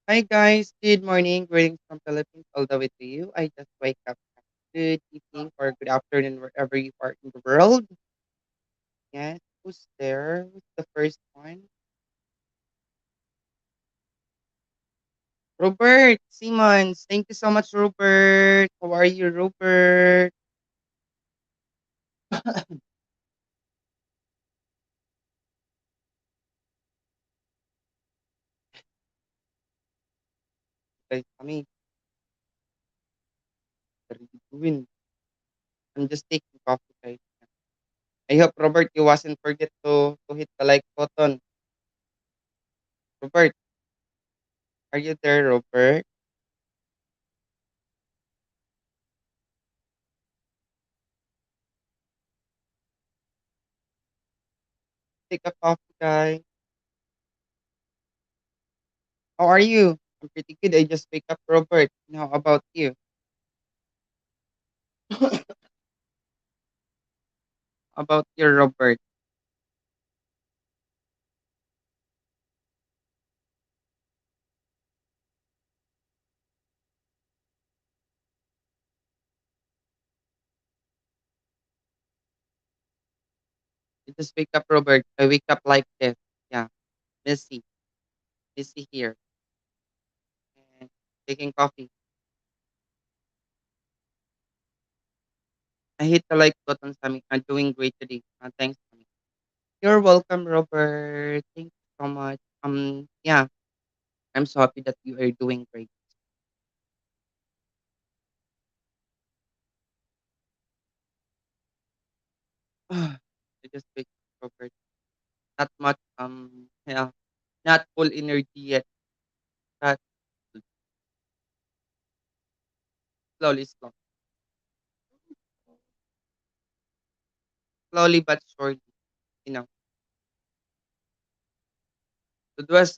Hi guys, good morning. Greetings from Philippines all the way to you. I just wake up. Good evening or good afternoon wherever you are in the world. Yes, who's there? Who's the first one? Robert Simmons. Thank you so much, Robert. How are you, Robert? Guys, kami, what are you doing? I'm just taking coffee, guys. I hope Robert you wasn't forget to hit the like button. Robert, are you there, Robert? Take a coffee, guys. How are you? I'm pretty good. I just wake up, Robert. How about you? About your Robert. I just wake up, Robert. I wake up like this. Yeah, messy, messy here. And taking coffee. I hit the like button, Sammy. I'm doing great today. Thanks, Sammy. You're welcome, Robert. Thank you so much. Yeah, I'm so happy that you are doing great. I just wake up, Robert. Not much. Yeah, not full energy yet. But slowly, slowly but surely. You know. It was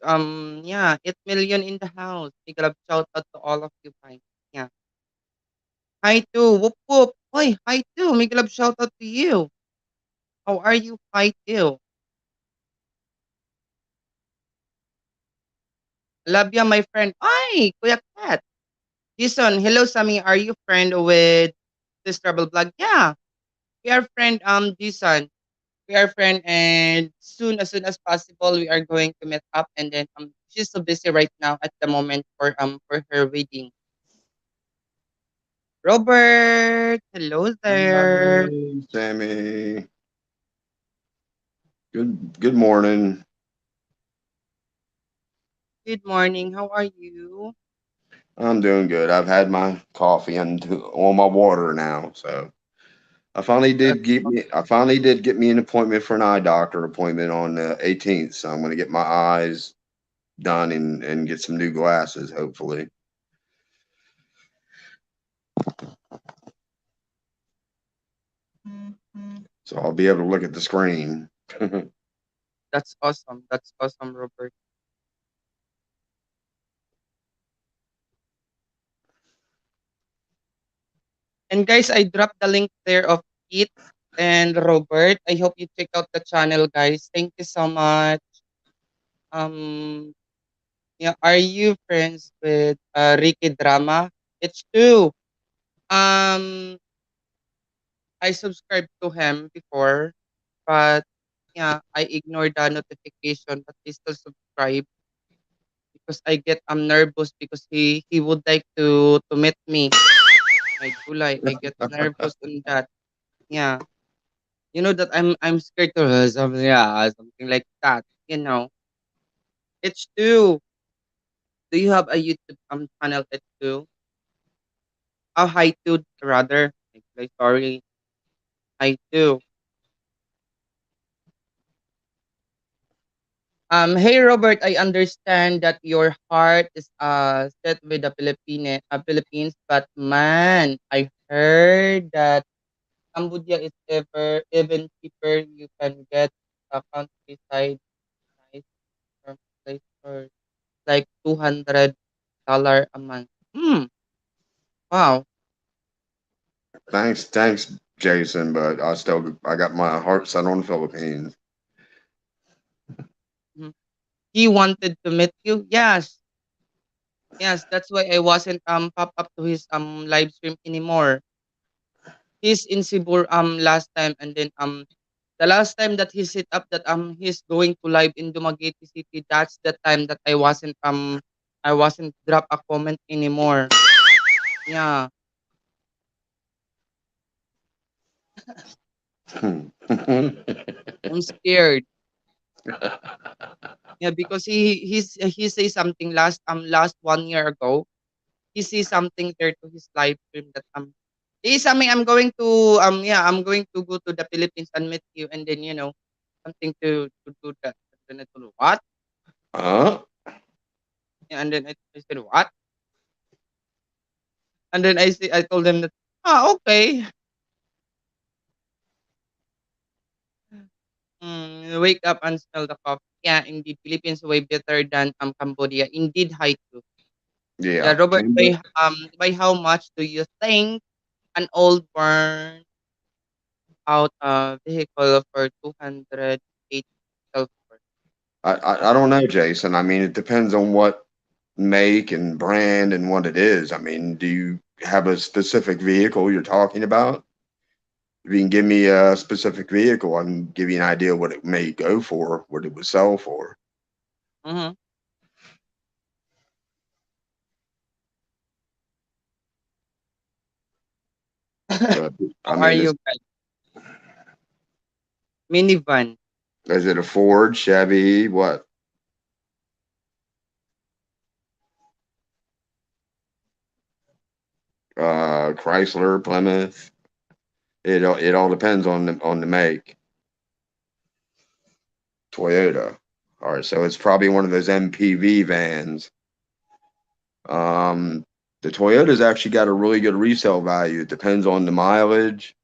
yeah, 8 million in the house. Big love shout out to all of you guys. Yeah. Hi too. Whoop whoop. Hoy, hi too. Big love shout out to you. How are you? Hi too. Love ya, my friend. Ay, Kuya Kat. Jason, hello Sami. Are you friend with this travel blog? Yeah. We are friend Jason. We are friend and soon as possible we are going to meet up and then she's so busy right now at the moment for her wedding. Robert, hello there. Hey, Sammy. Good morning. Good morning. How are you? I'm doing good. I've had my coffee and on my water now, so That's I finally did get me an appointment for an eye doctor appointment on the 18th. So I'm going to get my eyes done and get some new glasses, hopefully. So I'll be able to look at the screen. that's awesome. That's awesome, Robert. And guys, I dropped the link there of Kit and Robert. I hope you check out the channel, guys. Thank you so much. Um, yeah, are you friends with Ricky Drama? It's true. Um, I subscribed to him before, but yeah, I ignored the notification, but I still subscribe because I get nervous because he would like to meet me. My gulay, I get nervous on that. Yeah. You know that I'm scared to something, yeah, something like that. You know. It's true. Do you have a YouTube channel it's too? Oh hi too rather. Like, sorry. I do. Hey Robert, I understand that your heart is set with the Philippines, but man, I heard that Cambodia is ever even cheaper. You can get a countryside nice from place for like $200 a month. Hmm. Wow. Thanks, Jason. But I got my heart set on the Philippines. Mhm. He wanted to meet you. Yes. Yes, that's why I wasn't pop up to his live stream anymore. He's in Cebu last time, and then the last time that he set up that he's going to live in Dumaguete City, that's the time that I wasn't drop a comment anymore. Yeah, I'm scared. Yeah, because he say something last 1 year ago. He sees something there to his live stream that he something I'm going to I'm going to go to the Philippines and meet you, and then something to do that. And then I told him, what? uh, Yeah, and then I said what? And then I told them that okay. Wake up and smell the coffee. Yeah, indeed, Philippines way better than Cambodia. Indeed, haiku. Yeah, yeah. Robert, by how much do you think an old burn out vehicle for 208 self worth? I don't know, Jason. I mean, it depends on what make and brand and what it is. I mean, do you have a specific vehicle you're talking about? If you can give me a specific vehicle, I can give you an idea what it may go for, what it would sell for. Mm-hmm. But How I are mean, you guys? Minivan. is it a Ford, Chevy, what? Chrysler, Plymouth. It all depends on the make. Toyota. All right, so it's probably one of those MPV vans. Um, the Toyota's actually got a really good resale value. It depends on the mileage,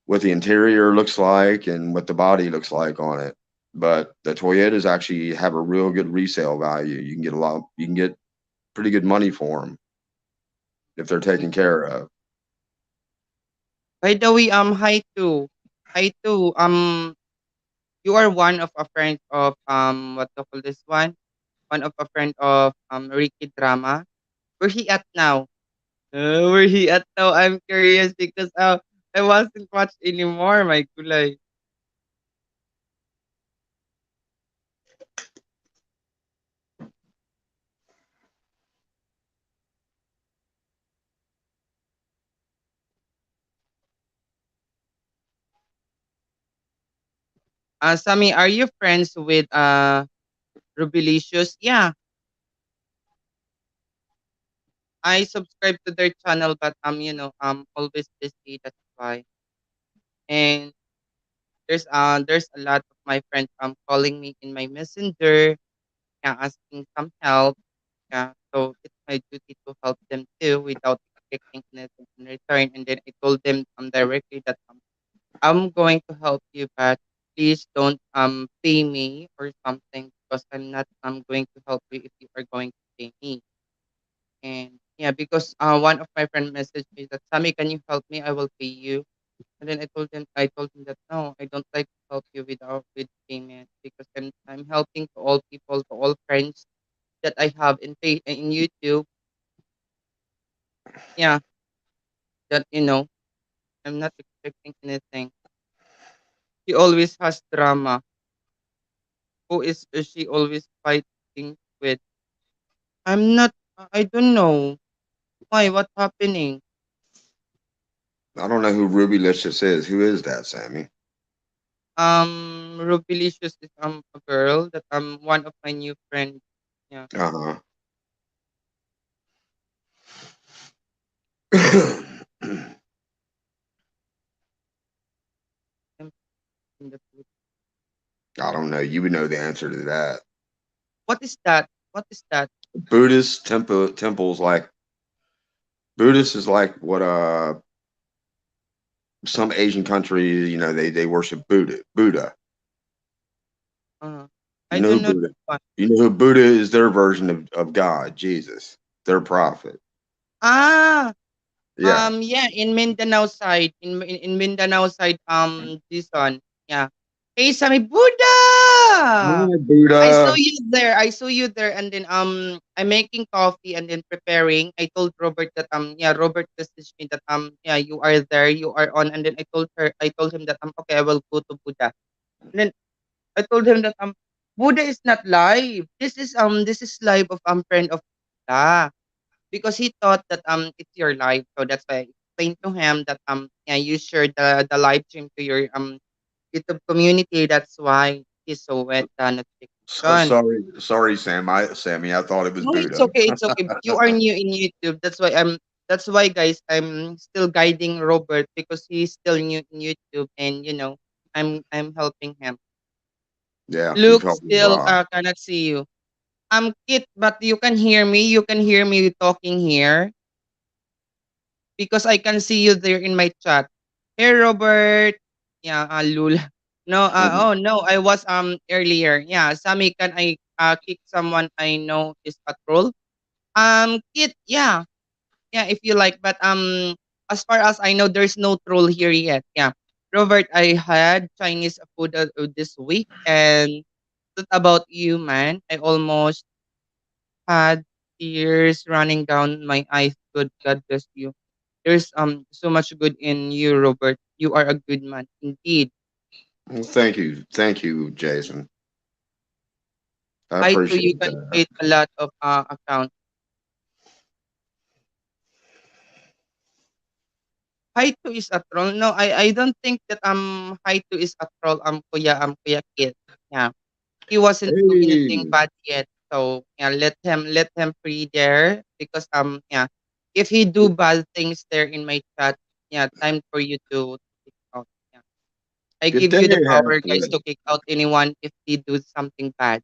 what the interior looks like, and what the body looks like on it. But the Toyotas actually have a real good resale value. You can get pretty good money for them if they're taken care of. By the way, hi too. You are one of a friend of what to call this one? One of a friend of Ricky Drama. Where he at now? Where he at now? I'm curious because I wasn't watched anymore. My kulay. Sammy, are you friends with Rubilicious? Yeah, I subscribe to their channel, but always busy. That's why. And there's a lot of my friends calling me in my messenger, yeah, asking some help. Yeah, so it's my duty to help them too without expecting anything in return. And then I told them directly that I'm going to help you, but please don't pay me or something because I'm not going to help you if you are going to pay me. And yeah, because one of my friend messaged me that Sammy, can you help me? I will pay you. And then I told him that no, I don't like to help you without with payment because I'm helping to all people, to all friends that I have in YouTube. Yeah, that I'm not expecting anything. She always has drama. Who is she always fighting with? I'm not. I don't know why. What happening? I don't know who Ruby Licious is. Who is that, Sammy? Rubilicious is a girl that one of my new friends. Yeah, Uh huh. I'm in the I don't know. You would know the answer to that. What is that? What is that? Buddhist temples like Buddhist is like what some Asian countries, they worship Buddha. Uh, You I know who don't know Buddha. this one. You know who Buddha is their version of God, Jesus, their prophet. Ah, Yeah. yeah, in Mindanao side, in Mindanao side, this one, yeah. Hey, Sami Buddha! Hi, I saw Buddha. you there. I saw you there, and then I'm making coffee and then preparing. I told Robert that yeah, Robert messaged me that yeah, you are there, you are on, and then I told him that okay, I will go to Buddha. And then I told him that Buddha is not live. This is live of friend of Buddha, because he thought that it's your live. So that's why I explained to him that yeah, you share the live stream to your YouTube community. That's why he saw it, the notification. Sorry, Sammy. I thought it was No, it's Buddha. okay, it's okay. But you are new in YouTube. That's why guys, I'm still guiding Robert because he's still new in YouTube, and I'm helping him. Yeah, you've Luke helped me a still lot. cannot see you. Kit, but you can hear me. You can hear me talking here because I can see you there in my chat. Hey Robert. Yeah, Lul. No, Mhm. oh no, I was earlier. Yeah, Sammy, can I kick someone I know is a troll? Kit, yeah. Yeah, if you like. But as far as I know, there's no troll here yet. Yeah. Robert, I had Chinese food this week, and what about you, man? I almost had tears running down my eyes. Good God bless you. There's so much good in you, Robert. You are a good man indeed. Well, thank you, Jason. I I too, you appreciate can that. create a lot of accounts. Haitu is a troll. No, I don't think that Haitu is a troll. Kuya Kid. Yeah, he wasn't do anything Hey, bad yet. So yeah, let him free there, because yeah, if he do bad things there in my chat, yeah, time for you to kick out. Yeah, I good give day, you the power, guys, halfway. to kick out anyone if he do something bad.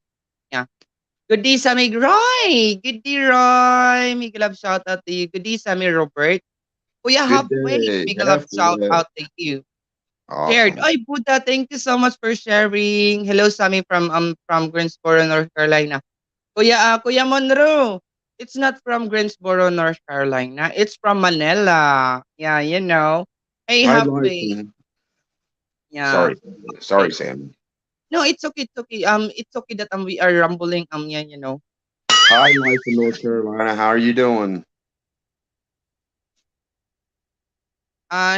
Yeah. Good day, Sammy Roy. Good day, Roy. Miguel love shout out to you. Good day, Sammy Robert. Kuya Good Halfway. day, Miguel love shout halfway. out to you. Shared. Awesome. Ay, Buddha, thank you so much for sharing. Hello, Sammy from Greensboro, North Carolina. Kuya Monroe. It's not from Greensboro, North Carolina. It's from Manila. Yeah, you know. Hey, Hi, life. Halfway. Yeah. Sorry, Okay. sorry, Sammy. No, it's okay. It's okay. It's okay that we are rumbling. Yeah, you know. Hi, life in North Carolina. How are you doing?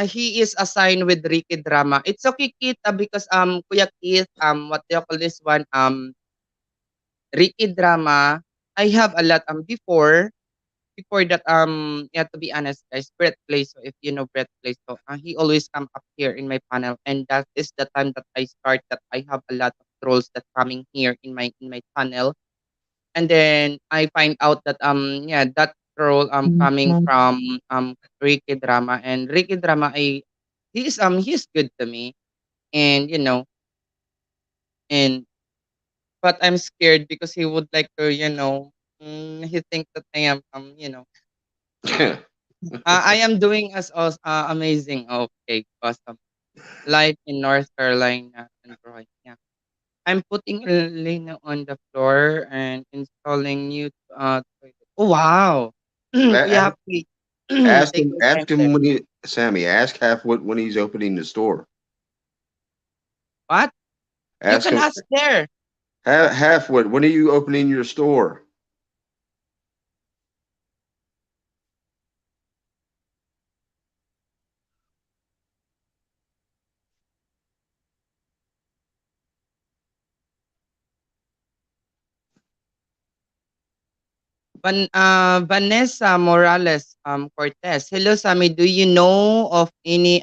He is assigned with Ricky Drama. It's okay, Kit, because Kuya Kit, what do you call this one? Ricky Drama. I have a lot before that, yeah, to be honest, guys, Brett Place. So if you know Brett Place, so he always come up here in my panel, and that is the time that I start that I have a lot of trolls that coming here in my channel. And then I find out that yeah, that troll coming from Ricky Drama. And Ricky Drama, he's good to me, and and but I'm scared because he would like to, he think that I am I am doing as amazing. Okay, awesome. Life in North Carolina, Android. Yeah. I'm putting Elena on the floor and installing new toilet. Oh, wow. A- Kuya Happy. Take your time ask there. him when he, Sammy, ask half when he's opening the store. What? You Ask can him ask there. half when are you opening your store? Vanessa Morales Cortez. Hello, Sammy. Do you know of any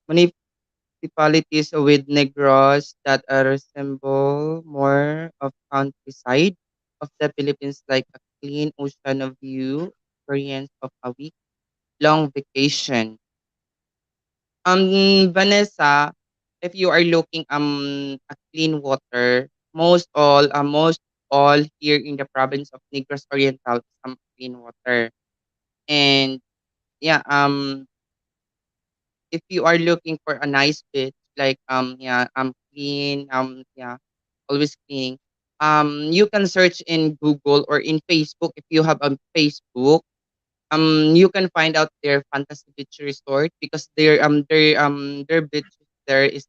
municipalities with Negros that resemble more of countryside of the Philippines, like a clean ocean of view, experience of a week long vacation? Vanessa, if you are looking a clean water, most all here in the province of Negros Oriental is clean water. And yeah, if you are looking for a nice beach, like yeah, clean, yeah, always cleaning. You can search in Google or in Facebook. If you have a Facebook, you can find out their fantasy beach resort, because their beach there is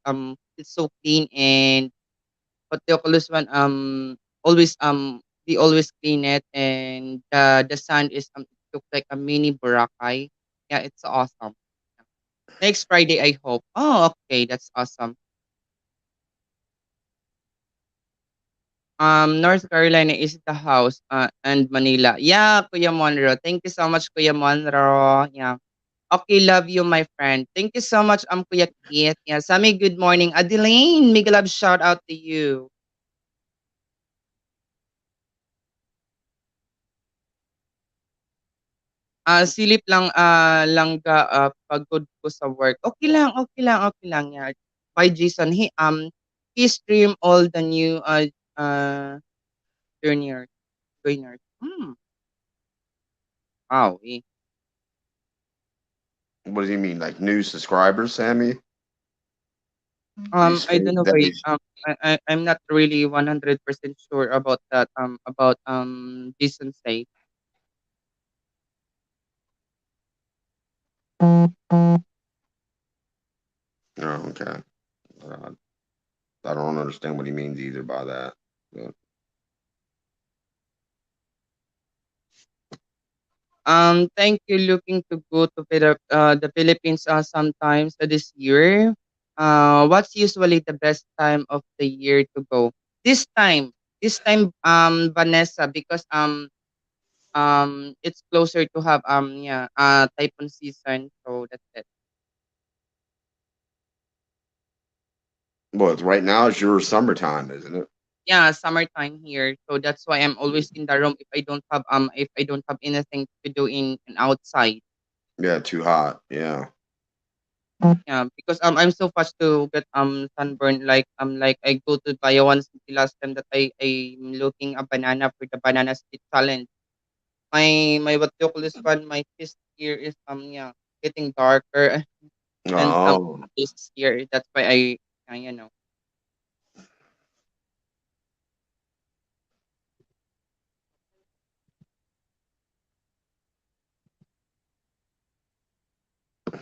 it's so clean, and what the Oculus one always they always clean it, and the sand is it looks like a mini Boracay. Yeah, it's awesome. Next Friday, I hope. Oh, okay, that's awesome. North Carolina is the house, and Manila. Yeah, Kuya Monro. Thank you so much, Kuya Monro. Yeah. Okay, love you, my friend. Thank you so much, Kuya Kit. Yeah, Sammy, good morning. Adeline, mega love shout out to you. Silip lang, langga, pagod ko sa work. Okay lang, okay lang, okay lang. Yeah. By Jason, he stream all the new junior joiners. Wow. What do you mean, like new subscribers, Sammy? I don't know why. I'm not really 100% sure about that. About Jason say. Oh, okay. Uh, I don't understand what he means either by that. But, Thank you. Looking to go to the Philippines sometimes this year. What's usually the best time of the year to go? This time, Vanessa, because it's closer to have typhoon season, so that's it. well, right now it's your summertime, isn't it? Yeah, summertime here, so that's why I'm always in the room if I don't have anything to do in outside. Yeah, too hot. Yeah. Yeah, because I'm so fast to get sunburn. Like I go to Bayawan City last time that I'm looking a banana for the banana split challenge. My what you call this one, my fist here is getting darker and Oh, this year. That's why you know.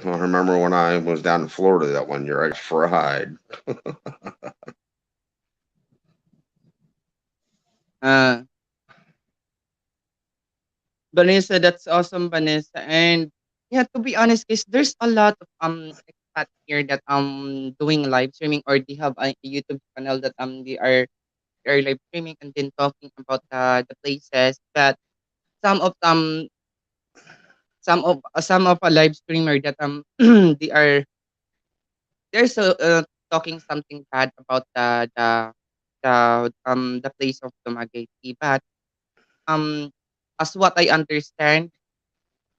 I remember when I was down in Florida that one year, I got fried. Uh Vanessa, that's awesome, Vanessa. And yeah, to be honest, guys, there's a lot of expats here that doing live streaming, or they have a YouTube channel that they are live streaming and then talking about the places that some of some of a live streamer that they are they're so talking something bad about the place of Dumaguete. But um as what I understand,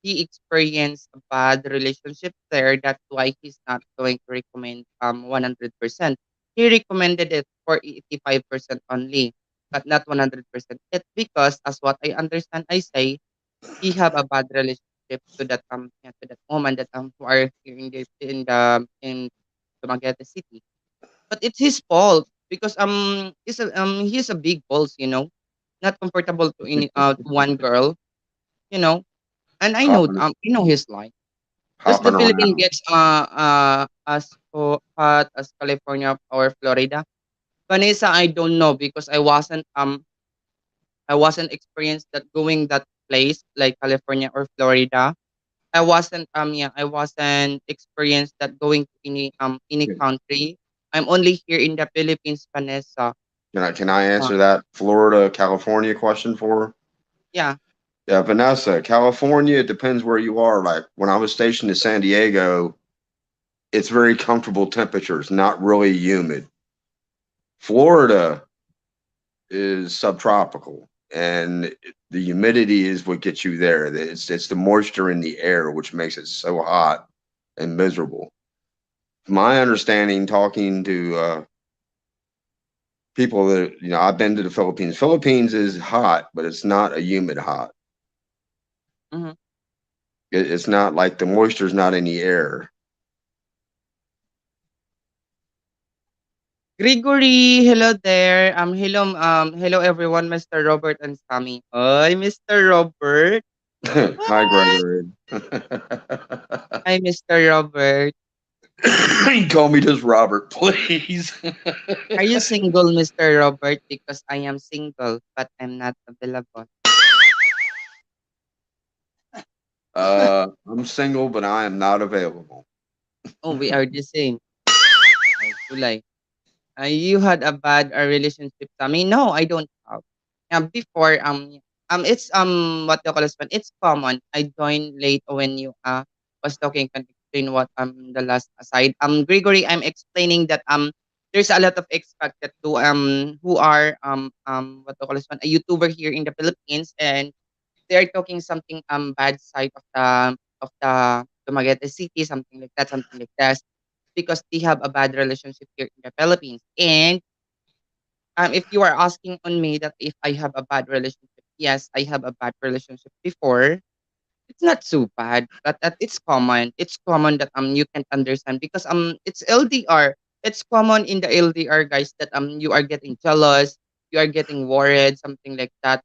he experienced a bad relationship there. That's why he's not going to recommend 100%. He recommended it for 85% only, but not 100%. It's because, as what I understand, I say he have a bad relationship to that to that woman that who are here in Dumaguete City. But it's his fault because he's a big balls, not comfortable to one girl, you know. And Hopping, I know his life. Does the hopping Philippines around. gets as hot as California or Florida? Vanessa, I don't know because I wasn't experienced that going that place like California or Florida. I wasn't experienced that going to any country. I'm only here in the Philippines, Vanessa. Can I Uh, answer that Florida, California question for her? yeah. Yeah, Vanessa, California, it depends where you are. Like when I was stationed in San Diego, it's very comfortable temperatures, not really humid. Florida is subtropical, and the humidity is what gets you there. It's the moisture in the air which makes it so hot and miserable. My understanding, talking to people that I've been to the Philippines. Philippines is hot, but it's not a humid hot. Mhm. It's not like the moisture's not in the air. Gregory, hello there. Hello everyone, Mr. Robert and Sammy. Hi, Mr. Robert. Hi, What? Gregory. Hi, Mr. Robert. You call me just Robert, please. Are you single, Mr. Robert? Because I am single, but I'm not available. I'm single, but I am not available. Oh, we are the same. Ay, tulay. You had a bad relationship sa me? No, I don't have. Before, it's, what do you call this one? It's common. I joined late when you, was talking, can explain what, the last aside. Gregory, I'm explaining that, there's a lot of expected to, who are, what do you call this one? A YouTuber here in the Philippines, and they are talking something, bad side of the Dumaguete City, something like that, because they have a bad relationship here in the Philippines. And if you are asking on me that if I have a bad relationship, yes, I have a bad relationship before. It's not so bad, but it's common. It's common that you can't understand because it's LDR. It's common in the LDR, guys, that you are getting jealous, you are getting worried, something like that.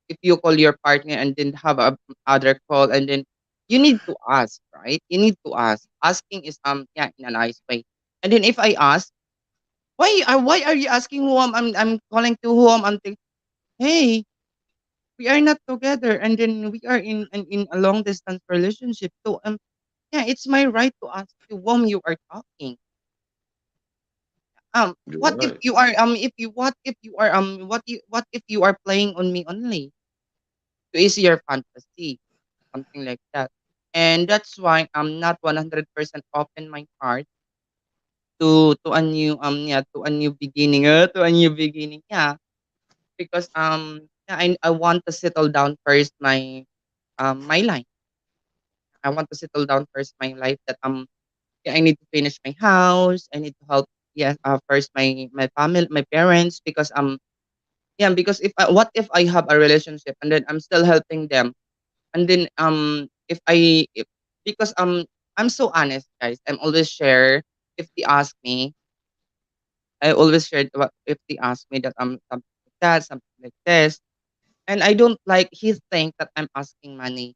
If you call your partner and then have a other call, and then you need to ask, right? You need to ask. Asking is yeah, in a nice way. And then if I ask, why are you asking who I'm calling to whom I'm thinking, hey, we are not together, and then we are in a long distance relationship. So yeah, it's my right to ask you whom you are talking. You're What if right. you are if you what if you are what if you are playing on me only to ease your fantasy, something like that. And that's why I'm not 100% open my heart to a new yeah, to a new beginning, to a new beginning, yeah, because yeah, I want to settle down first my life. I want to settle down first my life, that yeah, I need to finish my house. I need to help, yes, first my family, my parents, because yeah, because what if I have a relationship and then I'm still helping them, and then if because I'm so honest, guys. I'm always share if they ask me. I always share what if they ask me that something like that, something like this, and I don't like he think that I'm asking money.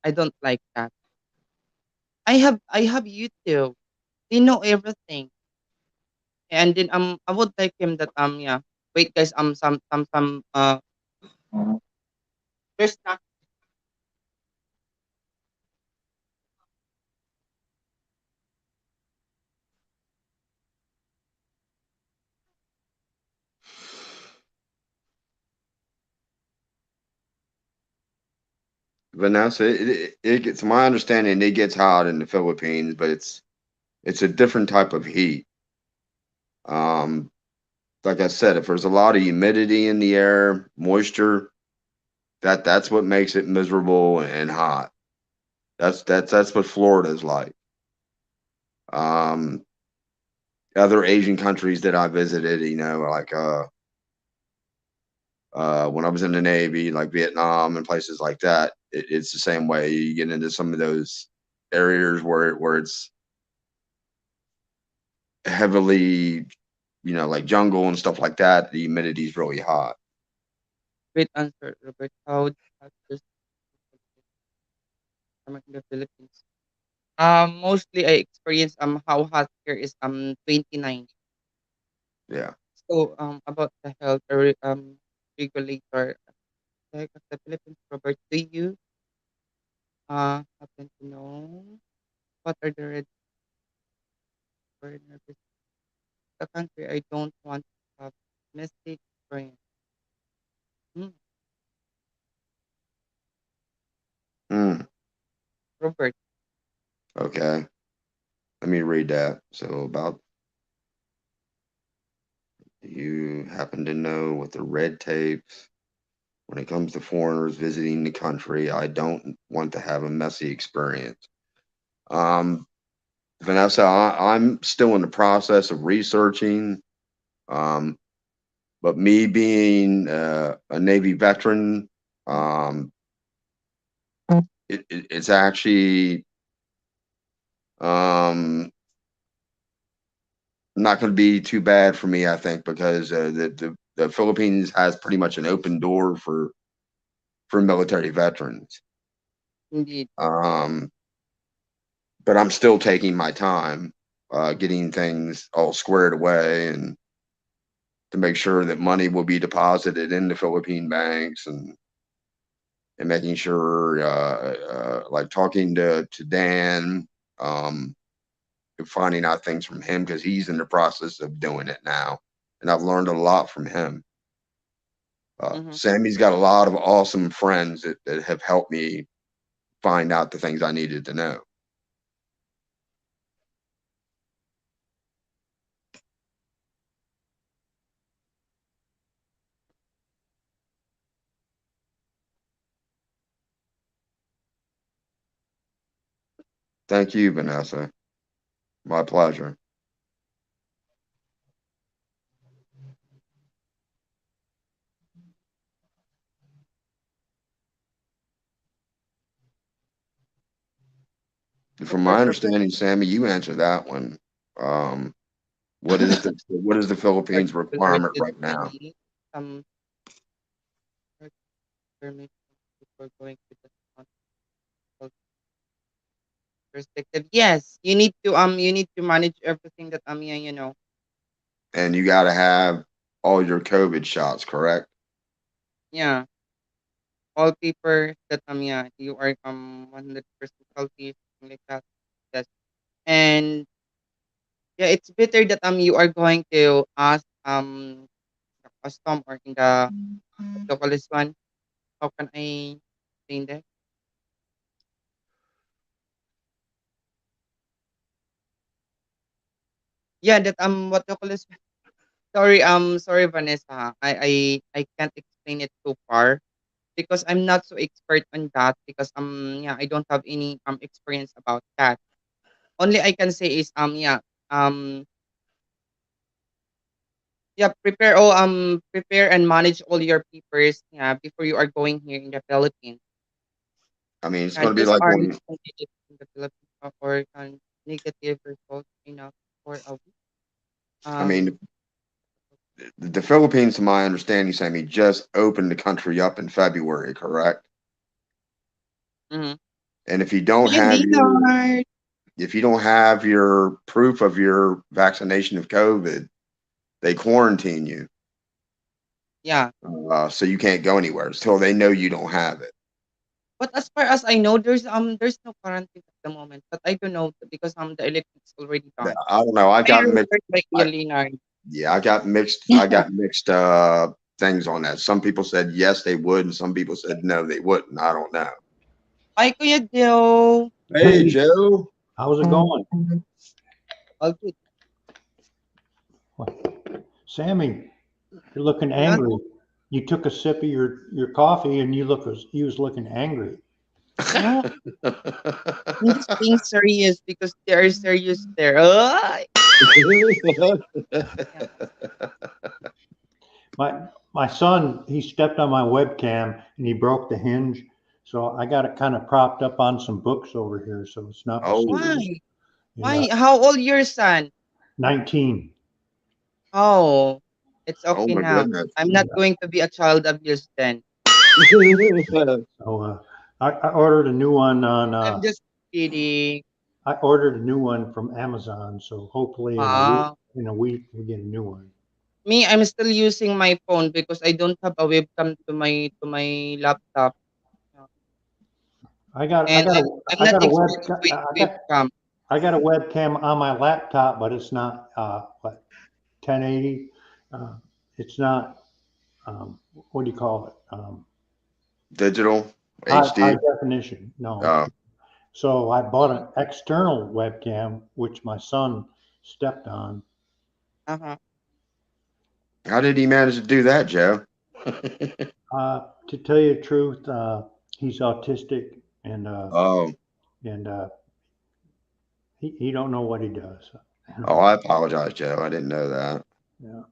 I don't like that. I have YouTube. They know everything. And then I would like him that yeah. Wait, guys, some there's not. Vanessa, it gets my understanding it gets hot in the Philippines, but it's a different type of heat. Um, like I said, if there's a lot of humidity in the air, moisture, that's what makes it miserable and hot. That's what Florida's like. Um, Other Asian countries that I visited, like when I was in the Navy, like Vietnam and places like that, it's the same way. You get into some of those areas where it's heavily, like jungle and stuff like that. The humidity is really hot. Wait, answer, Robert. How does this in the Philippines? Mostly I experience how hot here is 29. Yeah. So about the health regulator like of the Philippines, Robert, do you happen to know what are the red foreigners? The country I don't want to have domestic experience. Hmm, Mm, Robert, okay. Let me read that. So about you happen to know what the red tapes when it comes to foreigners visiting the country. I don't want to have a messy experience. Um, Vanessa, I'm still in the process of researching. Um, but me being a Navy veteran, um, it's actually um, not going to be too bad for me, I think, because the Philippines has pretty much an open door for military veterans. indeed. Um, but I'm still taking my time, getting things all squared away and to make sure that money will be deposited in the Philippine banks and making sure, like talking to Dan, um, and finding out things from him because he's in the process of doing it now, and I've learned a lot from him. Mm-hmm. Sammy's got a lot of awesome friends that have helped me find out the things I needed to know. Thank you, Vanessa. My pleasure. From my Super understanding, Sammy, you answered that one. Um, what is the Philippines requirement related right now? money, some permit before going to the perspective. Yes, you need to manage everything that yeah, you know. And you got to have all your COVID shots, correct? Yeah, all papers that yeah, you are 100% healthy, something like that. Yes. And yeah, it's better that you are going to ask the custom or in the what do you call this one? How can I explain that? Yeah, that what do you call this? Sorry, sorry Vanessa. I can't explain it so far because I'm not so expert on that because yeah, I don't have any experience about that. Only I can say is yeah, um yeah, prepare and manage all your papers yeah before you are going here in the Philippines. I mean, it's going to be Chances like are you when, can get it in the Philippines or negative result enough for a week. I Um mean, the Philippines, to my understanding, Sammy, just opened the country up in February, correct? mhm. And if you don't Kuya have Maynard. proof of your vaccination of COVID, they quarantine you, Yeah. so you can't go anywhere until they know you don't have it. But as far as I know, there's no quarantine at the moment. But I don't know because the election's already Yeah, done. I don't know. I I got mixed. referred by I, Kuya Leonard. yeah, I got mixed. I got mixed things on that. Some people said yes, they would, and some people said no, they wouldn't. I don't know. Hi Kuya Joe. Hey, Hey, Joe. how's it going? All good. Sammy, you're looking Yeah. angry. You took a sip of your coffee and you was looking angry. No, I'm just being serious because they are serious there. Ay! Yeah. My son, he stepped on my webcam and he broke the hinge. So I got it kind of propped up on some books over here, so it's not Oh, mosquitoes. Why? And Why? How old your son? 19. Oh, it's oh okay my now. goodness. I'm not going to be a child abuse then. So I ordered a new one on I'm just kidding. I ordered a new one from Amazon. So hopefully Ah. in a week we get a new one. Me, I'm still using my phone because I don't have a webcam to my laptop. Yeah. I got I And got a I'm I not got a experienced web with I got webcam. I got a webcam on my laptop, but it's not what 1080. Uh, it's not what do you call it? Digital High HD. definition. No. Uh, So I bought an external webcam, which my son stepped on. Uh-huh. how did he manage to do that, Joe? To tell you the truth, he's autistic Oh, and he don't know what he does. oh, I apologize, Joe. I didn't know that. Yeah.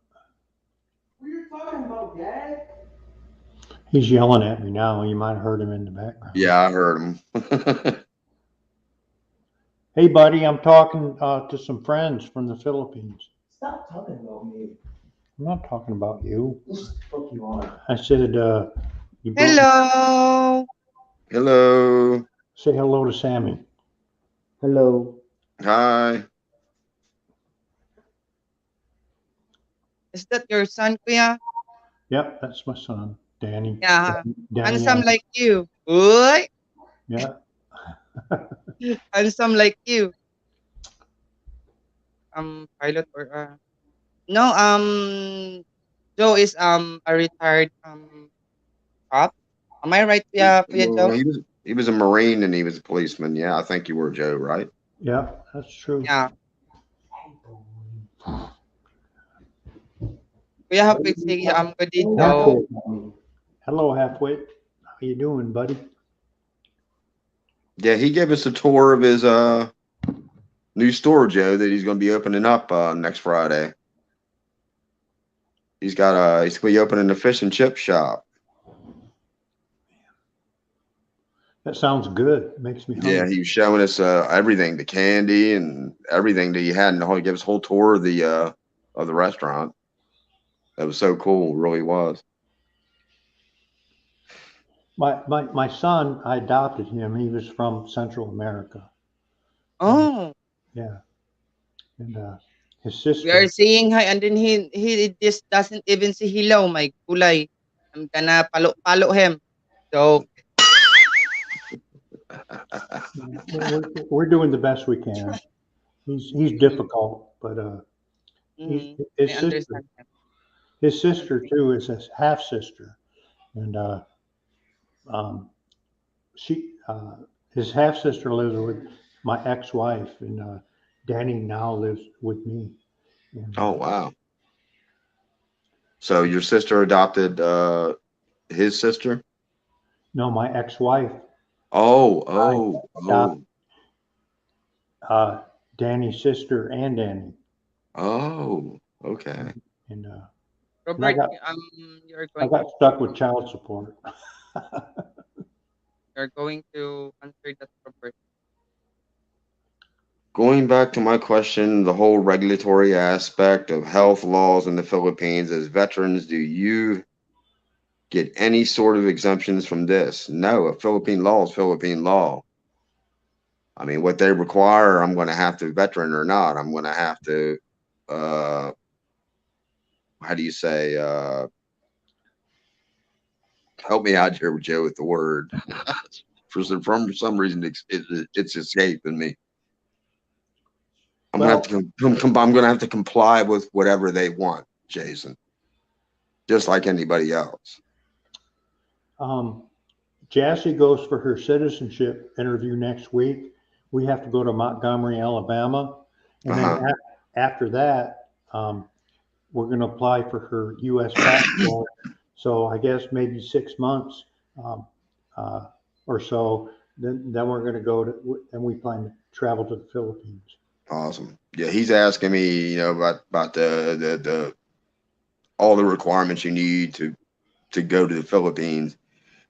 He's yelling at me now. You might have heard him in the background. Yeah, I heard him. Hey, buddy, I'm talking to some friends from the Philippines. Stop talking about me. I'm not talking about you. Yes, the fuck you are. I said, you broke. Hello. Hello. Say hello to Sammy. Hello. Hi. Is that your son, Kuya? Yep, that's my son, Danny. Yeah, Danny. handsome like you. Uy, Yeah. handsome like you. Pilot or no, Joe is a retired cop. Am I right, Kuya Well, Joe? he was a Marine and he was a policeman. Yeah, I think you were Joe, right? Yeah, that's true. Yeah. Kuya What Hapit did you say want? good day, What Joe. Halfwit. about me? Hello, Halfwit. How you doing, buddy? Yeah, he gave us a tour of his new store, Joe, that he's going to be opening up next Friday. He's going to be opening a fish and chip shop. That sounds good. Makes me Yeah, hungry. he was showing us everything, the candy and everything that he had, and he gave us a whole tour of the restaurant. That was so cool, it really was. My son, I adopted him. He was from Central America. Oh, Yeah, and his we are sister. saying hi and then he just doesn't even say hello, my kulay. I'm gonna palo him. So We're doing the best we can. He's difficult, but he's mm, I his sister. understand him. His sister too is his half sister, and um, she his half sister lives with my ex-wife, and Danny now lives with me. And Oh wow! So your sister adopted his sister? no, my ex-wife Oh, I oh, adopted oh, Danny's sister and Danny, oh. Okay. and and Robert, you're I going got to stuck with child support. answer that, Robert. Going back to my question, the whole regulatory aspect of health laws in the Philippines as veterans, do you get any sort of exemptions from this? No, a Philippine law is Philippine law. I mean, what they require, I'm going to have to, veteran or not, I'm going to have to, uh, how do you say, help me out here, Joe, with the word. For some reason, it's escaping me. I'm gonna have Well, to I'm gonna have to comply with whatever they want, Jason, just like anybody else. um, Jassy goes for her citizenship interview next week. We have to go to Montgomery, Alabama, and then Uh-huh. after that, we're going to apply for her U.S. passport. So I guess maybe 6 months um, uh, or so. Then we're going to go to, and we plan to travel to the Philippines. Awesome. Yeah, he's asking me, about the all the requirements you need to go to the Philippines.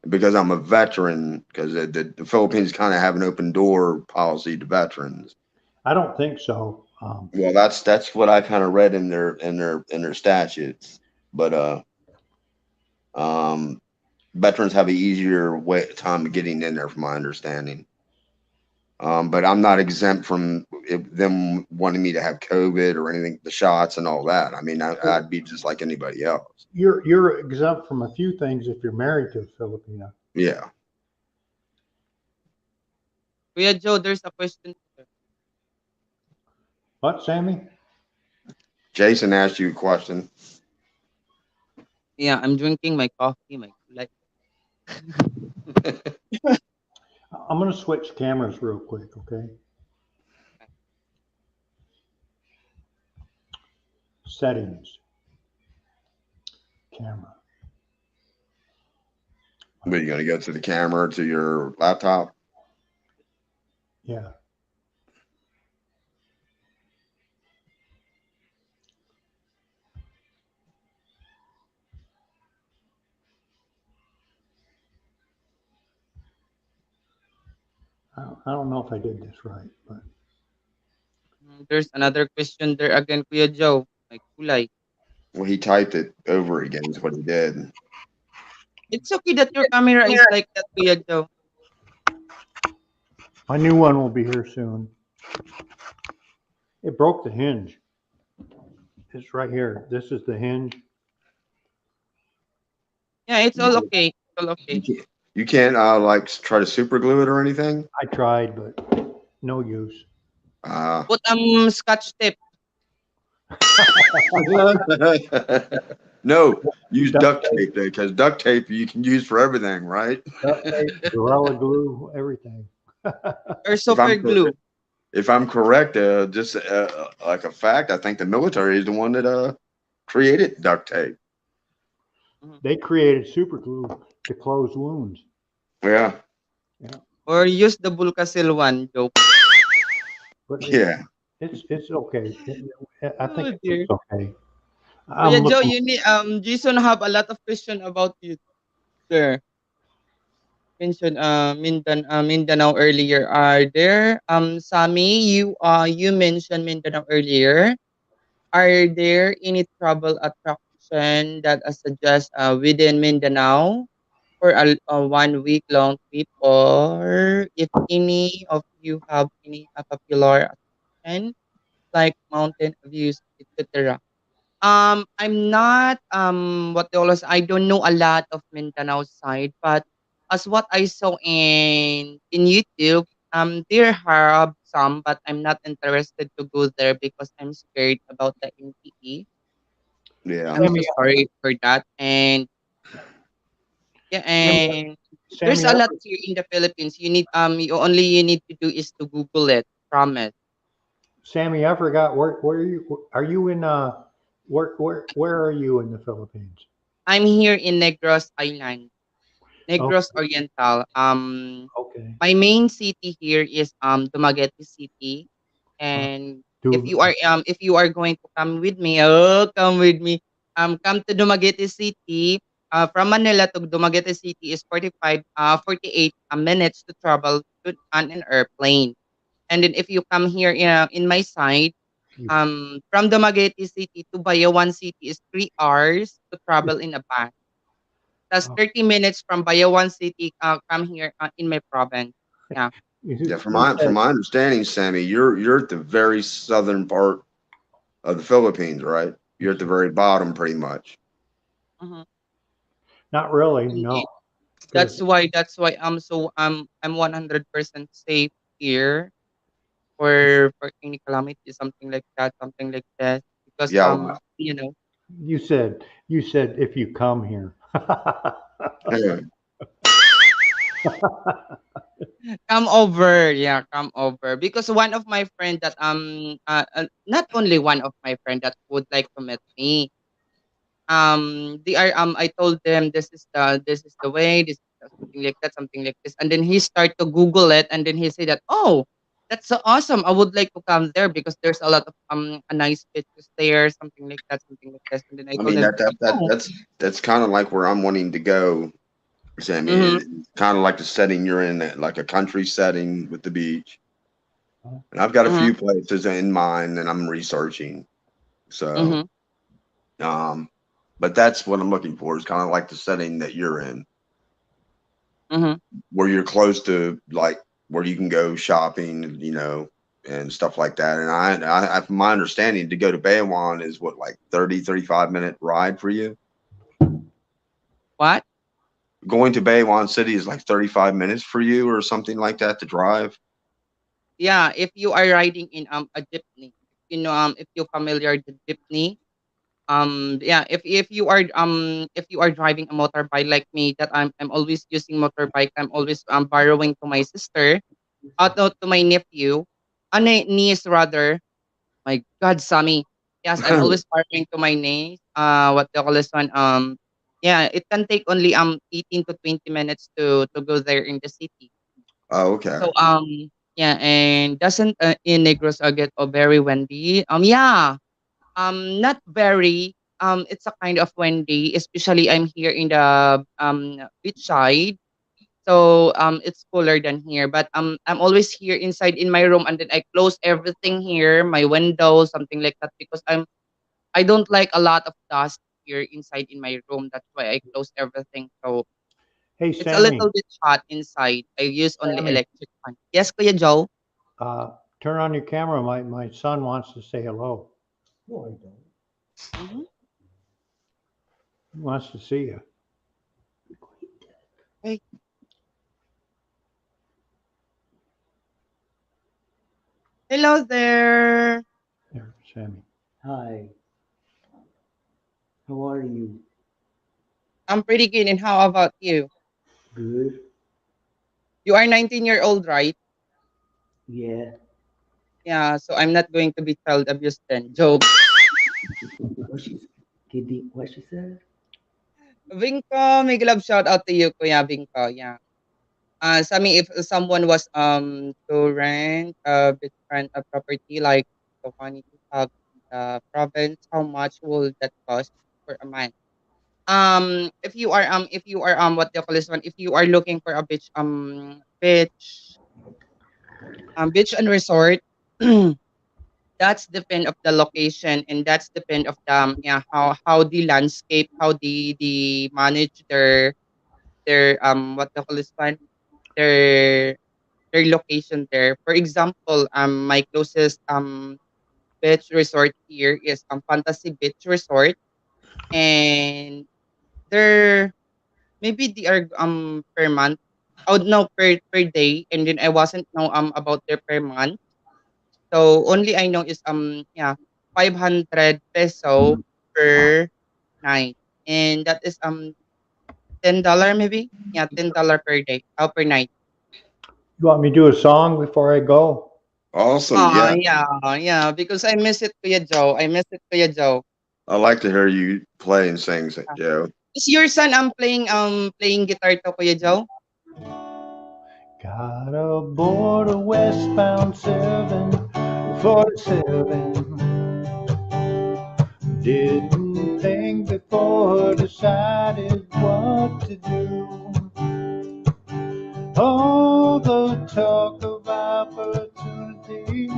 Because I'm a veteran, because the Philippines kind of have an open door policy to veterans. I don't think so. Well, that's what I kind of read in their statutes. But um, veterans have an easier way time of getting in there, from my understanding. But I'm not exempt from them wanting me to have COVID or anything, the shots and all that. I mean, I'd be just like anybody else. You're exempt from a few things if you're married to a Filipino. Yeah. Kuya Joe, there's a question. What, Sammy? Jason asked you a question. Yeah, I'm drinking my coffee, my kulay. I'm going to switch cameras real quick, okay? Settings, camera. But you gonna go to the camera to your laptop? Yeah. I don't know if I did this right, but There's another question there again, Kuya Joe. My kulay. Well, he typed it over again. Is what he did. It's okay that your camera is like that, Kuya Joe. my new one will be here soon. It broke the hinge. It's right here. This is the hinge. Yeah, it's You all can't, okay. It's all okay. you can't like try to super glue it or anything. I tried, but no use. Uh, Put scotch tape. no, use Duct duct tape, tape because duct tape you can use for everything, right? duct tape, Gorilla Glue, everything. Or If super glue. if I'm correct, just like a fact, I think the military is the one that created duct tape. Mhm. They created super glue to close wounds. Yeah, Yeah, Or use the Bulkasil one, joke. but yeah. it's okay. I think Oh it dear. looks okay. Kuya I'm Joe, looking. you need Jason have a lot of question about you there. Mentioned Mindanao earlier. Are there Sammy, you mentioned Mindanao earlier. Are there any travel attraction that suggest within Mindanao for a 1 week long trip, or if any of you have any popular attraction like mountain views, etc. I'm not what they always I don't know a lot of Mindanao side, but as what I saw in YouTube, there have some, but I'm not interested to go there because I'm scared about the NPE. Yeah. I'm Sammy, so sorry for that. And yeah, Sammy, and there's Sammy, a lot here in the Philippines. You need to do is to Google it. Promise. Sammy, I forgot where are you in where are you in the Philippines? I'm here in Negros Island, Oh, Negros Oriental. okay. My main city here is Dumaguete City. Uh, And do if you are going to come with me, oh come with me. Come to Dumaguete City. From Manila to Dumaguete City is 48 minutes to travel on an airplane. And then if you come here in my side, you from Dumaguete City to Bayawan City is 3 hours to travel in a bus. That's uh, 30 minutes from Bayawan City. Come here in my province. Yeah. Yeah, you from said my understanding, Sammy, you're at the very southern part of the Philippines, right? You're at the very bottom, pretty much. Mhm. not really, no, because That's why I'm 100% safe here for any calamity, something like that, something like that. Because Yeah. you said if you come here. come over, yeah, come over. Because one of my friend that not only one of my friend that would like to meet me. They are I told them this is the way, this is something like that, something like this, and then he start to Google it, and then he say that, oh, that's so awesome, I would like to come there because there's a lot of a nice beaches there, something like this, and then I I told mean them, oh, that's kind of like where I'm wanting to go, Sammy. mm-hmm, Kind of like the setting you're in, like a country setting with the beach. And I've got a mm-hmm, few places in mind that I'm researching. So, mm-hmm, um, but that's what I'm looking for is kind of like the setting that you're in, mm-hmm. where you're close to like where you can go shopping, and stuff like that. And from my understanding, to go to Baywan is what, like 35-minute ride for you. What? Going to Baywan City is like 35 minutes for you or something like that to drive. Yeah, if you are riding in a jeepney, if you're familiar with jeepney. Yeah, if you are driving a motorbike like me, that I'm always using motorbike, I'm always borrowing to my sister, no, to my nephew, niece rather. My God, Sammy. Yes, I'm always borrowing to my niece. What do you call this one? Yeah, it can take only 18 to 20 minutes to go there in the city. Oh, okay. So yeah, and doesn't in Negros get very windy? Yeah, not very. It's a kind of windy, especially I'm here in the beach side. So it's cooler than here. But I'm always here inside in my room, and then I close everything here, my windows, something like that, because I don't like a lot of dust here inside in my room. That's why I close everything. So Hey, it's a Sammy, little bit hot inside. I use only Sammy, electric fan. Yes, Kuya Joe. uh, Turn on your camera. My son wants to say hello. No, I don't. Mhm. He wants to see you. Hey, hello there. There, Sammy. Hi. How are you? I'm pretty good. And how about you? Good. You are 19-year-old, right? Yeah. Yeah, so I'm not going to be child abused then. Joke. What she Kitty, what she said? Vinko, make love shout out to you, Kuya Vinko. Yeah. Sa me, if someone was to rent a property like the one you have in the province, how much will that cost for a month? If you are what do you call this one? If you are looking for a beach and resort, that's depend of the location, and that's depend of the yeah, how the landscape, how the manage their what do you call this one? Their their location there. For example, my closest beach resort here is Fantasy Beach Resort, and they're maybe they are per month. Oh no, per day, and then I wasn't know about their per month. So only I know is yeah, 500 peso per night, and that is $10 maybe, yeah, $10 per day, per night. You want me to do a song before I go? Awesome. Oh Yeah. yeah, yeah, because I miss it, Kuya Joe. I miss it, Kuya Joe. I like to hear you play and sing, Ah, Joe. is your son playing guitar to, Kuya Joe? Got aboard a westbound 747. Didn't think before decided what to do. All the talk of opportunity,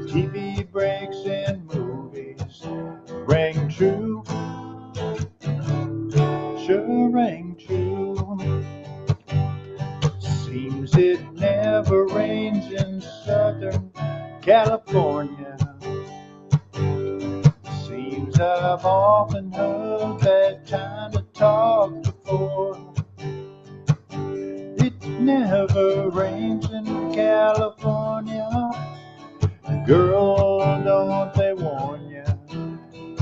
TV breaks and movies rang true, sure rang true. Seems it never rains in Southern California. Seems I've often heard that kind of talk before. It never rains in California. Girl, don't they warn ya?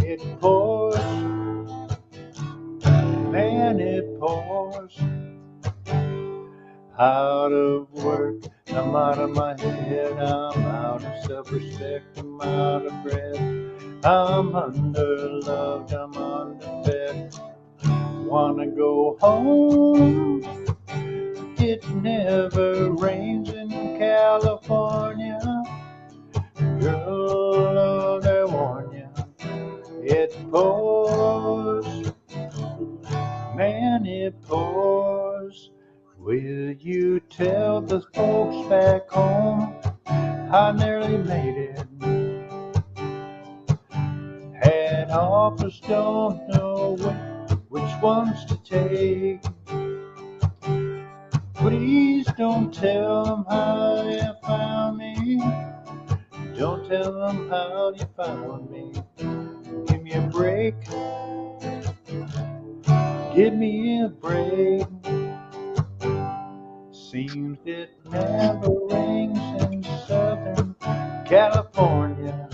It pours, man, it pours. Out of work, I'm out of my head, I'm out of self-respect, I'm out of breath, I'm underloved, I'm underfed. Wanna go home? It never rains in California. Girl, I warn ya, it pours, man, it pours. Will you tell the folks back home I nearly made it? Had offers, don't know which ones to take. Please don't tell them how you found me. Don't tell them how you found me. Give me a break. Give me a break. Seems it never rains in Southern California.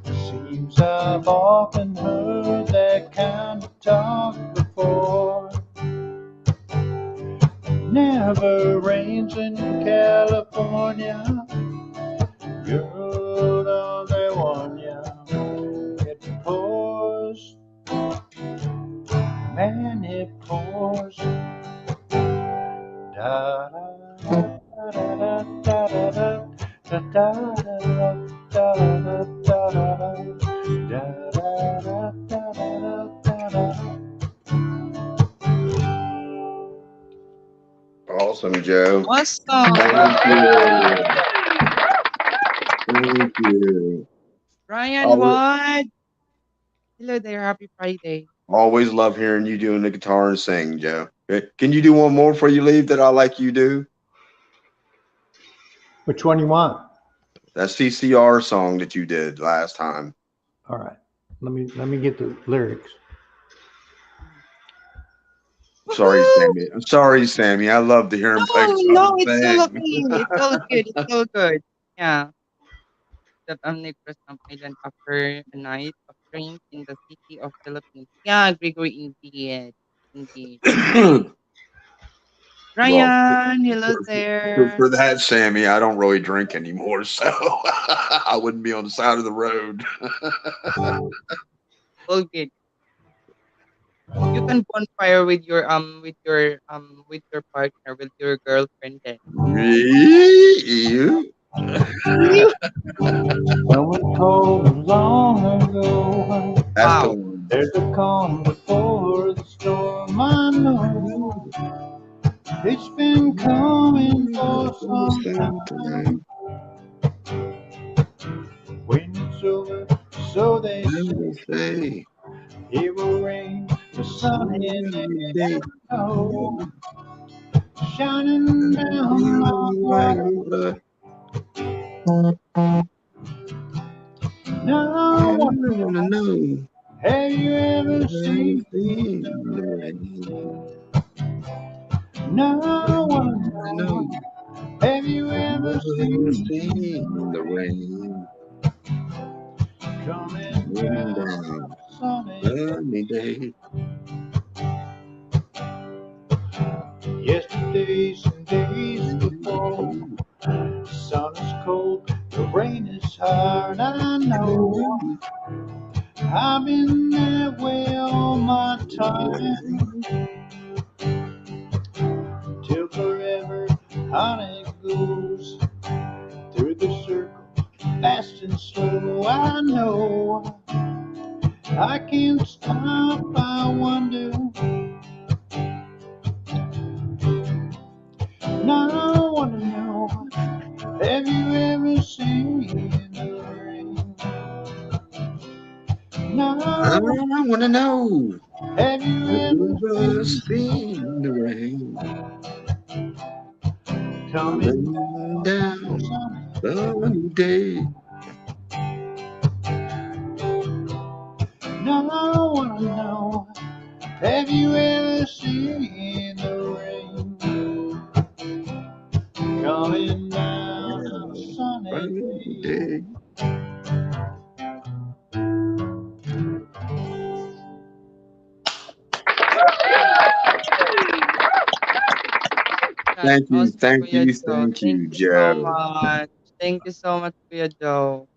Seems I've often heard that kind of talk before. Never rains in California. Girl, don't they warn ya? It pours, man, it pours. Da da da da da da da da da da da da da da. Awesome, Joe. Thank Awesome. you. Thank you. Ryan, Always, what? Hello there. Happy Friday. always love hearing you doing the guitar and sing, Joe. Can you do one more before you leave that I like you do? Which one you want? That CCR song that you did last time. All right. Let me get the lyrics. Sorry, Woohoo! Sammy. I'm sorry, Sammy. I love to hear him play No, his no, own it's all thing. okay. It's all good. It's all good. Yeah. That omnipresent island after a night of rain in the city of Philippines. Yeah, Gregory, indeed. Indeed. Well, Ryan, hello for there. that, Sammy, I don't really drink anymore, so I wouldn't be on the side of the road. All good. You can bonfire with your partner, with your girlfriend then. You? You- Someone told me long ago That's the Wow. one. there's a calm before the storm. I know it's been coming for some time. When it's over, so they say, it will rain a sunny day. I know, shining down my way. Now, I wanna know. have you ever Never seen? seen the rain. Now, I wanna I know. know, have you ever Never seen seen the rain. coming Coming down down. sunny day? Sunny day. Yesterdays and days before, the sun is cold, the rain is hard. I know I've been that way all my time, till forever on it goes through the circle, fast and slow. I know I can't stop. I wonder. Now I wanna know, have you ever seen the rain? I Now, wanna know. have you Have ever you ever seen seen the rain coming coming down down? sunny? Sunny day. Now I wanna know, have you ever seen the rain coming down on a sunny Sunny day? day. That's awesome, Kuya Joe. Thank Thank you, you so Joe. much. Thank you so much, Kuya Joe.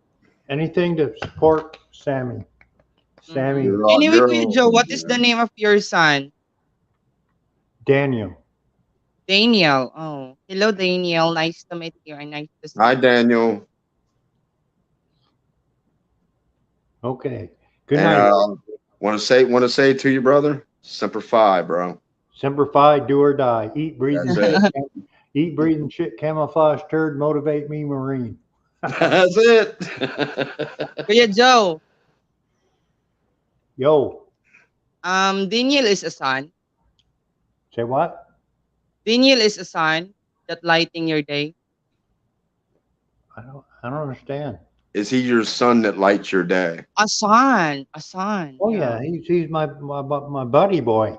Anything to support Sammy. Mm-hmm. Sammy Anyway, You're Kuya Joe, awesome, what is the Joe. name of your son? Daniel. Daniel. Oh, hello, Daniel. Nice to meet you and nice to see Hi, you. Daniel. Okay. Good And night. want to say to you, brother, Semper Fi, bro. Semper Fi, do or die. Eat, breathe, That's and it. shit. Eat, breathe, and shit. Camouflage turd. Motivate me, Marine. That's it. Kuya Joe, Yo, Daniel is a son. say what? Daniel is a son that lighting your day. I don't understand. Is he your son that lights your day? A son. A son. Oh Yeah. yeah, he's my buddy boy.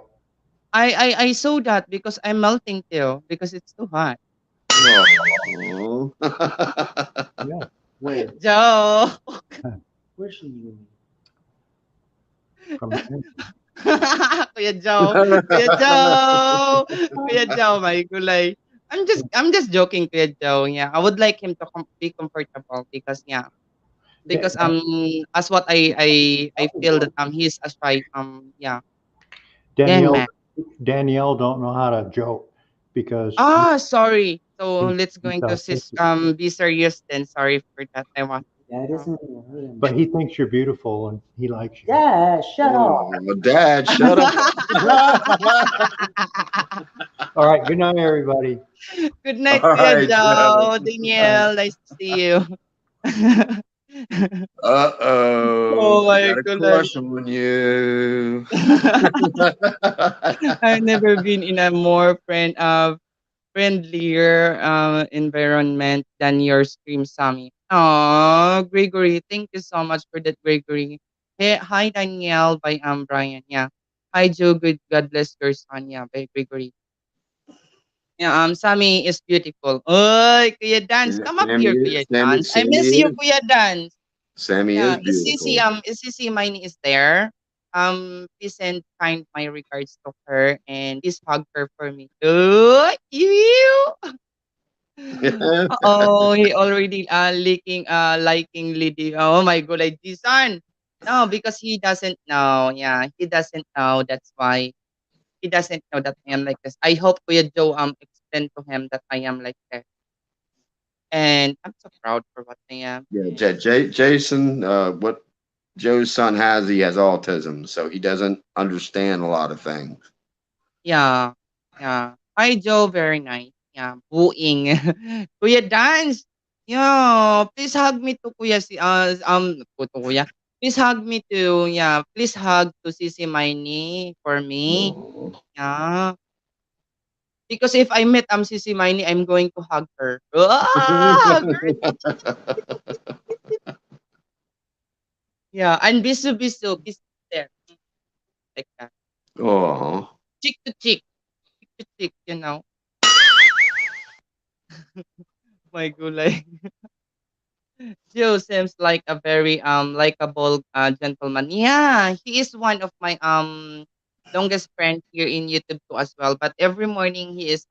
I saw that because I'm melting too because it's too hot. Oh. Yeah. Where? Joe. Where's she you? From Kuya Joe. Kuya Joe. Kuya Joe, my gulay. I'm just joking, Kuya Joe. Yeah, I would like him to be comfortable because yeah, Da- because as what I feel that he's a shy yeah. Then Danielle man. Danielle don't know how to joke because Sorry. So he's, let's he's going to autistic. be serious then. Sorry for that. I was That isn't him. But he thinks you're beautiful and he likes you. Yeah, shut up. Oh, Dad, shut up. All right. Good night, everybody. Good night, All Kuya right, Joe. Joe. Danielle, nice to see you. Uh-oh. Oh She my got a goodness. crush on you. I've never been in a more friend of friendlier environment than your stream, Sammy. Oh, Gregory, thank you so much for that, Gregory. Hey, hi, Danielle by Brian. Yeah. Hi, Joe. Good. God bless your son. Yeah, by Gregory. Yeah, Sammy is beautiful. Oy, Kuya Dance, come up Sammy here, is Kuya Dance. I Sammy miss you, is Kuya Dance. Sammy Yeah, is beautiful. is Sisi mine is there? Please send kind my regards to her and please hug her for me. Oh, you. Oh, he already liking Lady. Oh my god, like this one. No, because he doesn't know. Yeah, he doesn't know. That's why he doesn't know that I am like this. I hope Kuya Joe explain to him that I am like that. And I'm so proud for what I am. Yeah, And Jason, what Joe's son has, he has autism, so he doesn't understand a lot of things. yeah, yeah. Hi Joe, very nice. Yeah, booing. Kuya Dance. Yeah, please hug me to Kuya to Kuya. Please hug me to yeah. Please hug to Sisi Miney for me. Oh. Yeah. Because if I met Sisi Miney, I'm going to hug her. Ah, yeah, and bisu bisu kiss there like that. Oh. Cheek to cheek, cheek to cheek, you know. My gulay. Joe seems like a very likable gentleman. Yeah, he is one of my longest friend here in YouTube too as well. But every morning he's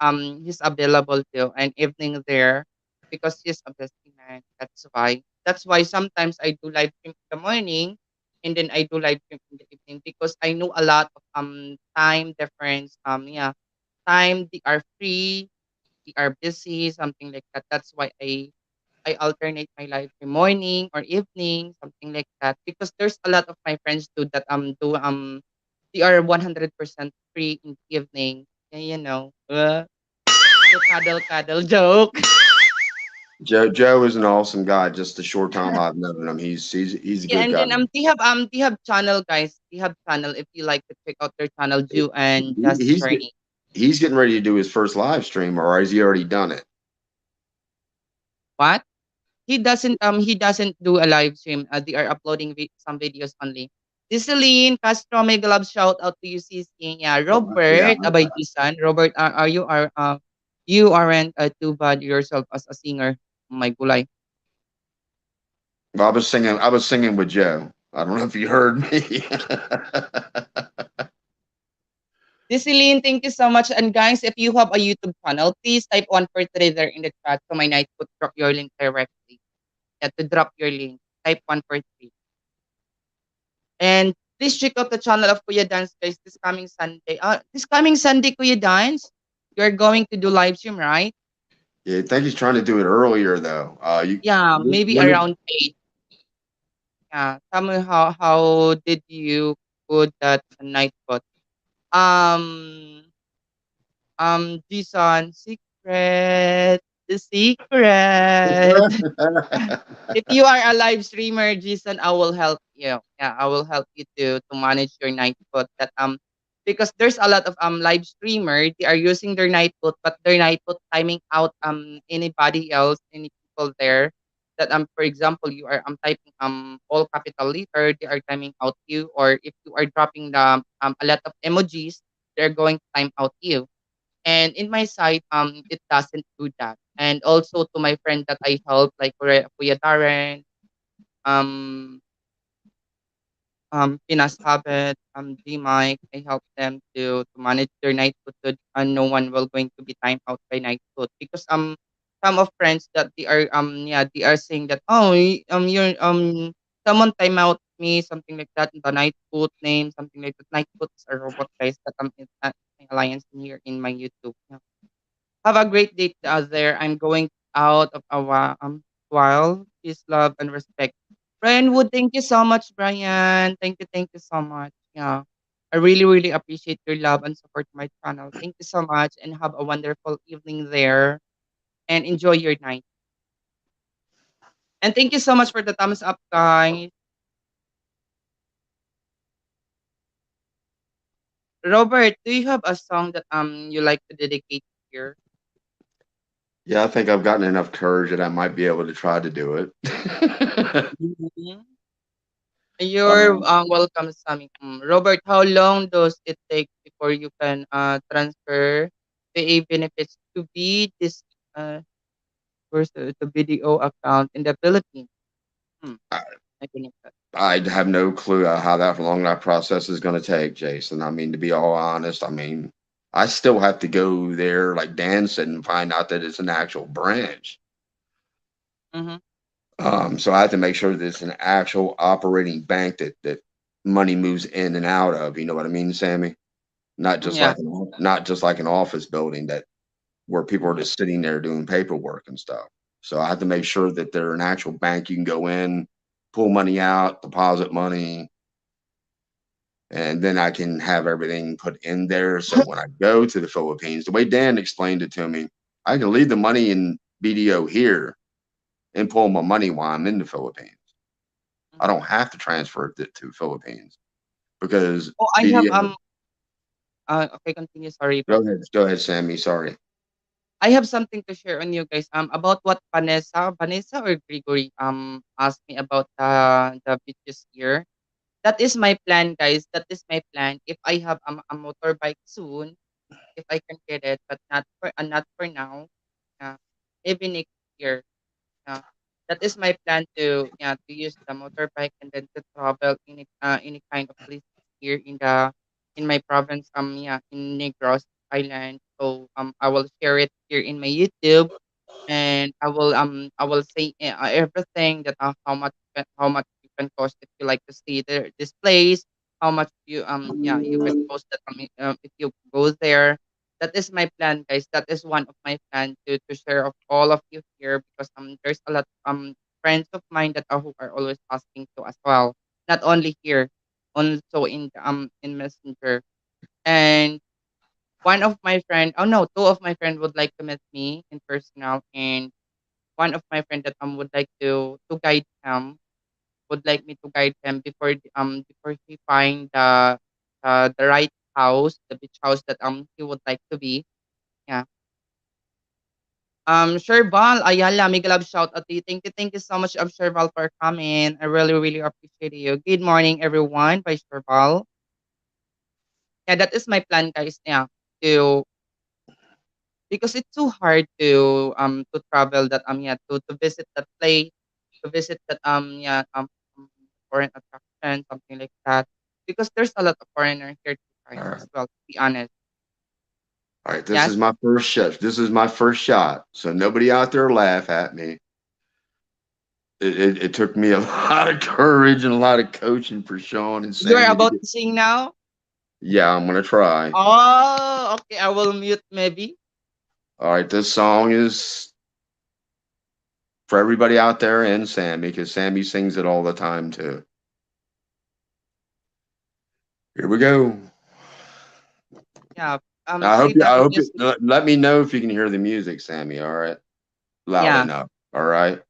available too and evening there because he's a bestie man. That's why. That's why sometimes I do live stream in the morning and then I do live stream in the evening because I know a lot of time difference. Yeah, time they are free, they are busy, something like that. That's why I alternate my life in morning or evening, something like that. Because there's a lot of my friends too that do they are 100% free in the evening. Yeah, you know. The cuddle cuddle joke. Joe is an awesome guy. Just the short time I've known him, he's a Yeah, good and guy. then they have channel guys. They have channel if you like to check out their channel, He, Jew and Just he's Journey. he's getting ready to do his first live stream, or has he already done it? What? He doesn't do a live stream. They are uploading some videos only. Ceciline Castro, mega love shout out to you, Cici. Yeah, Yeah. Robert, abay Jisan. Robert, are you you aren't too bad yourself as a singer. My gulay. Well, I was singing with Joe. I don't know if you heard me. Ceciline, thank you so much. And guys, if you have a YouTube channel, please type one for three there in the chat so my night could drop your link directly. Yeah, to drop your link. Type one for three. And please check out the channel of Kuya Dance, guys, this coming Sunday. This coming Sunday, Kuya Dance, you're going to do live stream, right? Yeah, I think he's trying to do it earlier though. You Yeah, maybe when did around 8. Yeah. Tell me how did you put that night put? Um, Jason, secret, the secret. If you are a live streamer, Jason, I will help you. Yeah, I will help you to manage your night put. That because there's a lot of live streamer, they are using their night put, but their night put timing out anybody else, any people there. That for example you are typing all capital letter, they are timing out you, or if you are dropping the a lot of emojis, they're going to time out you. And in my side, it doesn't do that. And also to my friend that I help, like Kuya Darren, um, Pinas Habit, G Mike, I help them to manage their night food, and no one will going to be timed out by night food because some of friends that they are yeah they are saying that oh you're someone time out me something like that the night food name something like that night food is a robot guys that in my alliance here in my YouTube. Yeah. Have a great day there. I'm going out of a while. Peace, love, and respect. Brian Wood, thank you so much, Brian. Thank you so much. Yeah. I really, really appreciate your love and support to my channel. Thank you so much and have a wonderful evening there and enjoy your night. And thank you so much for the thumbs up, guys. Robert, do you have a song that you like to dedicate here? Yeah, I think I've gotten enough courage that I might be able to try to do it. Mhm. You're um, welcome, Sammy. Robert, how long does it take before you can transfer the A benefits to be this versus the BDO account in the Philippines? Hmm, I, I don't know that. I have no clue how that long that process is going to take, Jason. I mean, to be all honest, I mean, I still have to go there, like Dan said, and find out that it's an actual branch. Mm-hmm. So I have to make sure that it's an actual operating bank that money moves in and out of. You know what I mean, Sammy? Yeah. Not just like an office building that where people are just sitting there doing paperwork and stuff. So I have to make sure that they're an actual bank. You can go in, pull money out, deposit money, and then I can have everything put in there. So when I go to the Philippines, the way Dan explained it to me, I can leave the money in BDO here and pull my money while I'm in the Philippines. I Mhm. don't have to transfer it to Philippines because Oh, I have BDO. okay, continue. Sorry, bro. Go ahead, Sammy. Sorry. I have something to share on you guys. About what Vanessa or Gregory asked me about the beaches here. That is my plan, guys. That is my plan. If I have a motorbike soon, if I can get it, but not for now. Maybe next year. Yeah. That is my plan to use the motorbike and then to travel any kind of place here in my province in Negros Island. So I will share it here in my YouTube, and I will say everything that how much you can cost if you like to see this place, how much you can cost that if you go there. That is my plan, guys. That is one of my plan to share of all of you here, because there's a lot friends of mine that are who are always asking to as well, not only here, also in Messenger. And one of my friend, oh no, two of my friend would like to meet me in personal, and one of my friend that would like to guide him, would like me to guide him before he find the right house, the beach house that he would like to be. Yeah. Sherval Ayala, mega love shout out to you. Thank you so much, Sherval, for coming. I really, really appreciate you. Good morning, everyone, by Sherval. Yeah, that is my plan, guys. Yeah, to because it's too hard to travel that to visit that place, to visit that foreign attraction, something like that, because there's a lot of foreigner here too, guys, All as right. well, to be honest. All right. This Yes. is my first shot. This is my first shot. So nobody out there laugh at me. It took me a lot of courage and a lot of coaching for Sean and You're Sammy to about get. to sing now. Yeah, I'm gonna try. Oh, okay, I will mute maybe. All right. This song is for everybody out there and Sammy because Sammy sings it all the time too. Here we go. Yeah. I hope Play you. the I hope you. music. Let me know if you can hear the music, Sammy. All right, loud Yeah. enough. All right.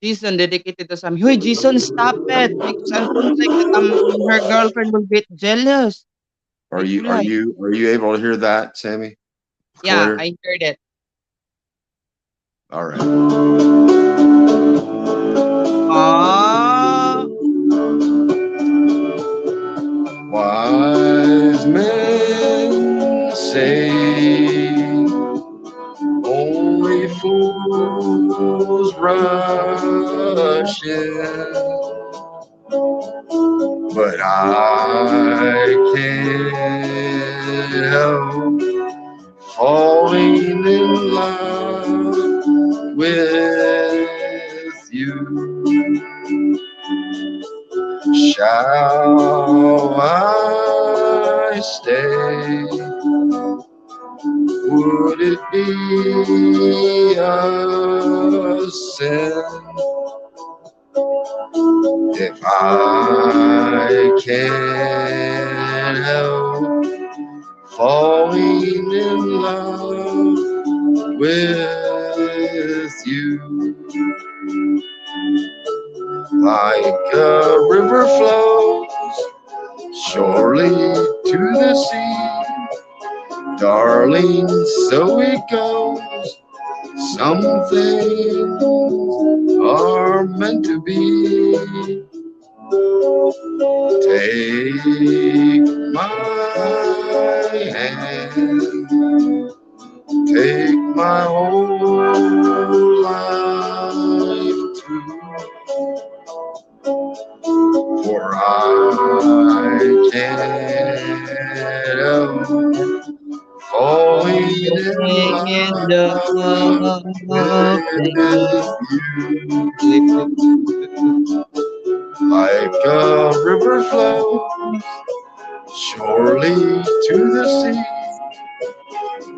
Jason dedicated to Sam. Hey, Jason, stop it. Because I don't like that her girlfriend will get jealous. Are With you are Kulay. you are you able to hear that, Sammy? Yeah, Clear. I heard it. All right. Ah, Wise men say only fools rush in, but I can't help falling in love with you. Shall I stay? Would it be a sin if I can't help falling in love with you? Like a river flows surely to the sea, darling, so it goes. Some things are meant to be. Take my hand, take my whole life too, for I can't help falling in Falling in love love with with you. you. Like a river flows surely to the sea,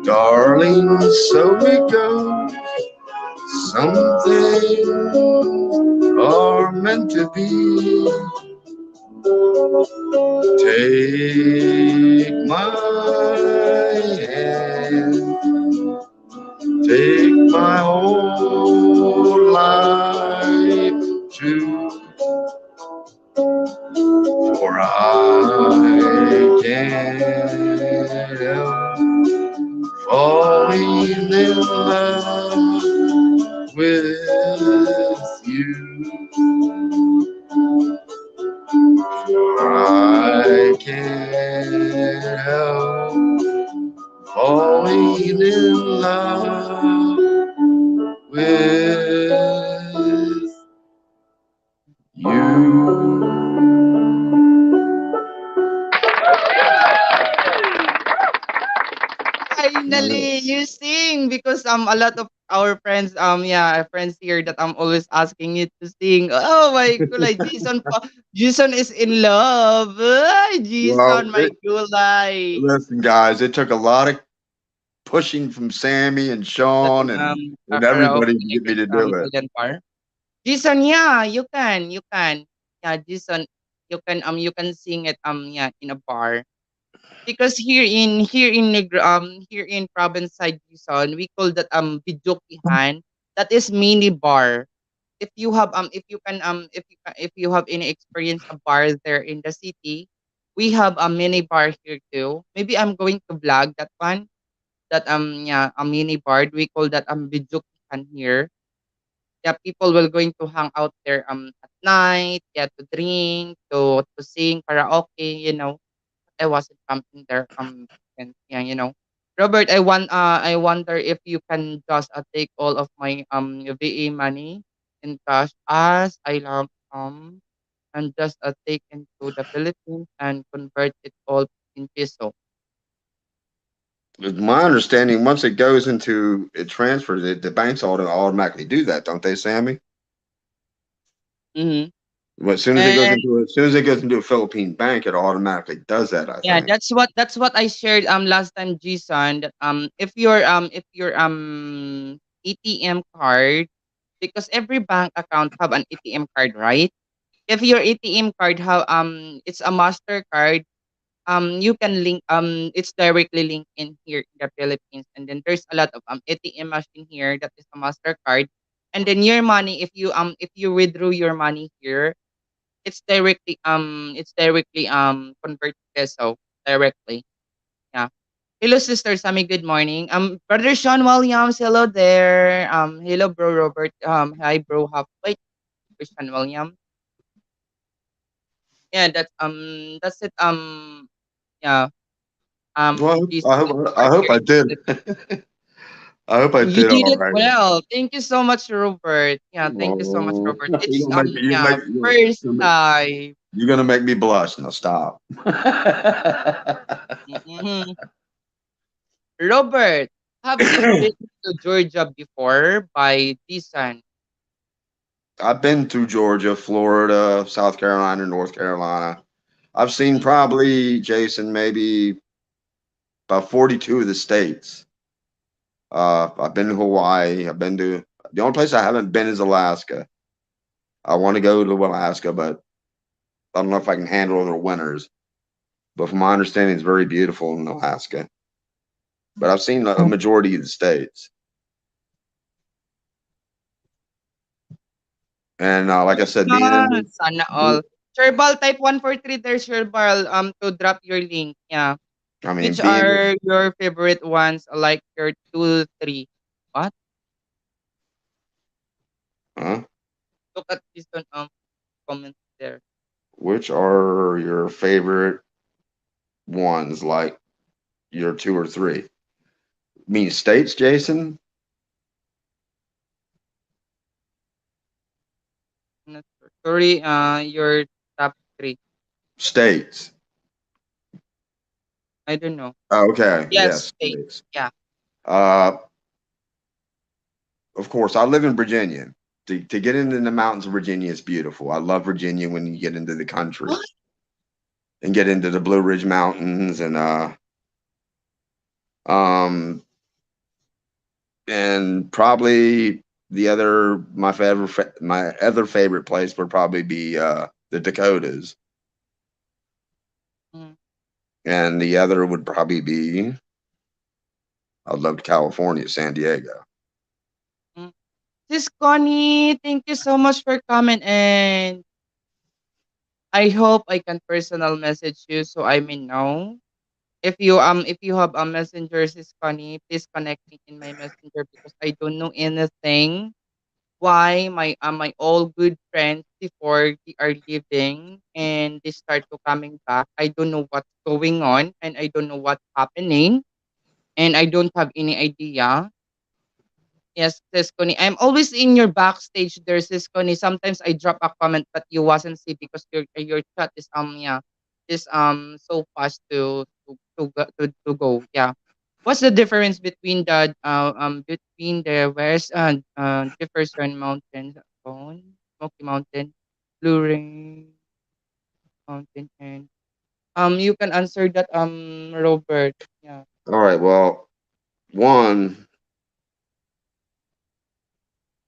darling, so it goes. Some things are meant to be. Take my hand, take my whole life too, for I can't help falling in love with you. I can't help falling in love with you. Finally, you sing because a lot of our friends friends here that I'm always asking you to sing. Oh my gulay, Jason is in love. Ay, Well, Jason, my gulay. listen, guys, it took a lot of pushing from Sammy and That Sean and karaoke everybody to get me to do it. golden bar. Jason, yeah, you can. Yeah, Jason, you can sing it in a bar. Because here in province side Quezon, we call that bijokihan. That is mini bar. If you have if you have any experience a bar there in the city, we have a mini bar here too. Maybe I'm going to vlog that one. That a mini bar. We call that bijokihan here. Yeah, people will going to hang out there at night, yeah, to drink, to sing karaoke, you know. I wasn't pumping there and yeah, you know. Robert, I wonder if you can just take all of my VA money in cash as I love and just take into the Philippines and convert it all in peso. With my understanding, once it goes into it transfers it, the banks automatically do that, don't they, Sammy? Mm-hmm. Well, And as soon as it goes into a Philippine bank, it automatically does that, I yeah, think. that's what I shared last time, Jason. That if your ATM card, because every bank account have an ATM card, right? If your ATM card have it's a Mastercard, you can link it's directly linked in here in the Philippines, and then there's a lot of ATM machine here that is a Mastercard, and then your money if you withdraw your money here, it's directly convert to peso directly. Yeah. Hello, Sister Sammy. Good morning. Brother Sean Williams. Hello there. Hello, Bro Robert. Hi, Bro Halfway. Christian Williams. Yeah, that's it. Yeah. Well, Jason is I part hope here I in the did. Philippines. I hope I You did did all it right. well. Thank you so much, Robert. Yeah, thank you so much, Oh, Robert. It's first you're time. gonna make me blush. Now stop. Mhm. Robert, have you been to Georgia before by Jason? I've been through Georgia, Florida, South Carolina, North Carolina. I've seen Mhm. probably, Jason, maybe about 42 of the states. I've been to Hawaii. I've been to the only place I haven't been is Alaska. I want to go to Alaska, but I don't know if I can handle the winters. But from my understanding, it's very beautiful in Alaska. But I've seen a majority of the states, and like I said, being in, Sana all. Sherbal, type 143 there, Sherbal, to drop your link. Yeah. I mean, Which being are your favorite ones, like your 2, 3? What? Huh? Look at this one, comment there. Which are your favorite ones? Like your two or three? Mean states, Jason? I'm not sure. Sorry, your top three. States. I don't know. Oh, okay. Yes, Yes, state. states. Yeah. Uh, of course, I live in Virginia. To get into the mountains of Virginia is beautiful. I love Virginia when you get into the country What? and get into the Blue Ridge Mountains um and probably my other favorite place would probably be the Dakotas, Mm, and the other would probably be I loved California, San Diego. mm. Sis Connie, thank you so much for coming, and I hope I can personal message you so I may know. If you have a messenger, Sis Connie, please connect me in my messenger because I don't know anything. Why my all good friends before they are leaving and they start to coming back. I don't know what's going on and I don't know what's happening and I don't have any idea. Yes, Sis Connie. I'm always in your backstage there, Sis Connie. Sometimes I drop a comment but you wasn't see because your chat is yeah is so fast to go. Yeah. What's the difference between the West and Jefferson Mountain, Smoky Mountain, Blue Ridge Mountain, and you can answer that Robert. Yeah. All right, well, one,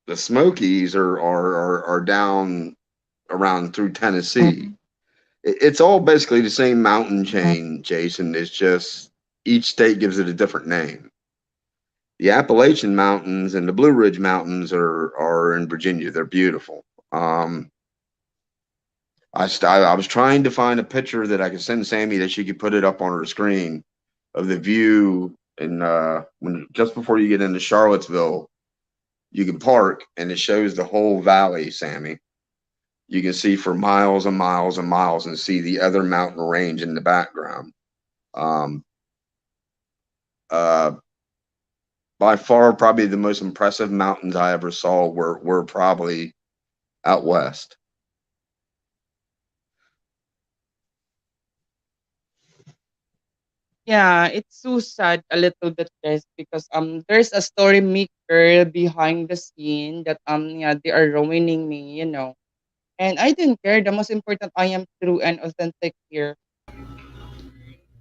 the Smokies are down around through Tennessee. It's all basically the same mountain chain, Jason. It's just each state gives it a different name. The Appalachian Mountains and the Blue Ridge Mountains are in Virginia. They're beautiful. I was trying to find a picture that I could send Sammy that she could put it up on her screen of the view, and when just before you get into Charlottesville, you can park and it shows the whole valley, Sammy. You can see for miles and miles and miles and see the other mountain range in the background. Um, uh, by far, probably the most impressive mountains I ever saw were probably out west. Yeah, it's so sad a little bit, guys, because there's a story maker behind the scene that yeah they are ruining me, you know. And I didn't care. The most important, I am true and authentic here.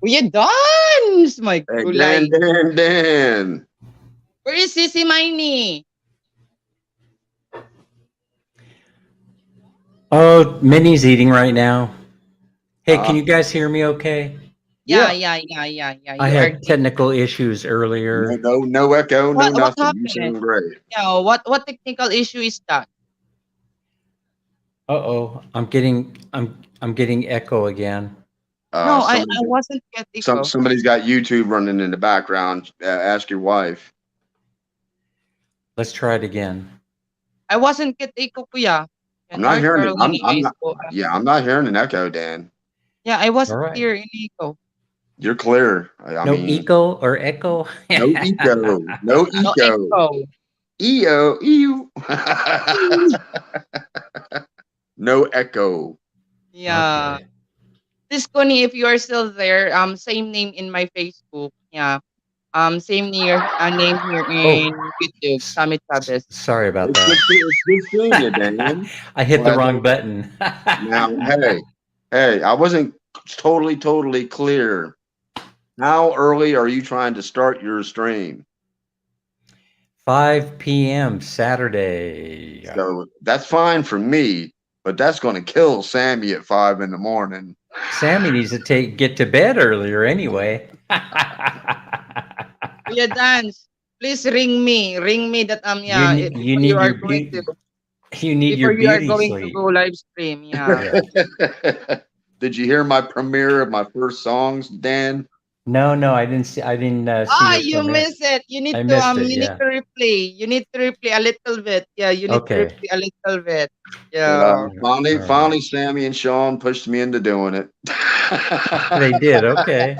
Kuya Dance! My Hey, Dan, gulay. Dan, Dan. Where is Sissy Miney? Oh, Minnie's eating right now. Hey, can Uh, you guys hear me okay? Yeah, yeah. yeah, yeah, yeah, yeah. I You are had great. technical issues No, earlier. no, no echo, no What nothing. You happened? sound great. Yeah, what technical issue is that? Uh-oh, I'm getting echo again. No, Somebody, I wasn't get echo. somebody's got YouTube running in the background. Ask your wife. Let's try it again. I wasn't get echo, kuya. Yeah, I'm not North hearing it. Carolina I'm High not. School. Yeah, I'm not hearing an echo, Dan. Yeah, I All wasn't right. here in echo. You're clear. I No mean, echo or echo? no eco, no No eco. echo. EO, EO. No echo. Yeah. Okay. This Connie, if you are still there, same name in my Facebook. Yeah. Name here Oh, in YouTube. Sammy Chavez. sorry about It's good. It's good seeing you, that. Dan. I hit the But wrong button. now, hey, I wasn't totally clear. How early are you trying to start your stream? 5 p.m. Saturday. So that's fine for me, but that's going to kill Sammy at 5 in the morning. Sammy needs to get to bed earlier anyway. Kuya Dance, please ring me. Ring me that yeah, You need your you need your before you are beauty going to sleep. go live stream. Yeah. Yeah. Did you hear my premiere of my first songs, Dan? No, I didn't see. I didn't see Ah, your you premiere. miss it. You need I to missed it. you need Yeah. to replay. You need to replay a little bit. Yeah, you need to Okay. replay a little bit. But Yeah. All right. finally, Sammy and Sean pushed me into doing it. They did. Okay.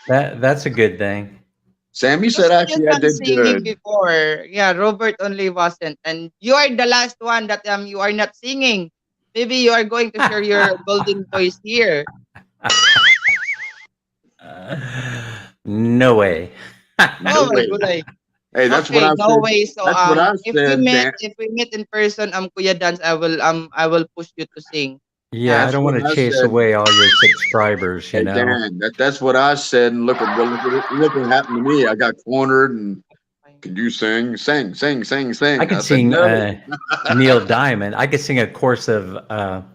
That's a good thing. Sammy Because said, you actually, I done did singing good. before. Yeah, Robert only wasn't. And you are the last one that you are not singing. Maybe you are going to share your golden voice here. No way. No Oh my way. god. Hey, that's what Okay, I no said. way. So That's what I said, Dan. if we meet in person, Kuya Dance, I will push you to sing. Yeah, I Yeah. That's don't what want to I chase said. away all your subscribers, you Hey, know. Dan, that's what I said. And look what happened to me. I got cornered and could you sing? Sing, sing, sing, I sing. I could said, sing no. Neil Diamond. I could sing a course of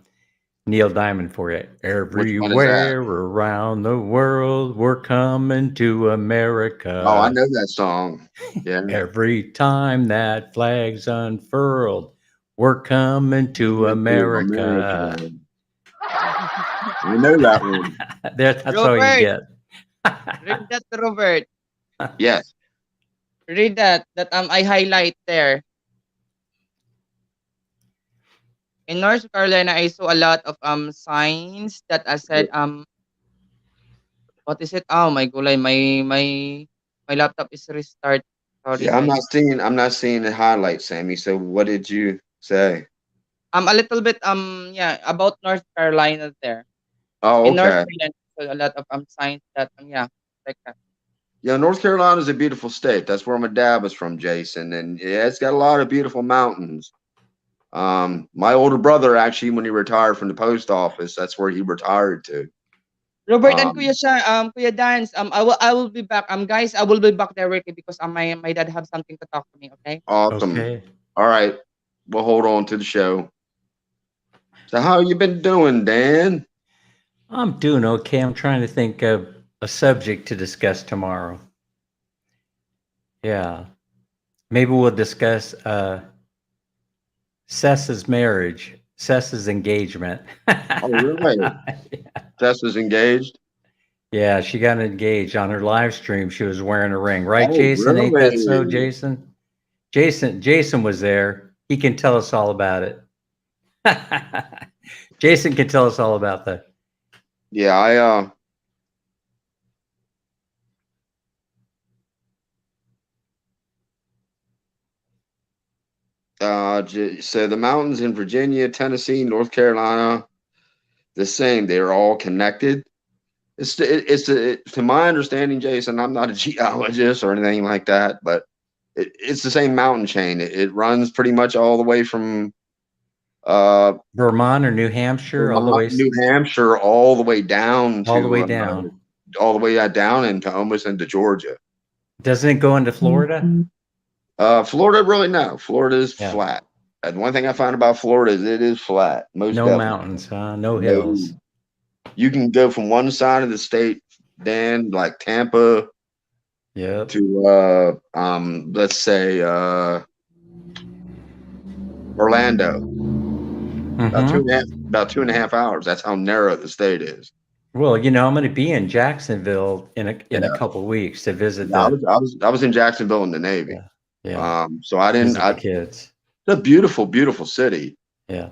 Neil Diamond for you. Which one is that? Everywhere around the world, we're coming to Oh, I America. know that song. Yeah. Every time that flag's unfurled, we're coming to Coming to America. America. I know that one. That's all you Robert, get. read that, Robert. Yes. Read that I highlight there. In North Carolina, I saw a lot of signs that I said what is it? Oh my gulay, my laptop is restart. Sorry Yeah, guys. I'm not seeing the highlights, Sammy. So what did you say? A little bit yeah, about North Carolina there. Oh, In North okay. Carolina, so a lot of signs that yeah, like that. Yeah, North Carolina is a beautiful state. That's where my dad was from, Jason. And yeah, it's got a lot of beautiful mountains. My older brother actually, when he retired from the post office, that's where he retired to. Robert and Um, Kuya Dance, I will be back. Guys, I will be back directly because my dad have something to talk to me, okay? awesome. Okay. All right. We'll hold on to the show. So how you been doing, Dan? I'm doing okay. I'm trying to think of a subject to discuss tomorrow. Yeah. Maybe we'll discuss Sessa's marriage, Sessa's engagement. Oh, really? Tess is engaged? Yeah, she got engaged on her live stream. She was wearing a ring, right, Oh, Jason? Ain't that so, really? Jason? Jason was there. He can tell us all about it. Jason can tell us all about that. Yeah, so the mountains in Virginia, Tennessee, North Carolina, the same. They're all connected. To my understanding, Jason, I'm not a geologist or anything like that, but it's the same mountain chain. It runs pretty much all the way from Vermont or New Hampshire, Vermont, New Hampshire, all the way down. all the way down into almost into Georgia. Doesn't it go into Florida? Florida, really no. Florida is Yeah. flat. And one thing I found about Florida is it is flat. Most No definitely. mountains, huh? No No. hills. You can go from one side of the state, Dan, like Tampa, Yep. to let's say Orlando. About Mm-hmm. 2.5 hours. That's how narrow the state is. Well, I'm going to be in Jacksonville in a Yeah. couple of weeks to visit Yeah, the. I was in Jacksonville in the Navy. Yeah. So I didn't. Visit the kids. It's a beautiful, beautiful city. Yeah.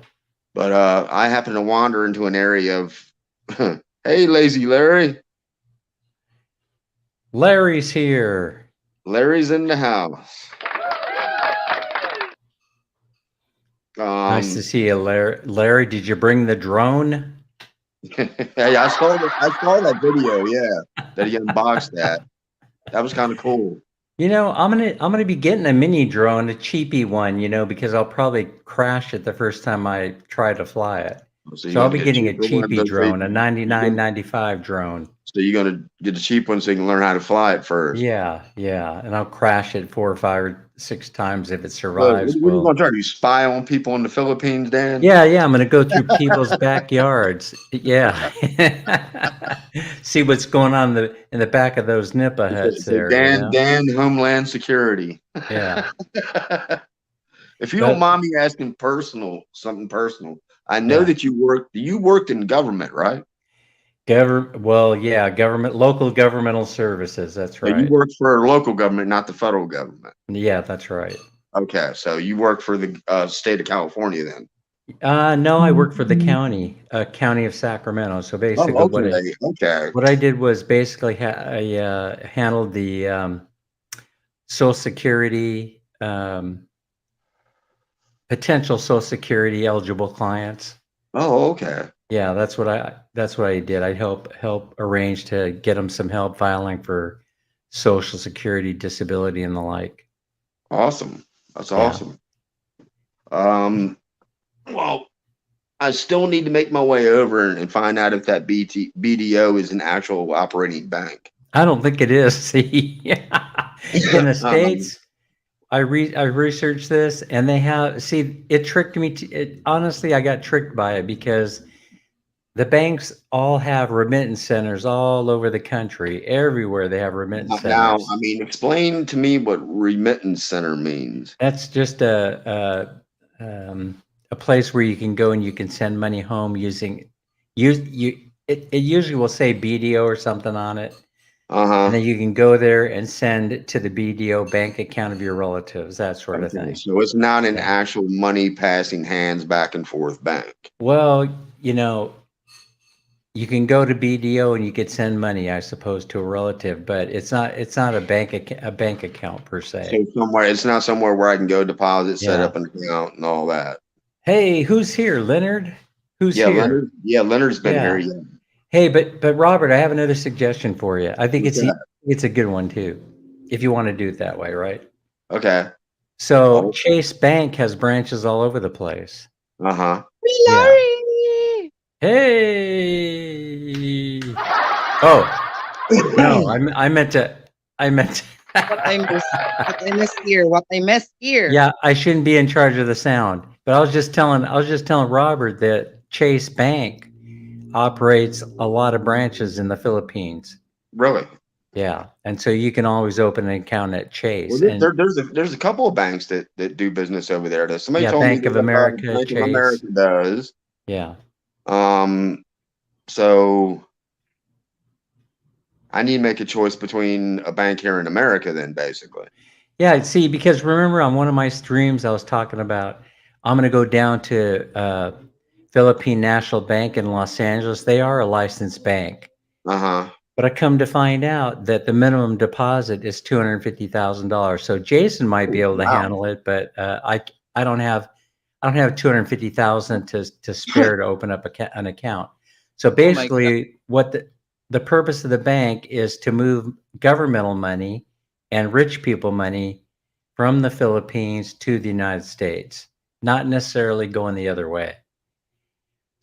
But I happened to wander into an area of, hey, lazy Larry. Larry's here. Larry's in the house. Nice to see you, Larry. Larry, did you bring the drone? Hey, I saw that video. Yeah, that he unboxed that. That was kind of cool. I'm gonna be getting a mini drone, a cheapy one, because I'll probably crash it the first time I try to fly it. So I'll be getting a cheapy drone, a $99.95 drone. So you're gonna get a cheap one so you can learn how to fly it first. Yeah, and I'll crash it 4 or 5 or 6 times if it survives. What are you gonna try to do? Spy on people in the Philippines, Dan? Yeah, I'm gonna go through people's backyards. Yeah, see what's going on in the back of those nipa huts there. Dan, Homeland Security. Yeah. If you don't mind me asking something personal, I know that you worked in government, right? Well, yeah, local governmental services. That's So you right. work for local government, not the federal government. Yeah, that's right. Okay, so you work for the state of California then. No, I work for the county of Sacramento. So basically, Oh, okay, okay. what I did was basically I handled the Social Security, potential Social Security eligible clients. Oh, okay. Yeah, that's what I did. I'd help arrange to get them some help filing for Social Security, disability, and the like. Awesome. That's Yeah. awesome. Well, I still need to make my way over and find out if that BDO is an actual operating bank. I don't think it is. See, in the States, I researched this, and they have. See, it tricked me. Honestly, I got tricked by it because the banks all have remittance centers all over the country. Everywhere they have remittance Now, centers. I mean, explain to me what remittance center means. That's just a place where you can go and you can send money home using it usually will say BDO or something on it. And then you can go there and send to the BDO bank account of your relatives, that sort of thing. So it's not an Yeah. actual money passing hands back and forth bank. Well, you can go to BDO and you could send money, I suppose, to a relative, but it's not a bank account per se. So it's not somewhere where I can go deposit, set Yeah. up an account, and all that. Hey, who's here, Leonard? Who's Yeah, here? Leonard's been Yeah. here. Yeah. Hey, but Robert, I have another suggestion for you. I think it's a good one too, if you want to do it that way, right? Okay. So Chase Bank has branches all over the place. Uh-huh. Yeah. Hey. Oh no, I meant to. What I missed here. What I missed here. Yeah, I shouldn't be in charge of the sound, but I was just telling Robert that Chase Bank operates a lot of branches in the Philippines. Really? Yeah, and so you can always open an account at Chase. Well, And there's a couple of banks that do business over there. Somebody yeah, told Bank me of that America, Bank Chase. of America does. Yeah. So I need to make a choice between a bank here in America, then, basically. Yeah, see, because remember on one of my streams I was talking about, I'm going to go down to Philippine National Bank in Los Angeles. They are a licensed bank. Uh-huh. But I come to find out that the minimum deposit is $250,000. So Jason might be able to handle it, but I don't have $250,000 to spare to open up an account. So basically, what the purpose of the bank is to move governmental money and rich people money from the Philippines to the United States, not necessarily going the other way.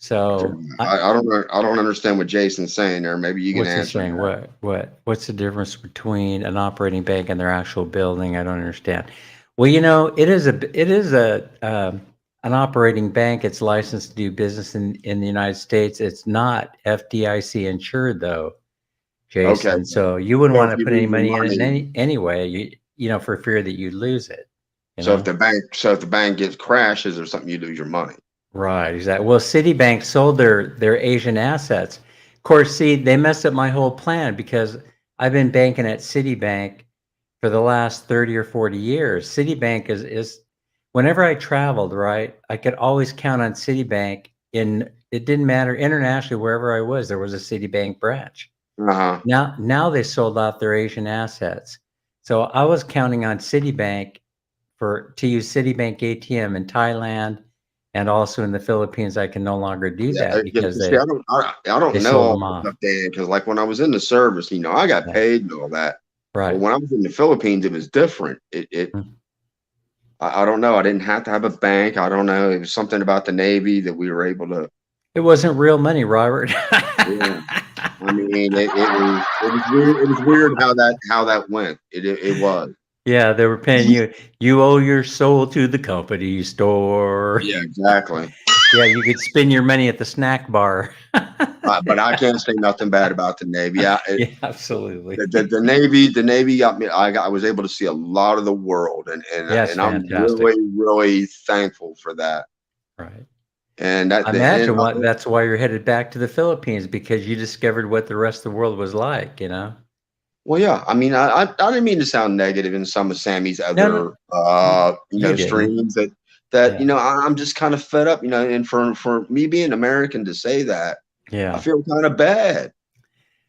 So I don't understand what Jason's saying there. Maybe you can answer. Saying what's the difference between an operating bank and their actual building? I don't understand. Well, it is an operating bank. It's licensed to do business in the United States. It's not FDIC insured though, Jason. Okay. So you wouldn't want to put any money in it anyway. For fear that you'd lose it. So if the bank gets crashes or something, you lose your money. Right, exactly. Well, Citibank sold their Asian assets. Of course, see, they messed up my whole plan because I've been banking at Citibank for the last 30 or 40 years. Citibank is whenever I traveled, right, I could always count on Citibank it didn't matter internationally, wherever I was, there was a Citibank branch. Uh-huh. Now they sold off their Asian assets. So I was counting on Citibank to use Citibank ATM in Thailand. And also in the Philippines, I can no longer do that because I don't know all that, Dan, because like when I was in the service, I got paid and all that. Right. But when I was in the Philippines, it was different. I don't know. I didn't have to have a bank. I don't know. It was something about the Navy that we were able to. It wasn't real money, Robert. Yeah. I mean, it was weird how that went. It was. Yeah, they were paying you. You owe your soul to the company store. Yeah, exactly. Yeah, you could spend your money at the snack bar. But I can't say nothing bad about the Navy. Yeah, absolutely. The Navy got me. I was able to see a lot of the world, and I'm really, really thankful for that. Right. And that I imagine that's why you're headed back to the Philippines, because you discovered what the rest of the world was like, you know? Well, yeah. I mean, I didn't mean to sound negative in some of Sammy's No, other you didn't. streams that Yeah. I'm just kind of fed up, and for me being American to say that, I Yeah. feel kind of bad.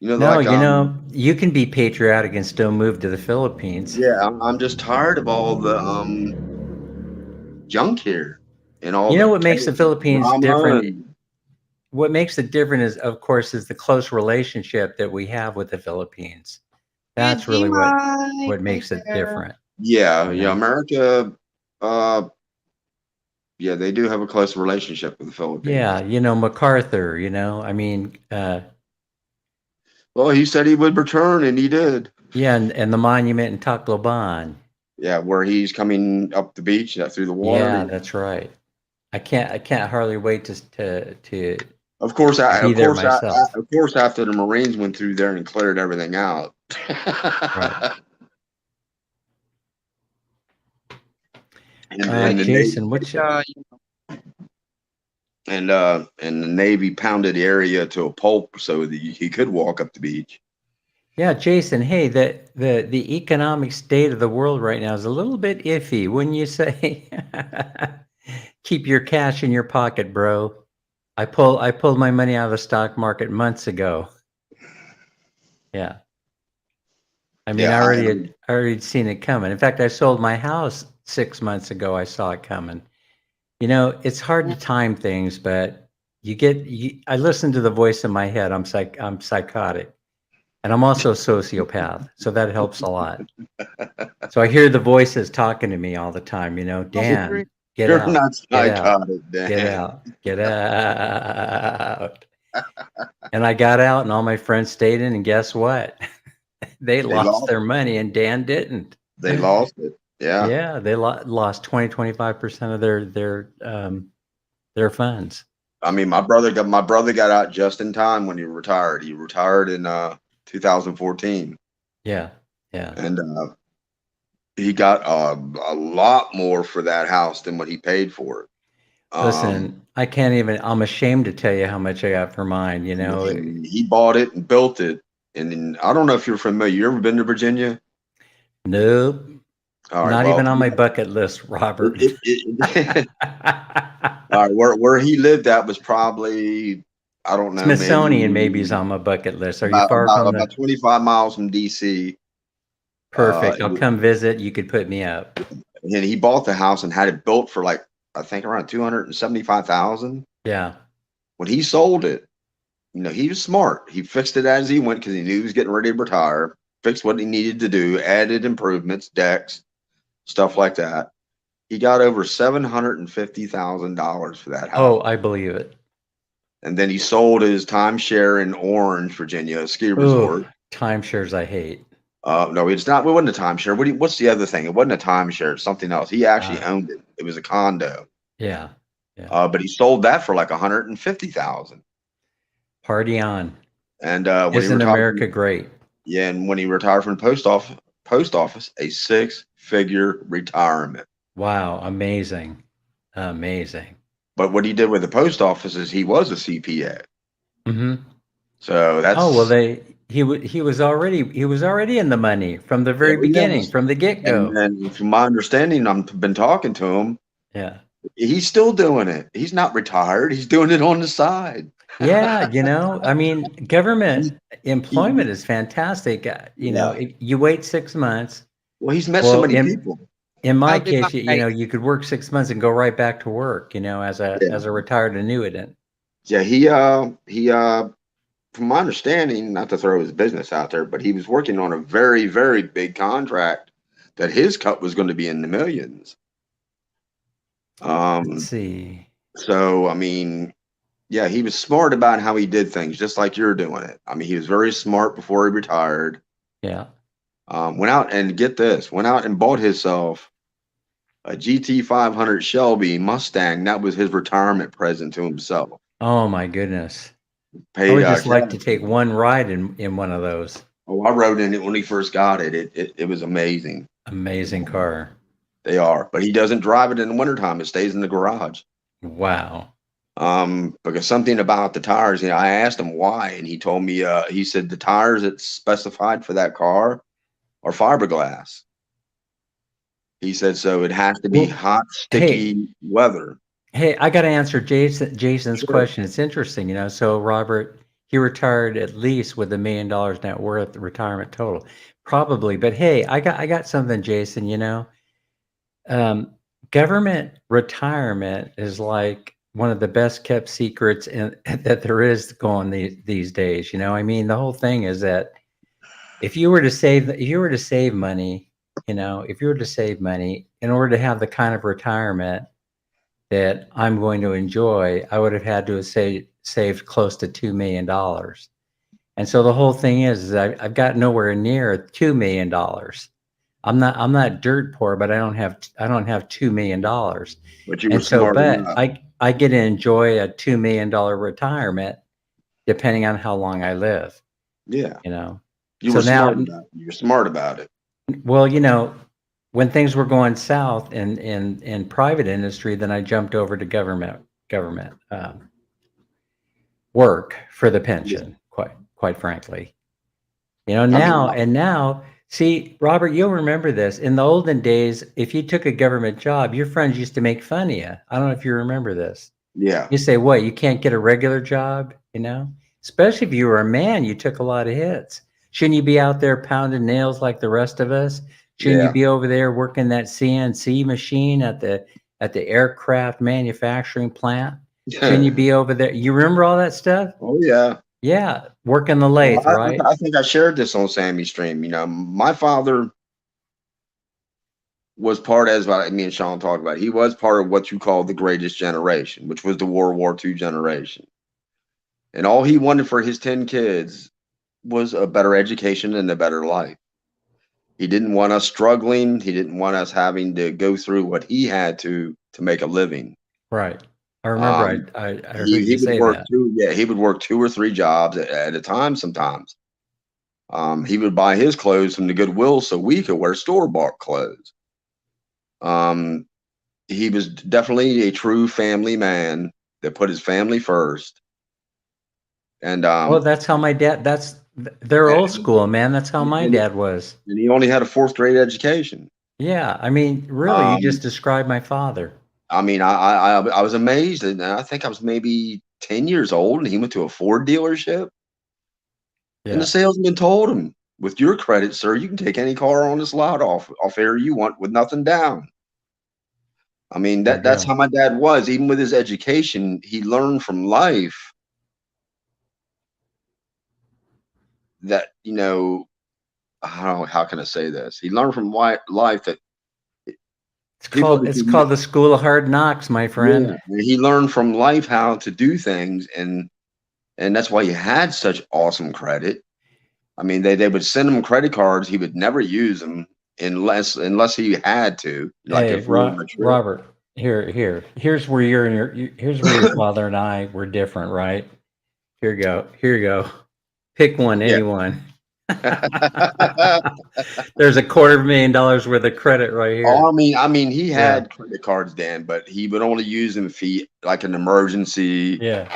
No, Like you can be patriotic and still move to the Philippines. yeah, I'm just tired of all the junk here and all You know the what makes the Philippines drama different? and What makes it different is, of course, is the close relationship that we have with the Philippines. That's really what Right makes it there. different. yeah, You know? America, yeah, they do have a close relationship with the Philippines. Yeah, MacArthur, I mean, Well, he said he would return, and he did. yeah, and the monument in Tacloban. Yeah, where he's coming up the beach through the water. Yeah, that's right. I can't hardly wait to Of course, be there myself. of course, after the Marines went through there and cleared everything out. Right. And the Jason, and the Navy pounded the area to a pulp so that he could walk up the beach. Yeah, Jason, hey, the economic state of the world right now is a little bit iffy, wouldn't you say? Keep your cash in your pocket, bro. I pulled my money out of the stock market months ago. Yeah. I mean, Yeah, I already seen it coming. In fact, I sold my house 6 months ago. I saw it coming. It's hard to time things, but I listen to the voice in my head. I'm psychotic. And I'm also a sociopath, so that helps a lot. So I hear the voices talking to me all the time, Dan, get you're out, not get out, psychotic, Dan. get out, get out. And I got out, and all my friends stayed in, and guess what? They lost their money, and Dan didn't. They lost it. Yeah. Yeah, they lost 20-25% of their funds. I mean, my brother got out just in time when he retired. He retired in 2014. Yeah, yeah. And he got a lot more for that house than what he paid for it. Listen, I can't even. I'm ashamed to tell you how much I got for mine. He bought it and built it. And then, I don't know if you're familiar. You ever been to Virginia? Nope. All right, Not even on my bucket list, Robert. All right, where he lived at was probably, I don't know, Smithsonian maybe is on my bucket list. Are you far from about 25 miles from DC? Perfect. I'll come visit. You could put me up. And he bought the house and had it built for I think around $275,000. Yeah. When he sold it, he was smart. He fixed it as he went because he knew he was getting ready to retire. Fixed what he needed to do, added improvements, decks, stuff like that. He got over $750,000 for that house. Oh, I believe it. And then he sold his timeshare in Orange, Virginia, a ski resort. Timeshares I hate. No, it's not. It wasn't a timeshare. What's the other thing? It wasn't a timeshare. It's something else. He actually owned it. It was a condo. Yeah. But he sold that for $150,000. Party on. And when isn't America great? Yeah, and when he retired from the post office, a 6-figure retirement. Wow, amazing. But what he did with the post office is he was a CPA. Mm-hmm. So that's he was already in the money from the very beginning, from the get-go. And from my understanding, I've been talking to him. Yeah. He's still doing it. He's not retired. He's doing it on the side. Yeah, I mean, government employment is fantastic. If you wait 6 months. Well, he's met so many people. In my case, you could work 6 months and go right back to work, as a retired annuitant. Yeah, he from my understanding, not to throw his business out there, but he was working on a very, very big contract that his cut was going to be in the millions. Let's see. So, I mean, yeah, he was smart about how he did things, just like you're doing it. I mean, he was very smart before he retired. Yeah. Went out and bought himself a GT 500 Shelby Mustang. That was his retirement present to himself. Oh my goodness. I would just like to take one ride in one of those. Oh, I rode in it when he first got it. It was amazing. Amazing car. They are, but he doesn't drive it in the wintertime. It stays in the garage. Wow. Because something about the tires, I asked him why, and he told me, he said the tires that's specified for that car are fiberglass. He said, so it has to be Well, hot, hey, sticky weather. hey, I got to answer Jason's Sure. question. It's interesting, So Robert, he retired at least with $1 million net worth retirement total, probably. But hey, I got something, Jason. Government retirement is like one of the best kept secrets that there is going these days. I mean, the whole thing is that if you were to save money, if you were to save money in order to have the kind of retirement that I'm going to enjoy, I would have had to have saved close to $2 million. And so the whole thing is I've got nowhere near $2 million. I'm not dirt poor, but I don't have $2 million. But you were And so, smart but enough. I get to enjoy a $2 million retirement depending on how long I live. Yeah. You So were now, smart about it. You were smart about it. well, when things were going south in private industry, then I jumped over to government work for the Yeah. pension. Quite frankly, I mean, now, see, Robert, you'll remember this. In the olden days, if you took a government job, your friends used to make fun of you. I don't know if you remember this. yeah. You say, "What? You can't get a regular job?" Especially if you were a man, you took a lot of hits. Shouldn't you be out there pounding nails like the rest of us? Shouldn't you Yeah. be over there working that CNC machine at the aircraft manufacturing plant? Shouldn't you be over there? You remember all that stuff? Oh, yeah. Yeah, working the Well, lathe, right? I think I shared this on Sammy's stream. My father was part, as me and Sean talked about, he was part of what you call the greatest generation, which was the World War II generation. And all he wanted for his 10 kids was a better education and a better life. He didn't want us struggling. He didn't want us having to go through what he had to make a living. Right. I remember I heard He you would say work that. he would work 2 or 3 jobs at a time sometimes. He would buy his clothes from the Goodwill so we could wear store-bought clothes. He was definitely a true family man that put his family first. And Well, that's how my dad. They're old school, man. That's how my dad was. and he only had a 4th grade education. Yeah, I mean, really, you just described my father. I mean, I was amazed, and I think I was maybe 10 years old, and he went to a Ford dealership, and the Yeah. salesman told him, "With your credit, sir, you can take any car on this lot off air you want with nothing down." I mean, There you that's go. how my dad was. Even with his education, he learned from life that, how can I say this? He learned from life that people that It's called the School of Hard Knocks, my friend. yeah, he learned from life how to do things, and that's why he had such awesome credit. I mean, they would send him credit cards. He would never use them unless he had to, like Hey, if we were on a trip. Robert, here's where here's where your father and I were different, right? Here you go. Pick one, Yeah. anyone. There's $250,000 worth of credit right here. Oh, I mean, he Yeah. had credit cards, Dan, but he would only use them if like an emergency, Yeah.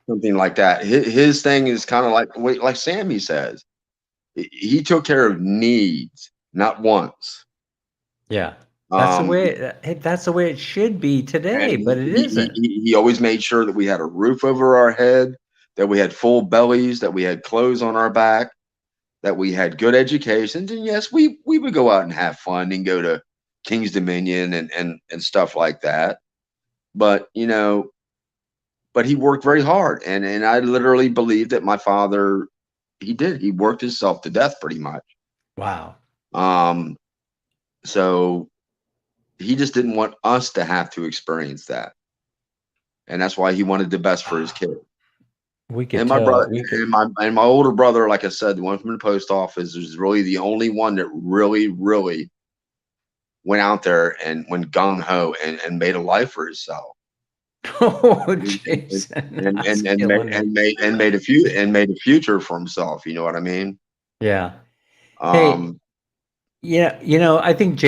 something like that. His thing is kind of like Sammy says. He took care of needs, not wants. Yeah. That's the Um, way it should be today, and but it isn't. he always made sure that we had a roof over our head, that we had full bellies, that we had clothes on our back, that we had good educations. And yes, we would go out and have fun and go to King's Dominion and stuff like that. But but he worked very hard, and I literally believe that my father, he worked himself to death pretty much. Wow. So he just didn't want us to have to experience that, and that's why he wanted the best for his kid. We could And my tell. brother and my older brother, like I said, the one from the post office, is really the only one that really, really went out there and went gung ho and made a life for himself. Oh, Jason. and That's and and made, killing me. made a future for himself. You know what I mean? Yeah. Hey, Um, I think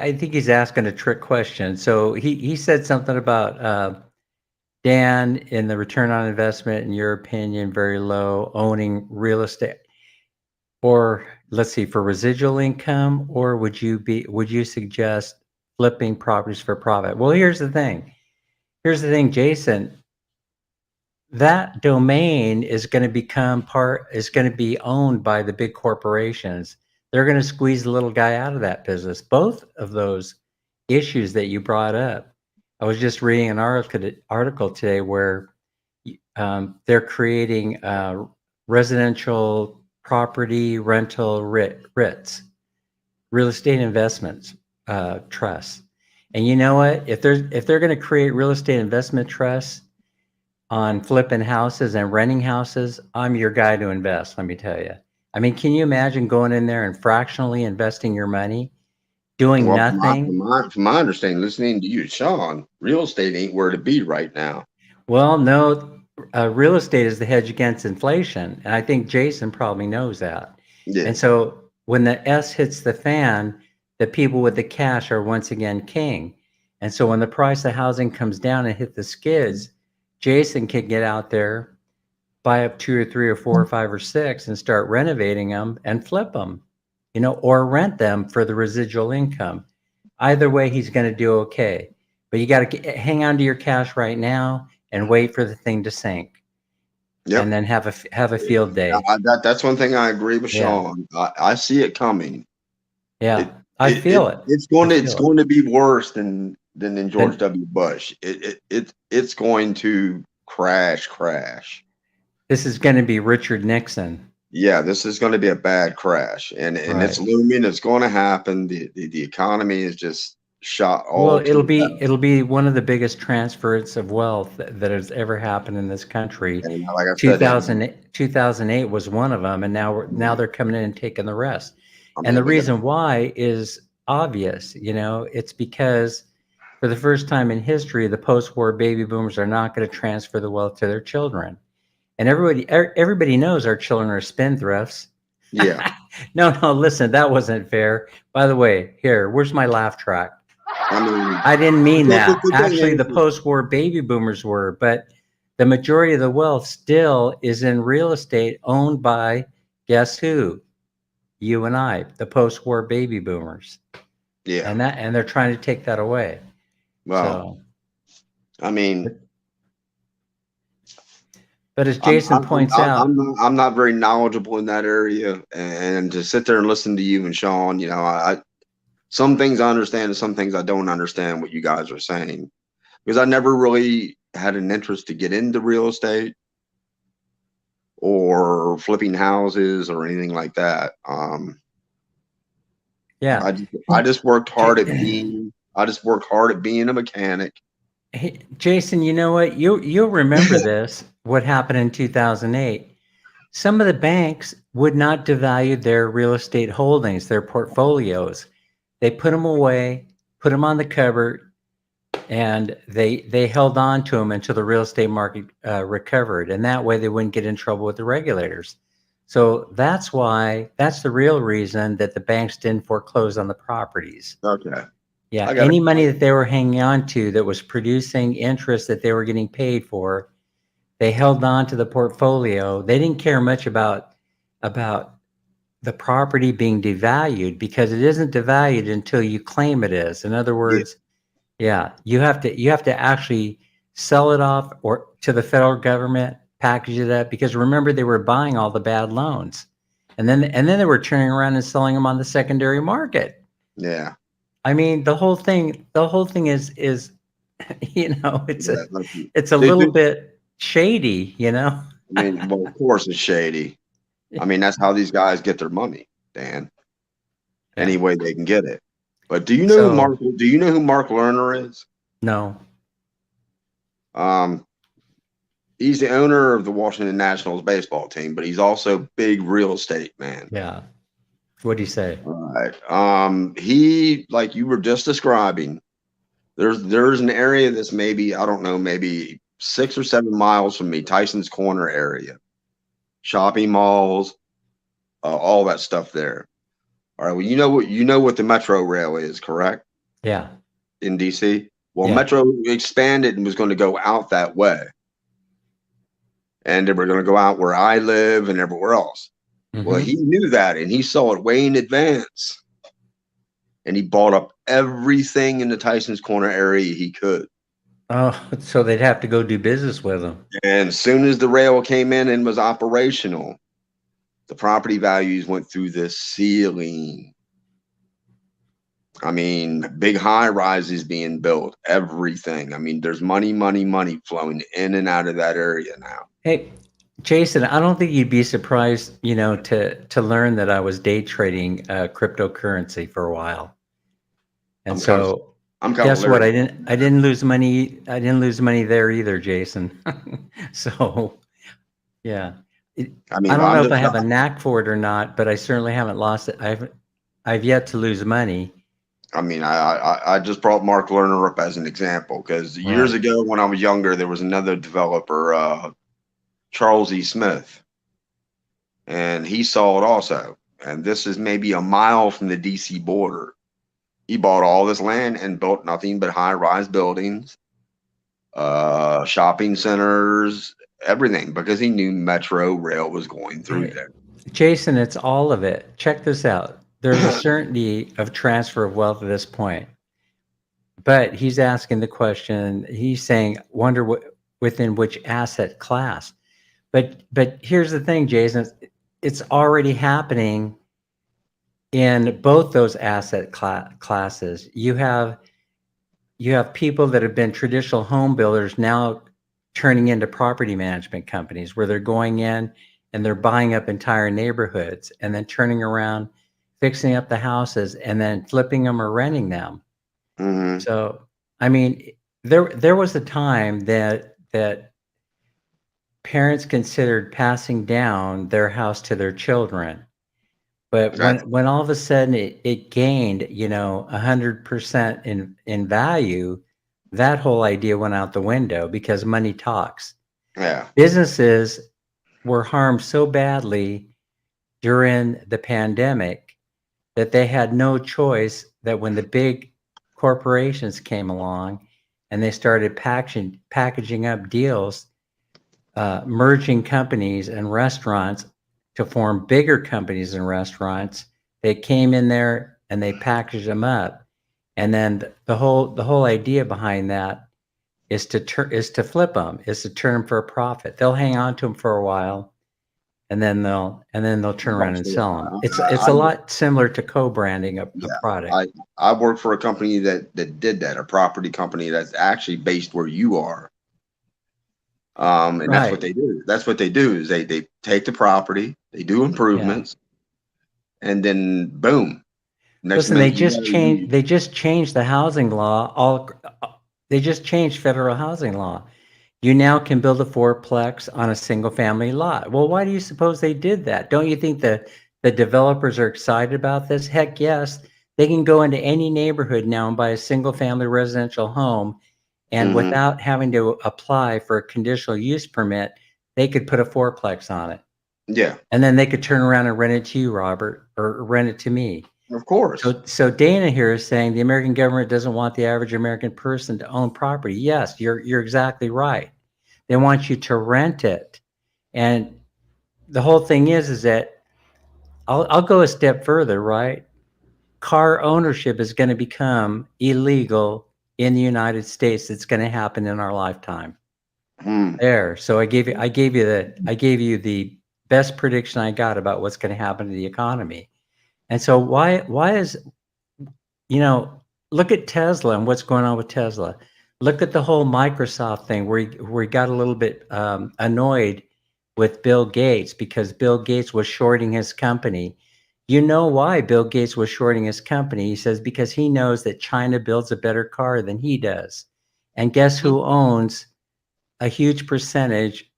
I think he's asking a trick question. So he said something about Dan, in the return on investment, in your opinion, very low, owning real estate? Or let's see, for residual income, or would you suggest flipping properties for profit? Well, here's the thing. Jason. That domain is going to be owned by the big corporations. They're going to squeeze the little guy out of that business. Both of those issues that you brought up. I was just reading an article today where they're creating residential property rental RITs, real estate investments trusts. And you know what? If they're going to create real estate investment trusts on flipping houses and renting houses, I'm your guy to invest, let me tell you. I mean, can you imagine going in there and fractionally investing your money, doing nothing? From my understanding, listening to you, Sean, real estate ain't where to be right now. Well, no, real estate is the hedge against inflation. And I think Jason probably knows that. Yeah. And so when the S hits the fan, the people with the cash are once again king. And so when the price of housing comes down and hit the skids, Jason can get out there, buy up 2 or 3 or 4 or 5 or 6 and start renovating them and flip them, or rent them for the residual income. Either way, he's going to do okay. But you got to hang on to your cash right now and wait for the thing to sink. Yep. And then have a field day. That's one thing I agree with Sean. I see it coming. Yeah, I feel it. It's going to be worse than in George W. Bush. It's going to crash. This is going to be Richard Nixon. Yeah, this is going to be a bad crash, and it's looming. It's going to happen. The economy is just shot all. Well, it'll be one of the biggest transfers of wealth that has ever happened in this country. And like I said, 2008 was one of them, and now they're coming in and taking the rest. And the reason why is obvious. It's because for the first time in history, the post-war baby boomers are not going to transfer the wealth to their children. And everybody knows our children are spendthrifts. Yeah. No, listen, that wasn't fair. By the way, where's my laugh track? I didn't mean that. Actually, the post-war baby boomers were, but the majority of the wealth still is in real estate owned by, guess who? You and I, the post-war baby boomers. Yeah. And they're trying to take that away. Well, but as Jason points out, I'm not very knowledgeable in that area, and to sit there and listen to you and Sean, some things I understand and some things I don't understand what you guys are saying, because I never really had an interest to get into real estate or flipping houses or anything like that. Yeah, I just worked hard at being a mechanic. Hey, Jason, you know what? You'll remember this. What happened in 2008? Some of the banks would not devalue their real estate holdings, their portfolios. They put them away, put them on the cupboard, and they held on to them until the real estate market recovered. And that way they wouldn't get in trouble with the regulators. So that's the real reason that the banks didn't foreclose on the properties. Okay. Yeah, any money that they were hanging on to that was producing interest that they were getting paid for, they held on to the portfolio. They didn't care much about the property being devalued, because it isn't devalued until you claim it is. In other words, you have to actually sell it off or to the federal government, package it up, because remember, they were buying all the bad loans, and then they were turning around and selling them on the secondary market. Yeah. I mean, the whole thing is it's a little bit shady, I mean, well, of course it's shady. I mean, that's how these guys get their money, Dan. Any way they can get it. But do you know who Mark Lerner is? No. He's the owner of the Washington Nationals baseball team, but he's also big real estate man. Yeah. What do you say? All right. He, like you were just describing, there's an area that's maybe, I don't know, maybe 6 or 7 miles from me, Tyson's Corner area, shopping malls, all that stuff there. All right. Well, you know what the Metro Rail is, correct? Yeah. In DC. Well, Yeah. Metro expanded and was going to go out that way. And they were going to go out where I live and everywhere else. Well, he knew that, and he saw it way in advance. And he bought up everything in the Tyson's Corner area he could. Oh, so they'd have to go do business with him. And as soon as the rail came in and was operational, the property values went through the ceiling. I mean, big high rises being built, everything. I mean, there's money flowing in and out of that area now. Hey, Jason, I don't think you'd be surprised, you know, to learn that I was day trading cryptocurrency for a while. And guess what? I didn't lose money. I didn't lose money there either, Jason. So, yeah. I don't know if I have a knack for it or not, but I certainly haven't lost it. I've yet to lose money. I mean, I just brought Mark Lerner up as an example because years ago when I was younger, there was another developer, Charles E. Smith, and he saw it also. And this is maybe a mile from the DC border. He bought all this land and built nothing but high-rise buildings, shopping centers, everything, because he knew Metro Rail was going through there. Jason, it's all of it. Check this out. There's a certainty of transfer of wealth at this point. But he's asking the question, he's saying, wonder within which asset class. But here's the thing, Jason, it's already happening in both those asset classes. You have people that have been traditional home builders now turning into property management companies where they're going in and they're buying up entire neighborhoods and then turning around, fixing up the houses and then flipping them or renting them. So, I mean, there was a time that parents considered passing down their house to their children. But when all of a sudden it gained, you know, 100% in value, that whole idea went out the window because money talks. Yeah. Businesses were harmed so badly during the pandemic that they had no choice, that when the big corporations came along and they started packaging up deals, merging companies and restaurants to form bigger companies and restaurants, they came in there and they packaged them up. And then the whole idea behind that is to flip them, is to turn them for a profit. They'll hang on to them for a while, and then they'll turn around and sell them. It's a lot similar to co-branding a product. I work for a company that did that, a property company that's actually based where you are. And that's what they do. That's what they do is they take the property, they do improvements, and then boom. Listen, they just changed the housing law. They just changed federal housing law. You now can build a fourplex on a single family lot. Well, why do you suppose they did that? Don't you think the developers are excited about this? Heck yes. They can go into any neighborhood now and buy a single family residential home, and without having to apply for a conditional use permit, they could put a fourplex on it. Yeah. And then they could turn around and rent it to you, Robert, or rent it to me. Of course. So Dana here is saying the American government doesn't want the average American person to own property. Yes, you're exactly right. They want you to rent it. And the whole thing is that I'll go a step further, right? Car ownership is going to become illegal in the United States. It's going to happen in our lifetime. There. So I gave you the best prediction I got about what's going to happen to the economy. And so why is, you know, look at Tesla and what's going on with Tesla. Look at the whole Microsoft thing where he got a little bit annoyed with Bill Gates because Bill Gates was shorting his company. You know why Bill Gates was shorting his company? He says because he knows that China builds a better car than he does. And guess who owns a huge percentage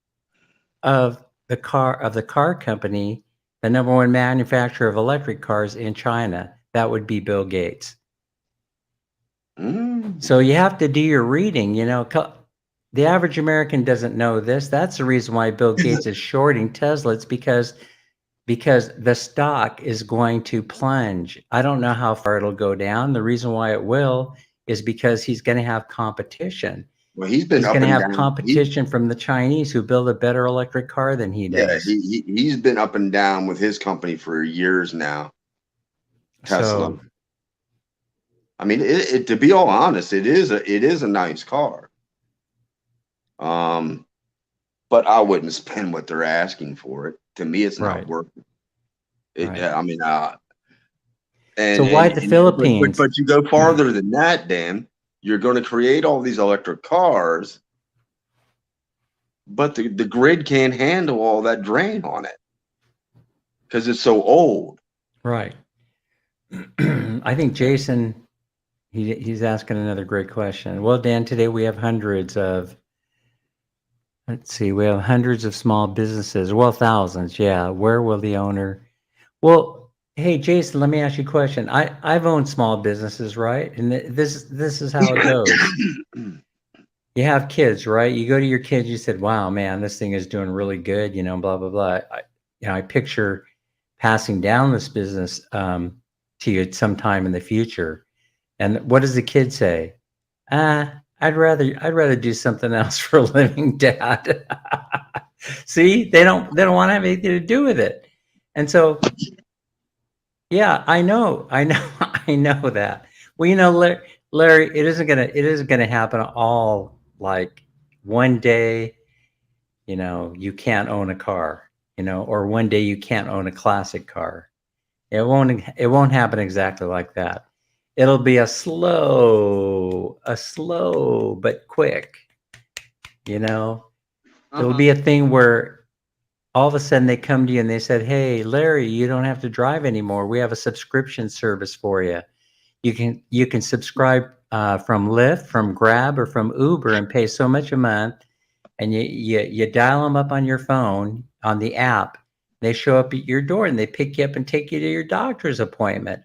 of the car company, the number one manufacturer of electric cars in China? That would be Bill Gates. So you have to do your reading, you know. The average American doesn't know this. That's the reason why Bill Gates is shorting Tesla. It's because the stock is going to plunge. I don't know how far it'll go down. The reason why it will is because he's going to have competition. Well, he's been He's up going to and have down. competition from the Chinese who build a better electric car than he Yeah, does. he's been up and down with his company for years now. Tesla. So, I mean, to be all honest, it is a nice car. But I wouldn't spend what they're asking for it. To me, it's not right. worth it. Right. I mean, So why the Philippines? But you go farther than that, Dan. You're going to create all these electric cars, but the grid can't handle all that drain on it because it's so old. Right. I think Jason, he's asking another great question. Well, Dan, today we have hundreds of, let's see, we have hundreds of small businesses. Well, thousands, yeah. Where will the owner? Well, hey, Jason, let me ask you a question. I've owned small businesses, right? And this is how it goes. You have kids, right? You go to your kids, you said, wow, man, this thing is doing really good, you know, blah, blah, blah. I picture passing down this business to you at some time in the future. And what does the kid say? I'd rather do something else for a living, Dad. See, they don't want to have anything to do with it. And so, yeah, I know that. Well, you know, Larry, it isn't gonna happen all like one day, you know, you can't own a car, you know, or one day you can't own a classic car. It won't happen exactly like that. It'll be a slow but quick, you know. It'll be a thing where all of a sudden they come to you and they said, hey, Larry, you don't have to drive anymore. We have a subscription service for you. You can subscribe from Lyft, from Grab, or from Uber and pay so much a month. And you dial them up on your phone on the app. They show up at your door and they pick you up and take you to your doctor's appointment.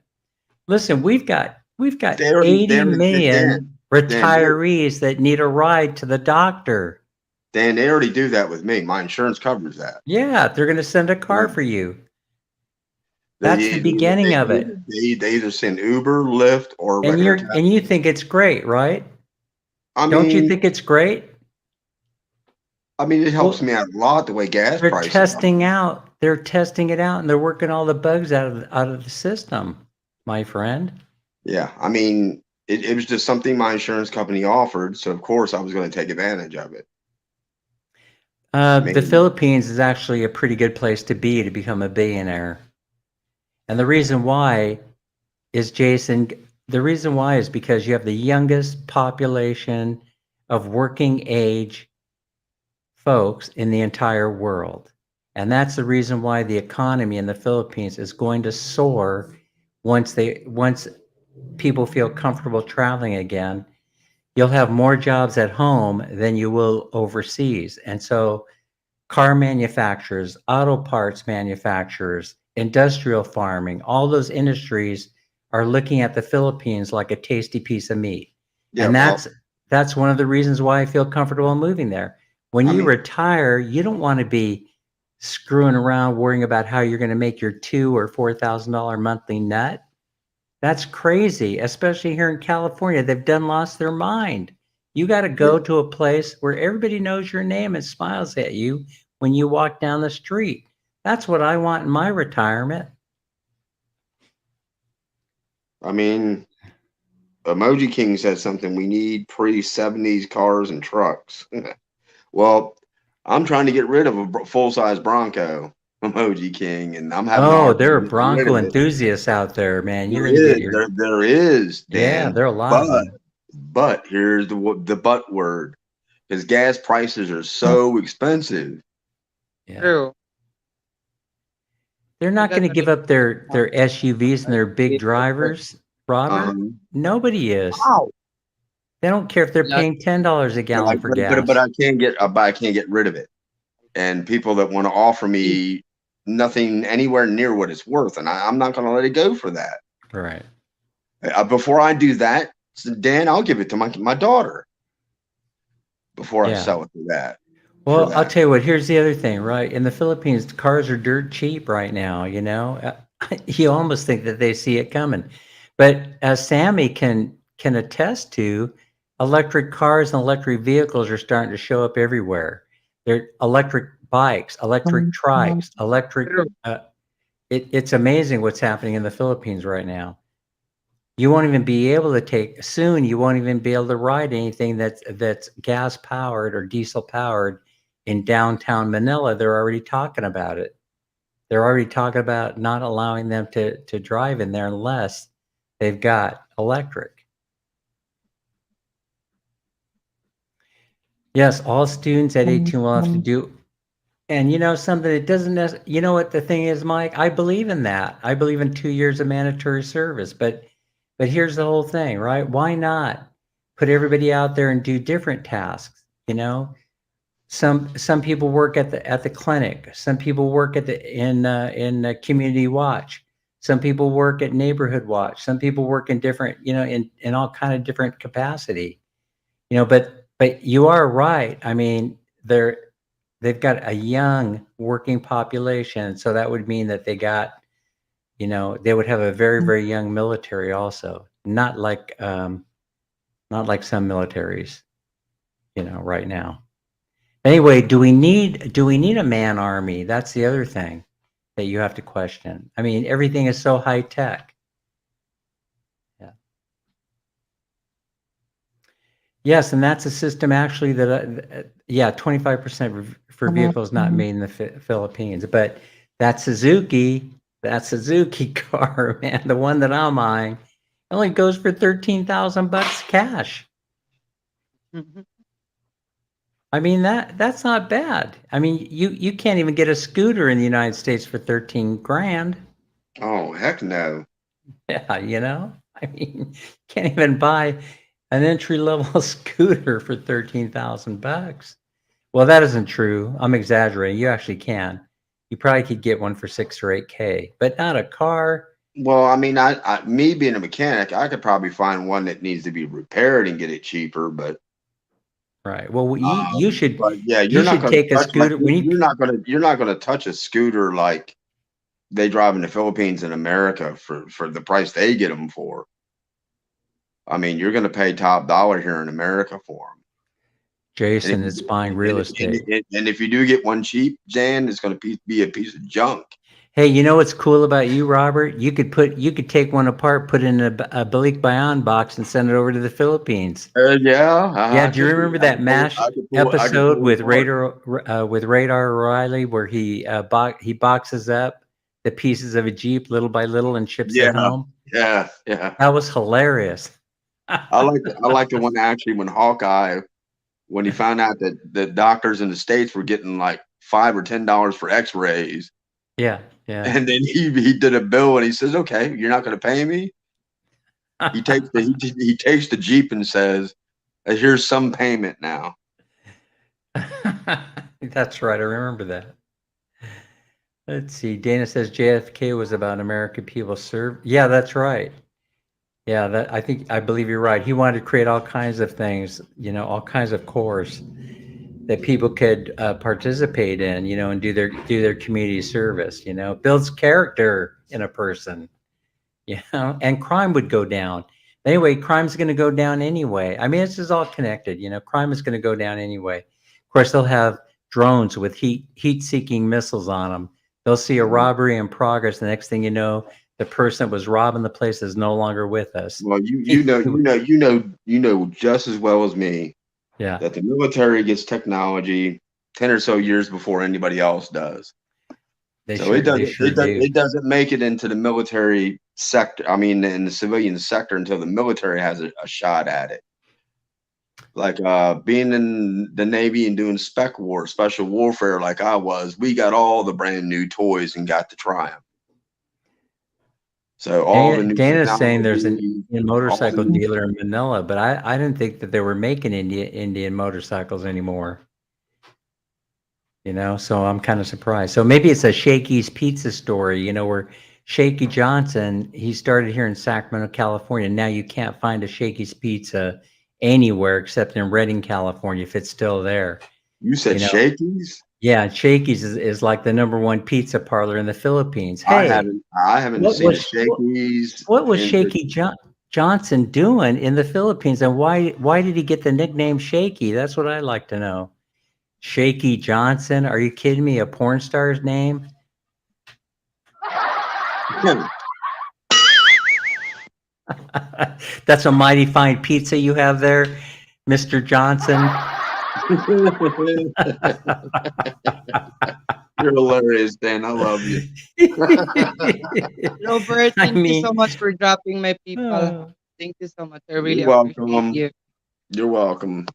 Listen, we've got 80 million retirees that need a ride to the doctor. Dan, they already do that with me. My insurance covers that. Yeah, they're going to send a car for you. That's the beginning of it. They either send Uber, Lyft, or and you think it's great, right? Don't you think it's great? I mean, it helps me out a lot the way gas they're prices. They're testing it out, and they're working all the bugs out of the system, my friend. Yeah, I mean, it was just something my insurance company offered, so of course I was going to take advantage of it. The Philippines is actually a pretty good place to become a billionaire. And the reason why is, Jason, because you have the youngest population of working age folks in the entire world. And that's the reason why the economy in the Philippines is going to soar once people feel comfortable traveling again. You'll have more jobs at home than you will overseas. And so car manufacturers, auto parts manufacturers, industrial farming, all those industries are looking at the Philippines like a tasty piece of meat. Yeah, and that's one of the reasons why I feel comfortable moving there. When you retire, you don't want to be screwing around worrying about how you're going to make your $2,000 or $4,000 monthly nut. That's crazy, especially here in California. They've lost their mind. You got to go to a place where everybody knows your name and smiles at you when you walk down the street. That's what I want in my retirement. I mean, Emoji King said something. We need pre-70s cars and trucks. Well, I'm trying to get rid of a full-size Bronco, Emoji King, and I'm having. Oh, there are Bronco enthusiasts out there, man. There is. Dan, yeah, there are a lot of them. But here's the but word, because gas prices are so expensive. Yeah. True. They're not going to give up their SUVs and their big drivers, Robert. Nobody is. Wow. They don't care if they're paying $10 a gallon for gas. But I can't get rid of it. And people that want to offer me nothing anywhere near what it's worth, and I'm not going to let it go for that. Right. Before I do that, Dan, I'll give it to my daughter before I sell it for that. Well, I'll tell you what, here's the other thing, right? In the Philippines, cars are dirt cheap right now, you know? You almost think that they see it coming. But Sammy can can attest to, electric cars and electric vehicles are starting to show up everywhere. They're electric bikes, electric trikes, electric. True. It's amazing what's happening in the Philippines right now. You won't even be able to take soon. You won't even be able to ride anything that's gas powered or diesel powered in downtown Manila. They're already talking about it. They're already talking about not allowing them to drive in there unless they've got electric. Yes, all students at 18 will have to do. And you know something, it doesn't you know what the thing is, Mike? I believe in that. I believe in 2 years of mandatory service, but here's the whole thing, right? Why not put everybody out there and do different tasks? You know, some people work at the clinic. Some people work at in community watch. Some people work at neighborhood watch. Some people work in different, you know, in all kind of different capacity. You know, but you are right. I mean, they've got a young working population, so that would mean that they got, you know, they would have a very, very young military also, not like some militaries, you know, right now. Anyway, do we need a man army? That's the other thing that you have to question. I mean, everything is so high tech. Yeah. Yes, and that's a system actually that, yeah, 25% for vehicles not made in the Philippines, but that Suzuki car, man, the one that I'm eyeing, only goes for $13,000 cash. Mhm. I mean, that's not bad. I mean, you can't even get a scooter in the United States for 13 grand. Oh, heck no. Yeah, you know, I mean, can't even buy an entry level scooter for $13,000. Well, that isn't true. I'm exaggerating. You actually can. You probably could get one for 6 or 8K, but not a car. Well, I mean, me being a mechanic, I could probably find one that needs to be repaired and get it cheaper, but Right. Well, you should but yeah, you're not going to take a touch like scooter. When you're not going to touch a scooter like they drive in the Philippines and America for the price they get them for. I mean, you're going to pay top dollar here in America for them. Jason is buying real estate. And if you do get one cheap, Jan, it's going to be a piece of junk. Hey, you know what's cool about you, Robert? You could take one apart, put it in a Balik Bayan box, and send it over to the Philippines. Yeah. Yeah. Do you remember that MASH episode with Radar O'Reilly where he boxes up the pieces of a Jeep little by little and ships it home? Yeah. That was hilarious. I like the one actually when he found out that the doctors in the States were getting like $5 or $10 for X-rays. Yeah. And then he did a bill and he says, "Okay, you're not going to pay me." He takes the Jeep and says, "Here's some payment now." That's right. I remember that. Let's see. Dana says JFK was about American people serve. Yeah, that's right. Yeah, I believe you're right. He wanted to create all kinds of things, you know, all kinds of corps that people could participate in, you know, and do their community service, you know, builds character in a person, you know, and crime would go down. Anyway, crime's going to go down anyway. I mean, this is all connected, you know, crime is going to go down anyway. Of course, they'll have drones with heat-seeking missiles on them. They'll see a robbery in progress. The next thing you know, the person that was robbing the place is no longer with us. Well, you know just as well as me. Yeah. That the military gets technology 10 or so years before anybody else does. It doesn't make it into the military sector. I mean, in the civilian sector until the military has a shot at it. Like being in the Navy and doing special warfare like I was, we got all the brand new toys and got to try them. So all the new Dana's saying there's an Indian motorcycle dealer in Manila, but I didn't think that they were making Indian motorcycles anymore. You know, so I'm kind of surprised. So maybe it's a Shakey's Pizza story, you know, where Shaky Johnson, he started here in Sacramento, California. Now you can't find a Shakey's Pizza anywhere except in Redding, California, if it's still there. You said Shakey's? Yeah, Shakey's is like the #1 pizza parlor in the Philippines. Hey, I haven't seen Shakey's. What was Shaky John? Johnson doing in the Philippines, and why did he get the nickname Shaky? That's what I'd like to know. Shaky Johnson? Are you kidding me? A porn star's name? That's a mighty fine pizza you have there, Mr. Johnson. You're hilarious, Dan. I love you. Robert, I thank you mean, so much for dropping my PayPal. uh, Thank you so much. I really You're appreciate welcome. you. You're welcome.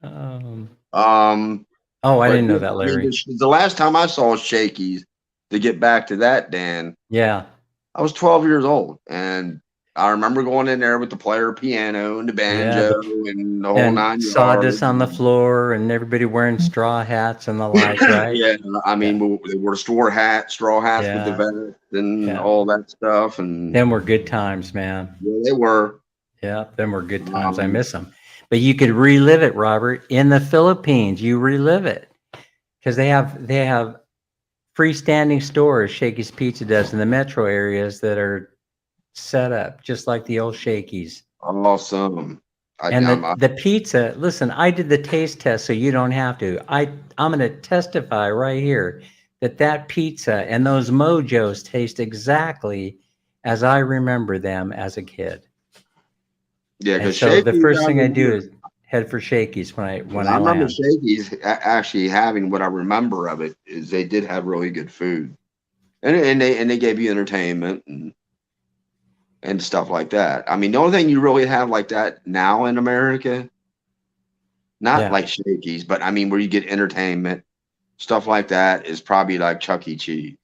um, Um, oh, I but didn't know yeah, that, I mean, Larry. the last time I saw Shakey's, to get back to that, Dan, Yeah, I was 12 years old, and I remember going in there with the player piano and the yeah, banjo and the whole and 9 yards. sawdust on the floor, and everybody wearing straw hats and the like, right? Yeah, I mean, Yeah, they wore straw hats with the yeah, vest and yeah. all that stuff, and Them were good times, man. yeah, they were. Yeah, them were good times. I Um, miss them. But you could relive it, Robert, in the Philippines. You relive it because they have freestanding stores. Shakey's Pizza does in the metro areas that are set up just like the old Shakey's. awesome. And the pizza. Listen, I did the taste test, so you don't have to. I'm going to testify right here that pizza and those Mojos taste exactly as I remember them as a kid. Yeah, And because so the Shakey's first thing I do is head for Shakey's when I I remember land. Shakey's actually having what I remember of it is they did have really good food, and they gave you entertainment and stuff like that. I mean, the only thing you really have like that now in America, not Yeah. like Shakey's, but I mean where you get entertainment stuff like that is probably like Chuck E. Cheese.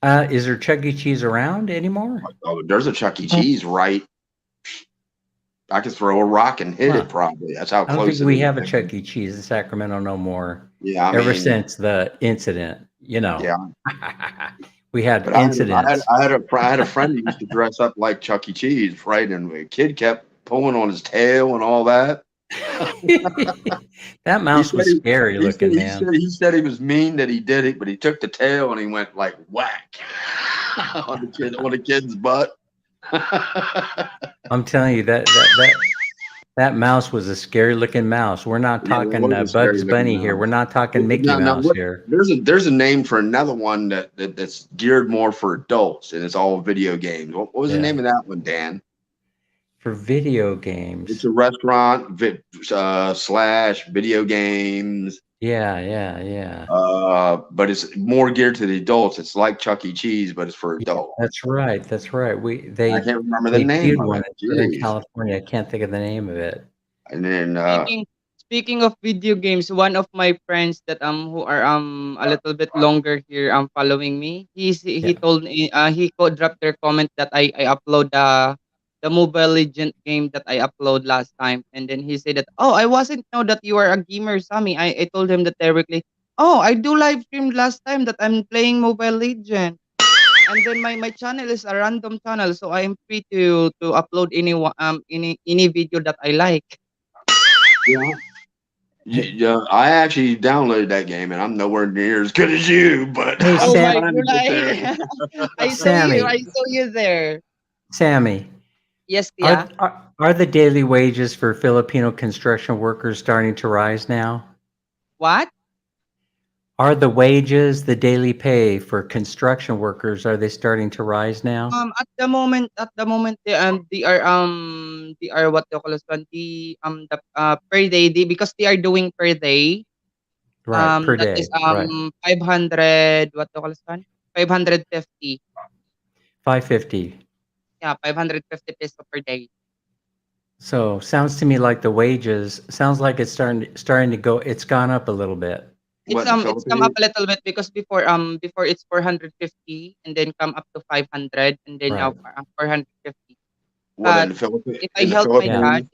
Is there Chuck E. Cheese around anymore? Oh, there's a Chuck E. Cheese right. I could throw a rock and hit Huh. it probably. That's how I don't close think it we is. have a Chuck E. Cheese in Sacramento no more. Yeah, I Ever mean, since the incident, yeah. we had But incidents. I had a friend who used to dress up like Chuck E. Cheese, right? And the kid kept pulling on his tail and all that. That mouse was scary looking, man. He said he was mean that he did it, but he took the tail and he went like whack on the kid's butt. I'm telling you that mouse was a scary looking mouse. We're not Yeah, talking what a scary Bugs looking Bunny here. We're mouse. not talking Mickey Now, Mouse here. there's a name for another one that's geared more for adults, and it's all video games. What was the Yeah. name of that one, Dan? For video games. It's a restaurant slash video games. Yeah. But it's more geared to the adults. It's like Chuck E. Cheese, but it's for adults. That's right. That's right. I can't remember the They name did of one it. in Southern Jeez. California. I can't think of the name of it. And then Speaking of video games, one of my friends that who are a little bit longer here following me, he Yeah. told me dropped their comment that I upload the Mobile Legend game that I upload last time, and then he said that, oh, I wasn't know that you are a gamer, Sammy. I told him that directly. Oh, I do live stream last time that I'm playing Mobile Legend. And then my channel is a random channel, so I am free to upload any video that I like. yeah, I actually downloaded that game, and I'm nowhere near as good as you. But Hey, Oh my Sam, god! I saw you. Sammy, I saw you there. Sammy, Yes, yeah. are the daily wages for Filipino construction workers starting to rise now? What? Are the wages, the daily pay for construction workers, are they starting to rise now? At the moment, they are what they call this one, the per day, because they are doing per day. Right, per That is day, right. 500, what they call this one, 550. 550. Yeah, 550 peso per day. So sounds to me like the wages sounds like it's starting to go. It's gone up a litlittle bit. what in the It's come up Philippines? a little bit because before it's 450 and then come up to 500 and then now Right. 450. What in But the Philippines? if I In the help my Yeah. dad, Philippines?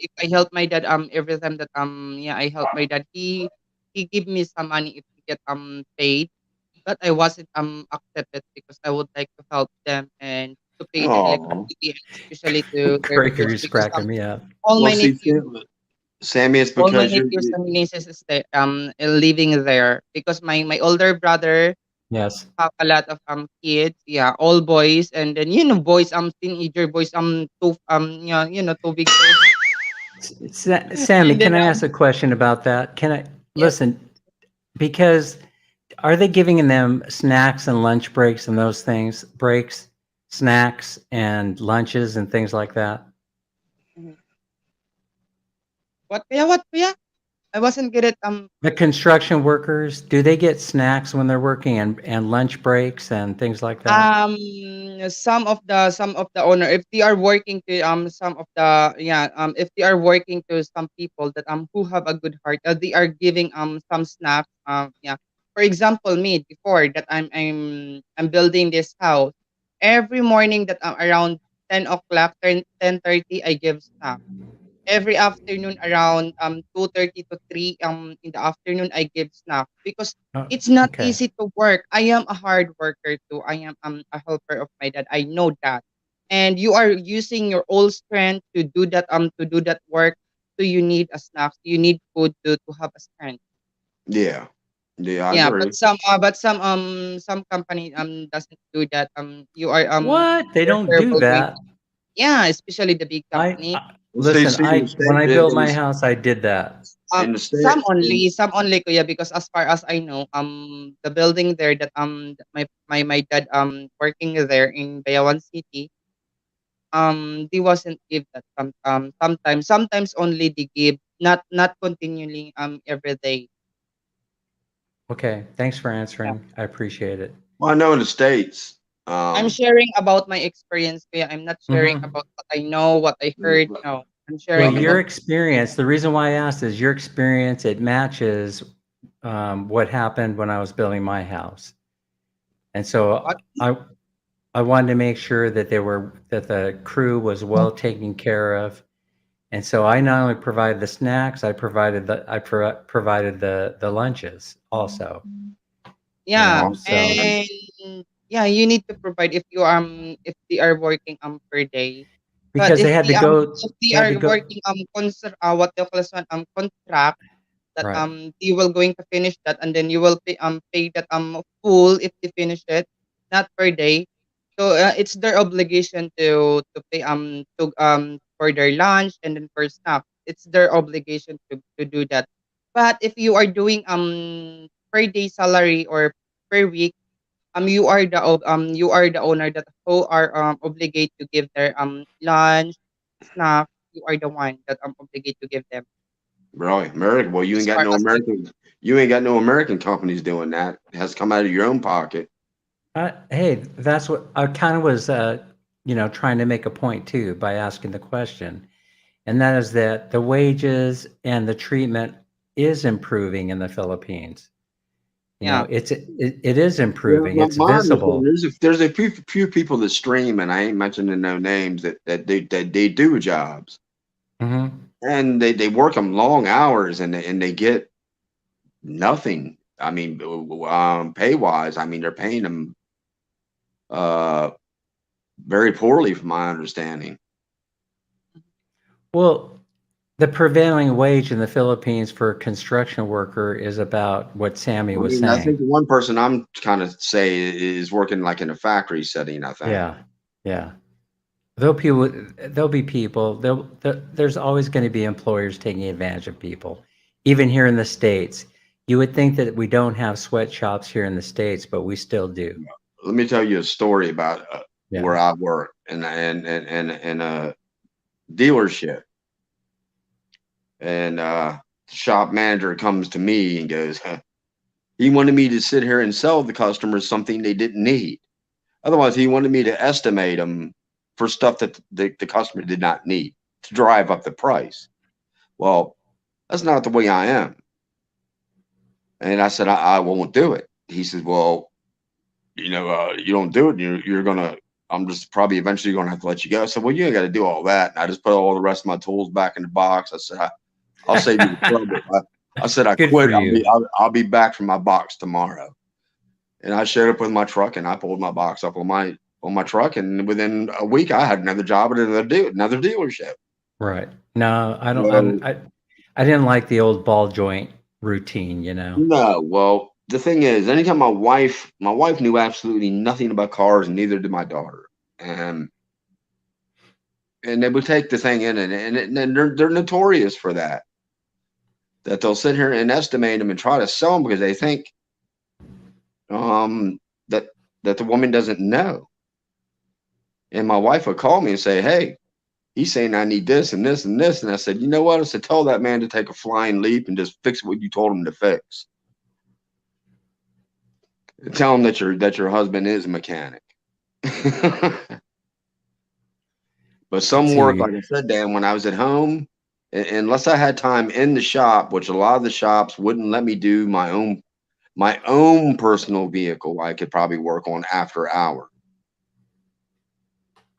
every time that yeah, I help my dad, he give me some money if he get paid. But I wasn't accepted because I would like to help them and to pay the Oh, electricity and especially to their bills Gregory's because cracking me up. all well, my see, nephews Sammy, it's all my because nephews and nieces is living there because my older brother Yes. have a lot of kids, yeah, all boys, and then boys, teenager boys, too too big. Sammy, And then can I ask a question about that? Can I listen? Because are they giving them snacks and lunch breaks and those things? Breaks, snacks and lunches and things like that? Mhm. What kuya? I wasn't good at The construction workers, do they get snacks when they're working and lunch breaks and things like that? Some of the owner, if they are working to some of the if they are working to some people that who have a good heart, they are giving some snacks, for example, me before that I'm building this house every morning that around 10 o'clock, 10:30, I give snack. Every afternoon around 2:30 to 3 in the afternoon, I give snack because Oh, it's not okay. easy to work. I am a hard worker too. I am a helper of my dad. I know that. And you are using your old strength to do that work. So you need a snack. You need food to have a strength. Yeah. Yeah, I Yeah, agree. but some company doesn't do that. You are What? They don't worker do will going that. to, yeah, especially the big company. See, Listen, see, in the when state, I built my house, I did that. in the state, Some only, kuya, because as far as I know, the building there that my dad working there in Bayawan City, they wasn't give that sometimes only they give, not continually every day. Okay, thanks for Yeah. answering. I appreciate it. well, I know in the states, I'm sharing about my experience, kuya. I'm not sharing Hmm. about what I know, what I heard. No, I'm Well, sharing your about. experience, the reason why I asked is your experience, it matches what happened when I was building my house. And so What? I wanted to make sure that that the crew was well taken care of. And so I not only provided the snacks, provided the lunches also, you Yeah, know. well, So and yeah, you need to provide if they are working per day. But because if they they had to are go working what they call this one, contract, that right. you will going to finish that, and then you will pay that full if they finish it, not per day. So it's their obligation to pay for their lunch and then for snack. It's their obligation to do that. But if you are doing per day salary or per week, you are the owner that who are obligate to give their lunch, snack. You are the one that obligate to give them, really, American. Well, as far as I know. You ain't got no American companies doing that. It has to come out of your own pocket. Hey, that's what I kind of was, trying to make a point too by asking the question, and that is that the wages and the treatment is improving in the Philippines. You know, Yeah, it is Well, improving. It's my understanding, visible. there's a few people that stream, and I ain't mentioning no names that they do jobs, Hmm. and they work them long hours, and they get nothing. I mean, pay wise, I mean, they're paying them uh very poorly, from my understanding. Well, the prevailing wage in the Philippines for a construction worker is about what Sammy I was mean, I saying. think the one person I'm kind of say is working like in a factory setting. I think. Yeah, yeah. There'll be people. There's always going to be employers taking advantage of people, even here in the States. You would think that we don't have sweatshops here in the States, but we still do. Let me tell you a story about Yeah. where I work and a dealership, and the shop manager comes to me and goes, "Huh." He wanted me to sit here and sell the customers something they didn't need. Otherwise, he wanted me to estimate them for stuff that the customer did not need to drive up the price. Well, that's not the way I am. And I said, I won't do it. He says, well, you don't do it. You're going to, I'm just probably eventually going to have to let you go. I said, well, you ain't got to do all that. And I just put all the rest of my tools back in the box. I said, I'll save you the trouble. I said, I Good for quit. you. I'll be back from my box tomorrow. And I showed up with my truck and I pulled my box up on my truck. And within a week, I had another job at another dealership. Right. No, I don't. Well, I didn't like the old ball joint routine. You know. no, well, the thing is, anytime my wife knew absolutely nothing about cars, and neither did my daughter. And they would take the thing in, and they're notorious for that. That they'll sit here and estimate them and try to sell them because they think that the woman doesn't know. And my wife would call me and say, "Hey, he's saying I need this and this and this." And I said, "You know what?" I said, "Tell that man to take a flying leap and just fix what you told him to fix. Tell him that your husband is a mechanic." But some work, like I said, Dan, when I was at home, unless I had time in the shop, which a lot of the shops wouldn't let me do my own personal vehicle, I could probably work on after hours.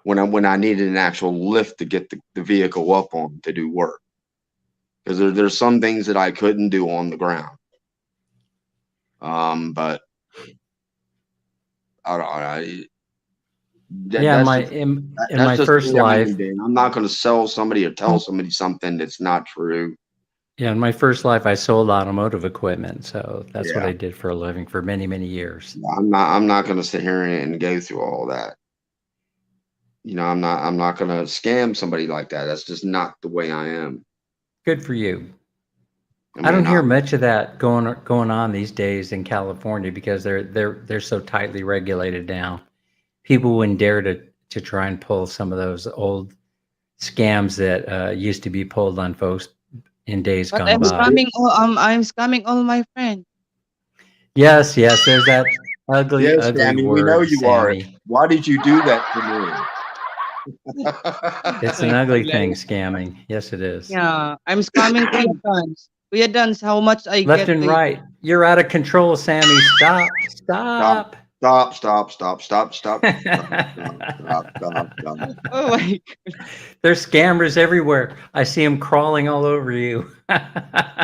When I needed an actual lift to get the vehicle up on to do work, because there's some things that I couldn't do on the ground. But I don't. Yeah, in my first life, I'm not going to sell somebody or tell somebody something that's not true. Yeah, in my first life, I sold automotive equipment, so that's what I did for a living for many, many years. I'm not going to sit here and go through all that. I'm not going to scam somebody like that. That's just not the way I am. Good for you. I don't hear much of that going on these days in California because they're so tightly regulated now. People wouldn't dare to try and pull some of those old scams that used to be pulled on folks in days gone by. I'm scamming all my friends. Yes, there's that ugly Sammy, word. We know you Sammy. are. Why did you do that to me? It's an ugly thing, scamming. Yes, it is. Yeah, I'm scamming Kuya Dans. Kuya Dans, how much I Left get? and right. You're out of control, Sammy. Stop. Stop. Oh my God. There's scammers everywhere. I see them crawling all over you.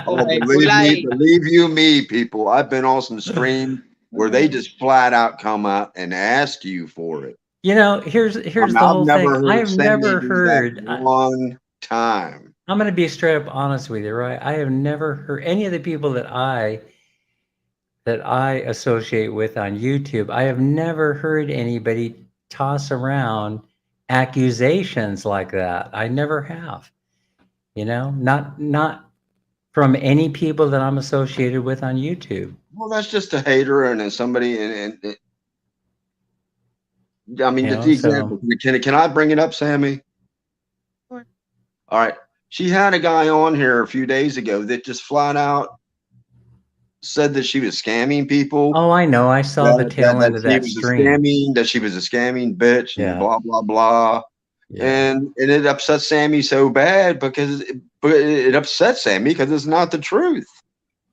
Believe you me, people. I've been on some streams where they just flat out come out and ask you for it. Here's the whole thing. I have never heard one time. I'm going to be straight up honest with you, right? I have never heard any of the people that I associate with on YouTube. I have never heard anybody toss around accusations like that. I never have. Not from any people that I'm associated with on YouTube. Well, that's just a hater and then somebody I mean, the example. Can I bring it up, Sammy? Sure. All right. She had a guy on here a few days ago that just flat out said that she was scamming people. Oh, I know. I saw the tail end of that stream. That she was a scamming bitch and blah, blah, blah. Yeah. And it upset Sammy so bad because it upsets Sammy because it's not the truth.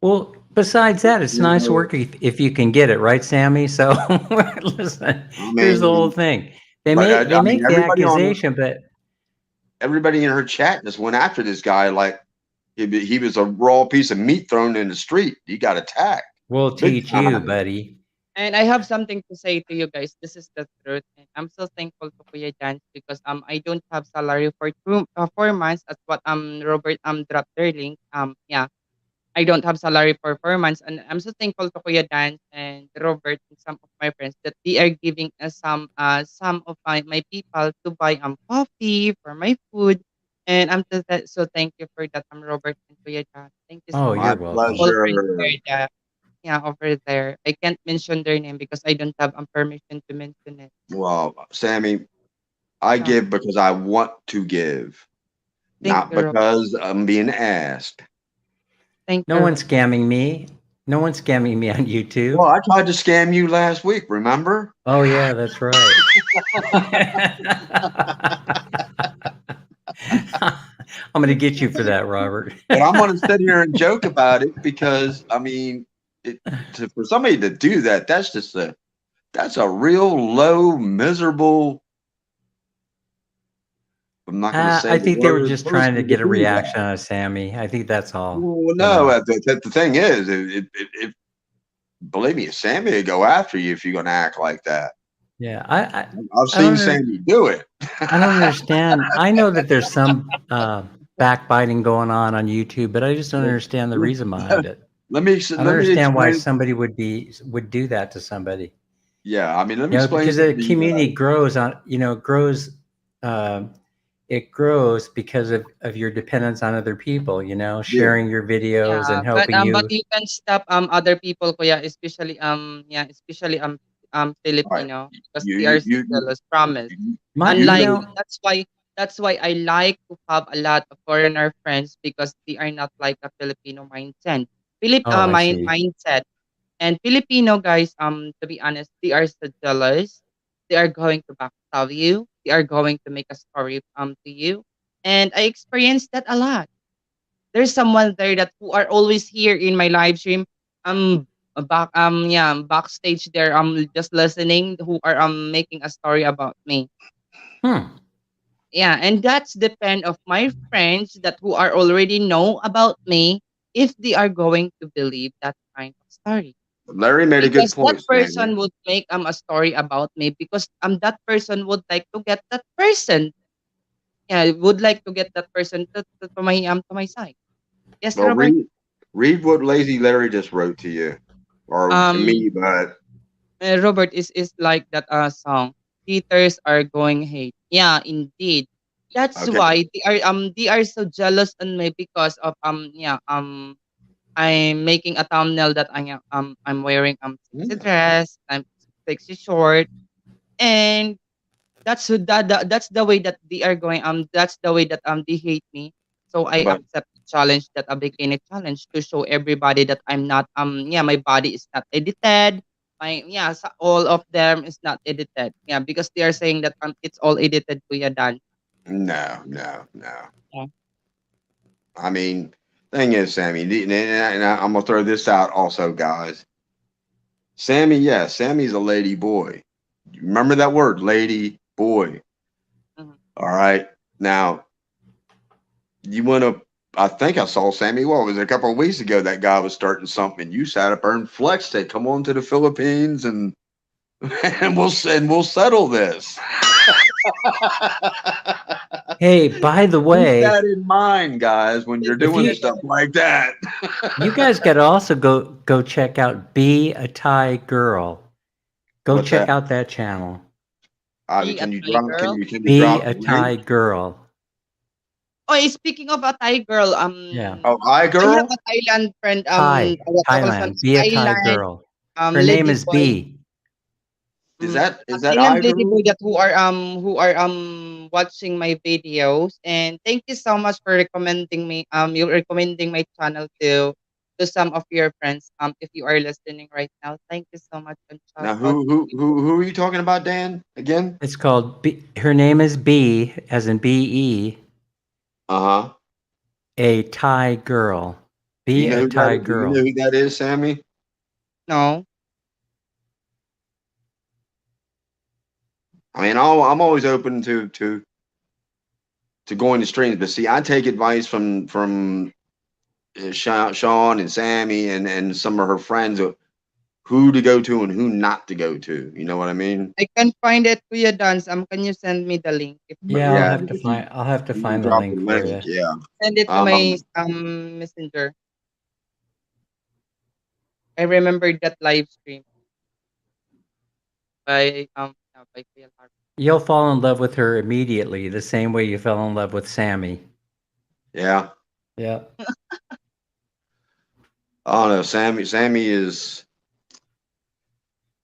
Well, besides that, it's nice work if you can get it, right, Sammy? So listen, here's the whole thing. They make the accusation, but everybody in her chat just went after this guy like he was a raw piece of meat thrown in the street. He got attacked. We'll teach you, buddy. And I have something to say to you guys. This is the truth. And I'm so thankful to Kuya Dans because I don't have salary for 4 months. That's what Robert dropped their link. I don't have salary for 4 months, and I'm so thankful to Kuya Dan and Robert and some of my friends that they are giving us some of my people to buy coffee for my food, and I'm so thank you for that, Robert and Kuya Dan. Thank you so much. You're welcome. Yeah, over there. I can't mention their name because I don't have permission to mention it. Well, Sammy, I give because I want to give, not because I'm being asked. No one's scamming me. No one's scamming me on YouTube. Well, I tried to scam you last week, remember? Oh, yeah, that's right. I'm going to get you for that, Robert. But I'm going to sit here and joke about it because, I mean, for somebody to do that, that's a real low, miserable. I'm not going to say. I think they were just trying to get a reaction out of Sammy. I think that's all. Well, no, the thing is, believe me, Sammy would go after you if you're going to act like that. Yeah, I've seen Sammy do it. I don't understand. I know that there's some backbiting going on YouTube, but I just don't understand the reason behind it. I don't let me understand why explain. somebody would do that to somebody. Yeah, I mean, let me You know, explain because to the the community grows on, grows, um, it grows because of your dependence on other people, yeah. sharing your videos Yeah, and helping but you. you can stop other people, kuya, especially especially All right. Filipino, because You they you are so you you jealous. Promise. you, My, you you Unlike know. me, know, that's why I like to have a lot of foreigner friends because they are not like a Filipino mindset. oh, I see. Mindset. And Filipino guys, to be honest, they are so jealous. They are going to backstab you. They are going to make a story to you. And I experienced that a lot. There's someone there that who are always here in my live stream. Backstage there just listening, who are making a story about me. Hmm. Yeah, and that's depend of my friends that who are already know about me if they are going to believe that kind of story. Larry made a good Because that point, Sammy. person would make a story about me because that person would like to get that person. Yeah, would like to get that person to my side. Yes, Well, Robert. read what Lazy Larry just wrote to you or to Um, me, but Robert is like that song. Haters are going hate. Yeah, indeed. That's okay. why they are so jealous on me because of I'm making a thumbnail that I'm wearing sexy dress, I'm sexy short, and that's the way that they are going that's the way that they hate me. So I But accept the challenge, that a bikini challenge, to show everybody that I'm not my body is not edited. My all of them is not edited. Yeah, because they are saying that it's all edited, Kuya Dan. no, no, no. Yeah. I mean, thing is, Sammy, I'm gonna throw this out also, guys. Sammy, yes, Sammy's a lady boy. Remember that word, lady boy. Mhm. All right. Now, you want to, I think I saw Sammy, what was it, a couple of weeks ago, that guy was starting something, and you sat up there and flexed it. Come on to the Philippines and we'll settle this. Hey, by the Keep way, that in mind, guys, when you're if doing you stuff like that. you guys got to also go check out Be a Thai Girl. Go What's check that? out that channel. Be a Can you Thai drop? girl. Can you Be drop a the link? Thai Girl. Oh, speaking of a Thai girl, Yeah. Oh, I I have girl. a Thailand friend, what was Thailand. Be a Thai Thailand, Girl. Her name lady is boy, B. a Is that Thailand I lady girl? boy that who are watching my videos, and thank you so much for recommending me, you're recommending my channel to some of your friends, if you are listening right now, thank you so much, and shout Now, out to you. who are you talking about, Dan? Again? It's called B. Her name is B, as in B-E, Uh huh. a Thai girl. Do you Be know a who that? Thai Do you know girl. who that is, Sammy? No. I mean, I'm always open to going to streams, but see, I take advice from Sean and Sammy and some of her friends of who to go to and who not to go to. You know what I mean? I can find it, Kuya Dance. Can you send me the link if But Yeah, yeah, I'll have to you can find the drop the link for link. you. Yeah. send it to my Um. messenger? I remember that live stream by Kuya Larry. You'll fall in love with her immediately, the same way you fell in love with Sammy. Yeah. Yeah. I don't know. Sammy is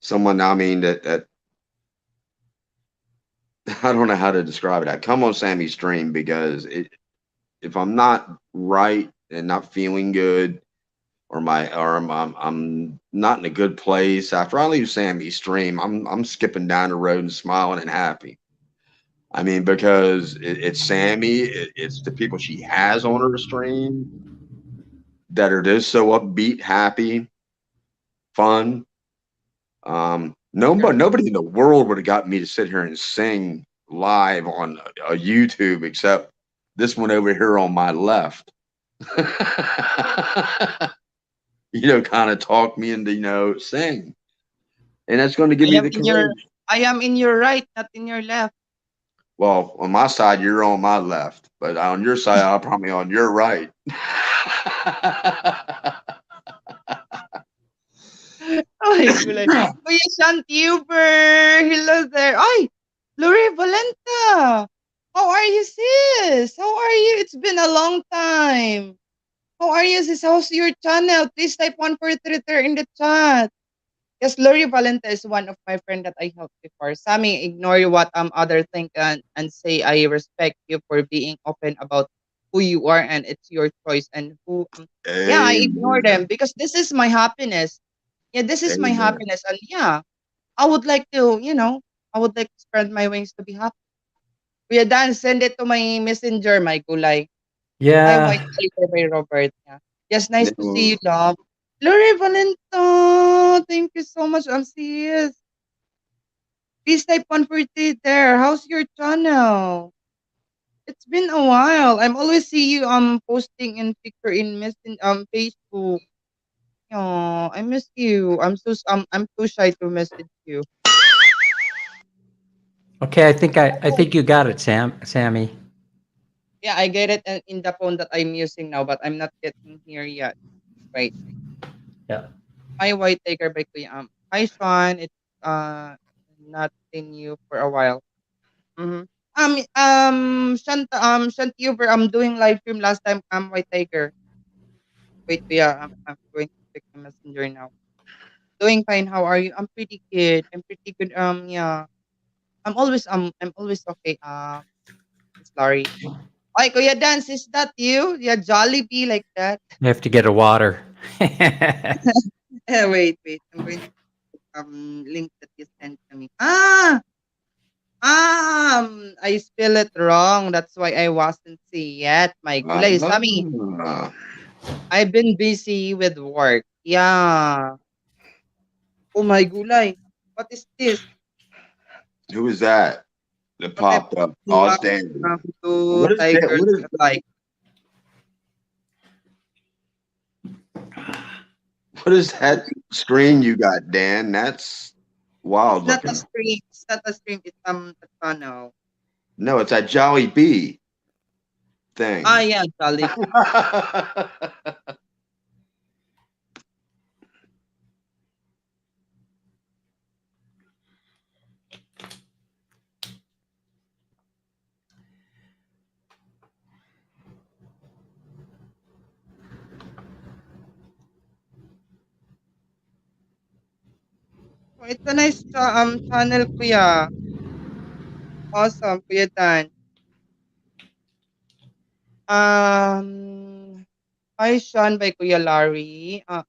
someone. I mean that I don't know how to describe it. I come on Sammy's stream because if I'm not right and not feeling good, or I'm not in a good place after I leave Sammy's stream, I'm skipping down the road and smiling and happy. I mean, because it's Sammy, it's the people she has on her stream that are just so upbeat, happy, fun. Nobody in the world would have got me to sit here and sing live on a YouTube except this one over here on my left. Kind of talk me into, sing. And that's going to give I me am the in your courage. I am in your right, not in your left. Well, on my side, you're on my left, but on your side, I'm probably on your right. Ay, gulay. Kuya Shantuber! Hello there. Ay, Lori Valenta! How are you, sis? How are you? It's been a long time. How are you, sis? How's your channel? Please type 143 there in the chat. Yes, Lori Valenta is one of my friend that I helped before. Sammy, ignore what other think and say I respect you for being open about who you are and it's your choice and who yeah, I ignore them Amen. because this is my happiness. Yeah, this is my Amen. happiness and yeah, I would like to, I would like to spread my wings to be happy. Kuya Dan, send it to my messenger, my gulay. Hi, White Yeah. Tiger by Robert. Yeah. Yes, nice to see No, you, love. Lori Valenta, thank you so much, sis. Please type 140 there. How's your channel? It's been a while. I'm always see you posting in picture in Facebook. Oh, I miss you. I'm too shy to message you. Okay, I think you got it, Sammy. Yeah, I get it in the phone that I'm using now, but I'm not getting here yet. Right. Yeah. Hi, White Tiger by Kuya Hi, Sean. It's not seen you for a while. Mm-hmm. Shantuber, I'm doing live stream last time. White Tiger. Wait, Kuya, I'm going to check the messenger now. Doing fine. How are you? I'm pretty good. I'm pretty good. Yeah. I'm always okay. It's Larry. Ay, Kuya Dance, is that you? Yeah, Jollibee like that. You have to get a water. Wait. I'm going to link that you sent to me. I spell it wrong. That's why I wasn't see yet. My gulay, Sami. I've been busy with work. Yeah. Oh my gulay. What is this? who is that that What type popped of up? Oh, it's luck Dan. to What is that? tigers What is like? what is that screen you got, Dan? That's It's wild not a looking. stream. It's not a stream. It's a tunnel. No, it's that Jolly Bee Ah, thing. yeah, Jollibee. Oh, it's a nice channel, kuya. Awesome, kuya Dan. Um, Hi, Sean by Kuya Larry. What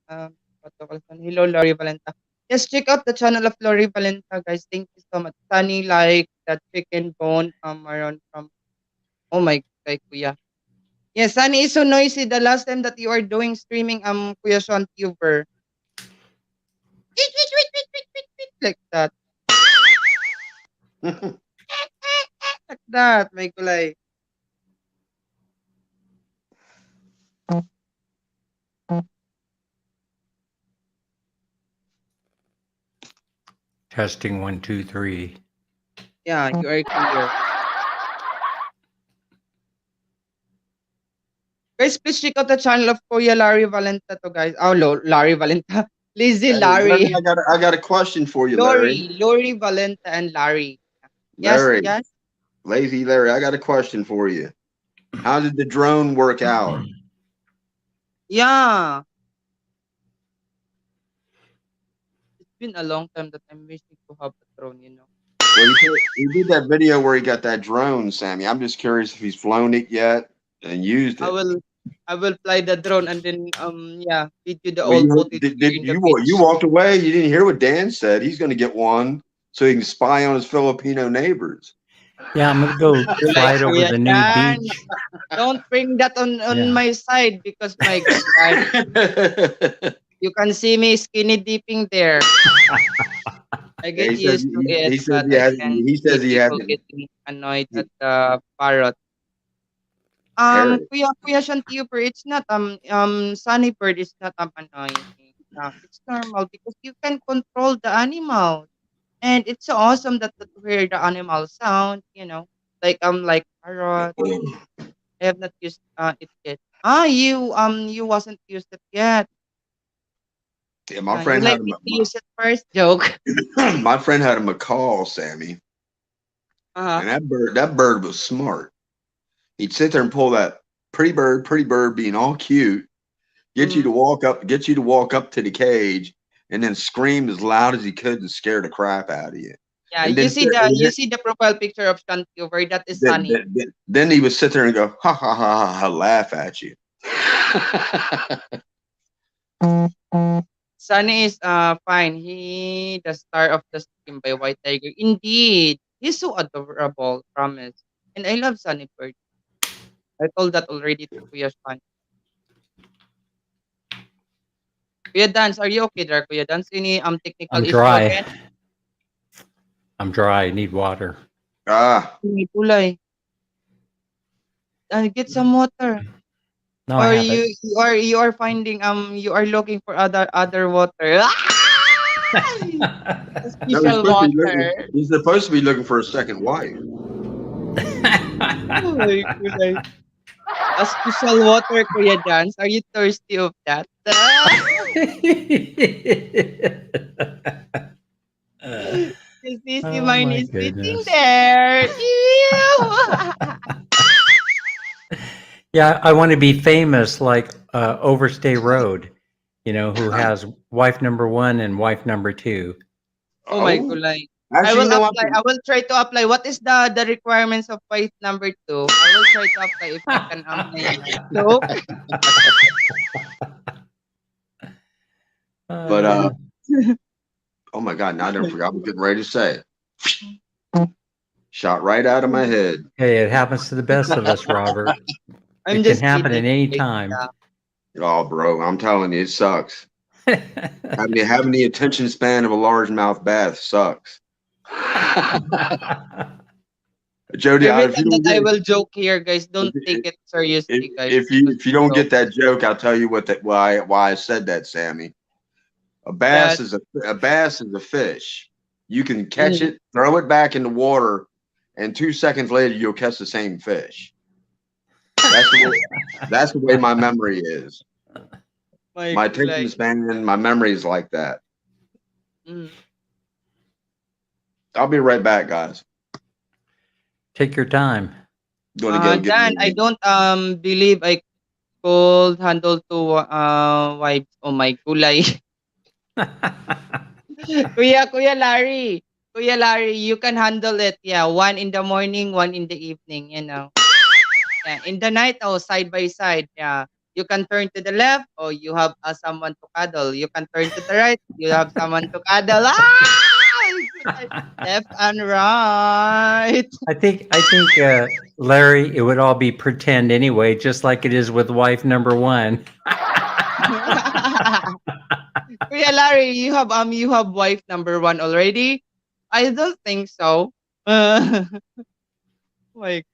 do I call Hello, Larry Valenta. Yes, check out the channel of Larry Valenta, guys. Thank you so much. Sunny like that chicken bone around from. Oh my God, Kuya. Yes, Sunny is so noisy. The last time that you are doing streaming, Kuya Sean Tuber. Like that. Like that, my kulay. Testing 1 2 3. Yeah, you are clear. Guys, please check out the channel of Kuya Larry Valenta to guys. Oh, Larry Valenta. Lazy Hey, Larry, Larry. I got a question for you, Larry. Lori Valenta and Larry. Yes, Larry, yes. Lazy Larry, I got a question for you. How did the drone work out? Yeah. It's been a long time that I'm wishing to have a throne. Well, he did that video where he got that drone, Sammy. I'm just curious if he's flown it yet and used I it. will I will fly the drone and then yeah, feed you the Well, old footage here did in the you beach. walked away? You didn't hear what Dan said. He's going to get one so he can spy on his Filipino neighbors. Yeah, I'm gonna go You're like fly it over Kuya the new Dan. beach. Don't bring that on Yeah. my side because my God, you can see me skinny dipping there. I Yeah, get used to it, he says but I can't he see says he people hasn't. getting annoyed at the parrot. Harry. Kuya Shantiuper, it's not Sunny Bird is not annoying. It's normal because you can control the animal, and it's so awesome that to hear the animal sound. Like parrot. I have not used it yet. You wasn't used it yet. Yeah, my You friend like had me to use it first, joke. my friend had a macaw, Sammy, Uh-huh. and that bird was smart. He'd sit there and pull that pretty bird being all cute, Mm-hmm. get you to walk up to the cage, and then scream as loud as he could and scare the crap out of you. Yeah, And you then see the profile picture of Shanti over. That is Sunny. then he would sit there and go ha ha ha ha, laugh at you. Sunny is fine. He the star of the stream by White Tiger. Indeed, he's so adorable. Promise. And I love Sunny Bird. I told that already to Kuya Shan. Kuya Dance, are you okay there, Kuya Dance? Any technical I'm issue dry. again? I'm dry. I need water. May kulay. Get some water. No, I Or have it. you are finding you are looking for other water. No, Special water. he's supposed to be looking for a second wife. Oh my goodness. A special water, Kuya Dance. Are you thirsty of that? You see, Oh mine my is sitting goodness. there. Ew. Yeah, I want to be famous like Overstay Road, who has wife number 1 and wife number 2. Oh my Oh, goodness. I actually, will you know apply. I will try to apply. What is the requirements of wife number 2? I will try to apply if I can no. But oh my God, now I done forgot what I was getting ready to say. Shot right out of my head. Hey, it happens to the best of us, Robert. I'm It just can happen at kidding. any time. Oh, bro, I'm telling you, it sucks. Having the attention span of a largemouth bass sucks. Jody, Every if you time that don't I get will joke here, guys, don't take it seriously, guys. if you don't get that joke, I'll tell you why I said that, Sammy. A bass Yes. is a fish. You can catch Mm. it, throw it back in the water, and 2 seconds later you'll catch the same fish. That's the way my memory is. My attention span and my memory is like that. Mm. I'll be right back, guys. Take your time. Gonna go get Dan, I don't believe I could handle two wives. Oh my gulay. Kuya Larry. Kuya Larry, you can handle it. Yeah, one in the morning, one in the evening, Yeah, in the night, side by side. Yeah. You can turn to the left, or you have someone to cuddle. You can turn to the right, you have someone to cuddle. Left and right. I think Larry, it would all be pretend anyway, just like it is with wife number 1. Kuya Larry, you have wife number 1 already? I don't think so. My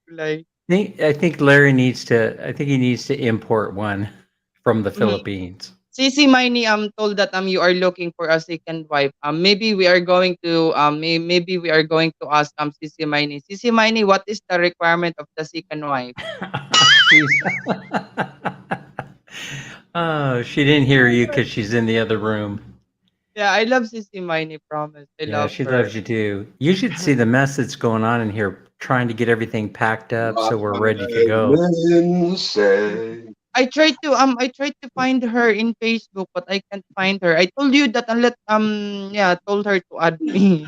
kulay. I think Larry needs to. I think he needs to import one from the Philippines. Sisi Miney told that you are looking for a second wife. Maybe we are going to maybe we are going to ask Sisi Miney. Sisi Miney, what is the requirement of the second wife? Oh, she didn't hear you because she's in the other room. Yeah, I love Sisi Miney, promise. I love she her. loves you too. You should see the mess that's going on in here, trying to get everything packed up so we're ready to go. I tried to find her in Facebook, but I can't find her. I told you that told her to add me.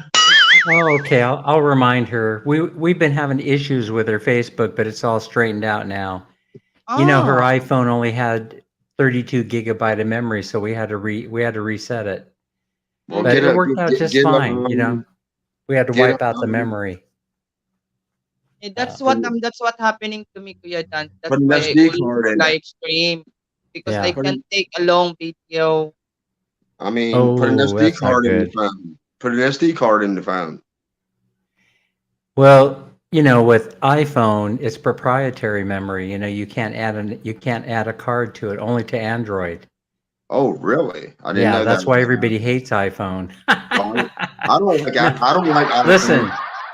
Oh, okay. I'll remind her. We've been having issues with her Facebook, but it's all straightened out now. Her iPhone only had 32 gigabyte of memory, so we had to reset it. Well, but it worked out just fine. We had to wipe out the memory. That's what happening to me, Kuya Dan. That's Put an why SD I card in live stream because I Yeah. can't take a long video. I mean, put an Oh, SD that's not card in the good. phone. Put an SD card in the phone. Well, with iPhone, it's proprietary memory. You can't add a card to it, only to Android. Oh, really? I didn't know that. That's why everybody hates iPhone. I don't like iPhone. Listen,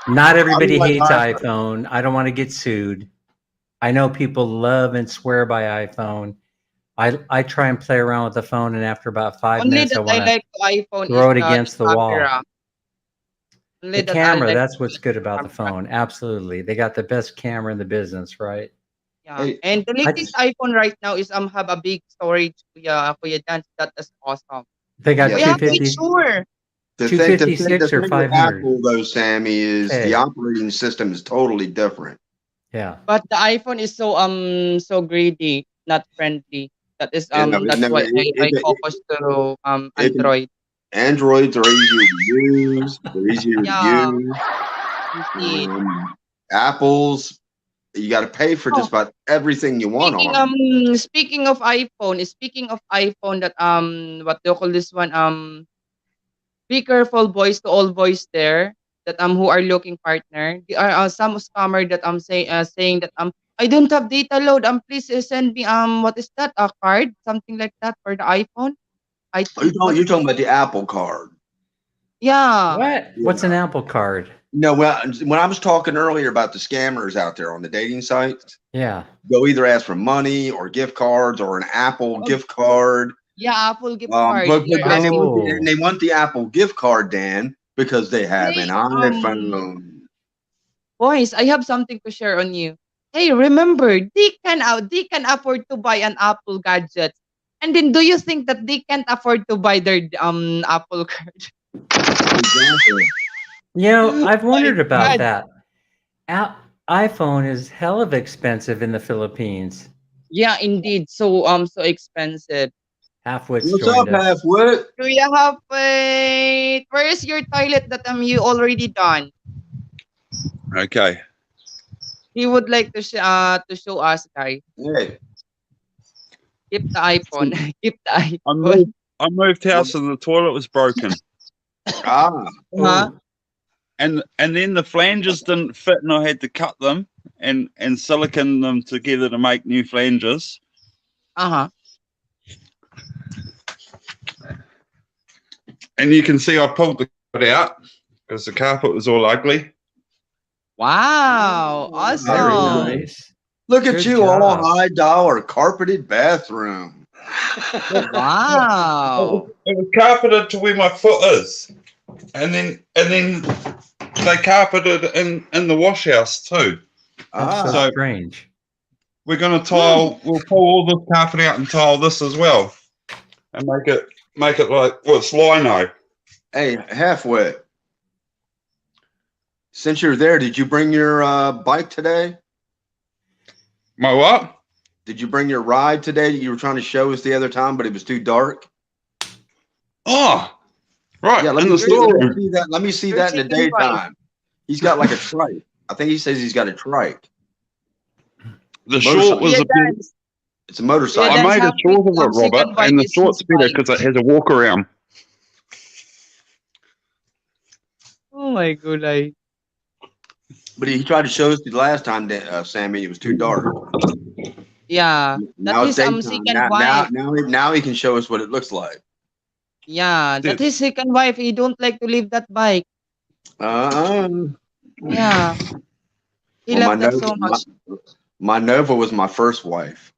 not everybody like hates iPhone. iPhone. I don't want to get sued. I know people love and swear by iPhone. I try and play around with the phone, and after about 5 Only minutes, I that want I to like the iPhone is throw it the against the wall. camera. Only The that I camera, like that's what's good about the camera. phone. Absolutely. They got the best camera in the business, right? Yeah. Hey, And the I, latest iPhone right now is have a big storage, Kuya Dan. That is awesome. they got yeah, We have to be 250, sure. the 256 or thing with 500. Apple though, Sammy, is the Okay. operating system is totally different. Yeah. But the iPhone is so greedy, not friendly. That is You know, that's why I focus to it can, Android. Androids are easier to use. They're easier to Yeah, use. indeed. Apples, you got to pay for Oh, just about everything you want speaking on them. speaking of iPhone, that what do you call this one? Be careful, boys, to all boys there that who are looking partner. There are some scammer that saying that I don't have data load. Please send me what is that, a card, something like that for the iPhone. I think what You're talking about the Apple Card. yeah. What? What's an Yeah. Apple Card? No, well, when I was talking earlier about the scammers out there on the dating sites, Yeah. they'll either ask for money or gift cards or an Apple Oh, gift card. yeah, Apple gift card. But You're and asking. they want the Apple gift card, Dan, because they have an Hey, iPhone. boys, I have something to share on you. Hey, remember, they can afford to buy an Apple gadget. And then do you think that they can't afford to buy their Apple card? Exactly. You know, Oh I've my wondered about god. that. iPhone is hell of expensive in the Philippines. Yeah, indeed. So expensive. Halfwits What's up, joined us. Halfwit? Do you have where is your toilet that you already done? Okay. He would like to show us, guys. Hey, Keep the iPhone. Keep the I iPhone. moved, I moved house and the toilet was broken. ah, Huh? oh, And then the flanges didn't fit and I had to cut them and silicone them together to make new flanges. Uh-huh. And you can see I pulled the carpet out because the carpet was all ugly. Wow. Very Awesome. nice. look at Good you, all job. high dollar carpeted bathroom. Wow. It was carpeted to where my foot is. And then they carpeted in the wash house too. That's so So strange. we're gonna tile, we'll pull all this carpet out and tile this as well. And make it like, well, it's lino. Hey, Halfwit. Since you're there, did you bring your bike today? My what? Did you bring your ride today that you were trying to show us the other time, but it was too dark? Oh, right. Yeah, let In me the see, let me storeroom. see that. Let me see Your that in the chicken wife. daytime. He's got like a trike. I think he says he's got a trike. The Motorcycle. short was Kuya a bit. Dan, It's a motorcycle. Yeah, I that's made a how short of it, Robert, second wife and the is his short's better wife. because it has a walk around. Oh my god. But he tried to show us the last time that Sammy, it was too dark. Yeah. That Now it's is daytime. second wife. Now he can show us what it looks like. Yeah. That Dude, is second wife. He don't like to leave that bike. Uh-uh. Yeah. He Well, loved that so much. my Nova was my first wife.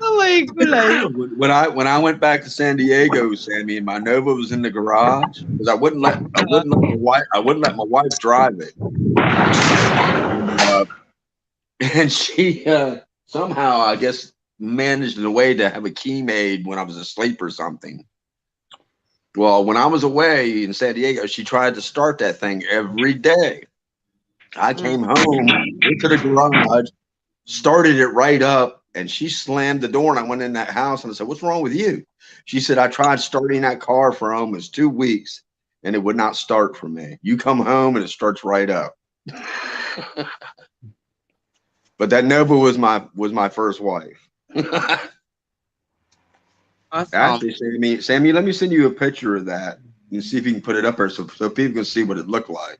Oh my god. when I went back to San Diego, Sammy, my Nova was in the garage because I wouldn't let my wife drive it. And she somehow, I guess, managed in a way to have a key made when I was asleep or something. Well, when I was away in San Diego, she tried to start that thing every day. I came home, went to the garage, started it right up, and she slammed the door. And I went in that house and I said, "What's wrong with you?" She said, "I tried starting that car for almost 2 weeks and it would not start for me. You come home and it starts right up." But that Nova was my first wife. Awesome. Actually, Sammy, let me send you a picture of that and see if you can put it up there so people can see what it looked like.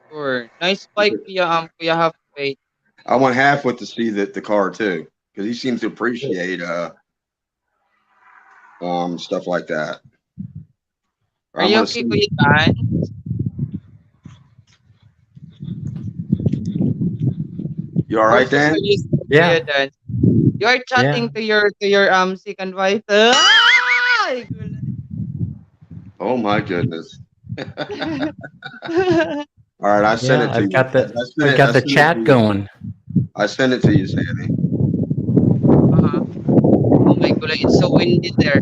Sure. Nice bike, Kuya have faith. I want Halfwit to see the car too, because he seems to appreciate stuff like that. Are you okay, Kuya Dan? You all right, Dan? Yeah. Dan. You are chatting to your second wife. Ay, Oh my goodness. All right, I sent Yeah, it to I've you. got the chat going. I sent it to you, Sammy. Oh my god, it's so windy there.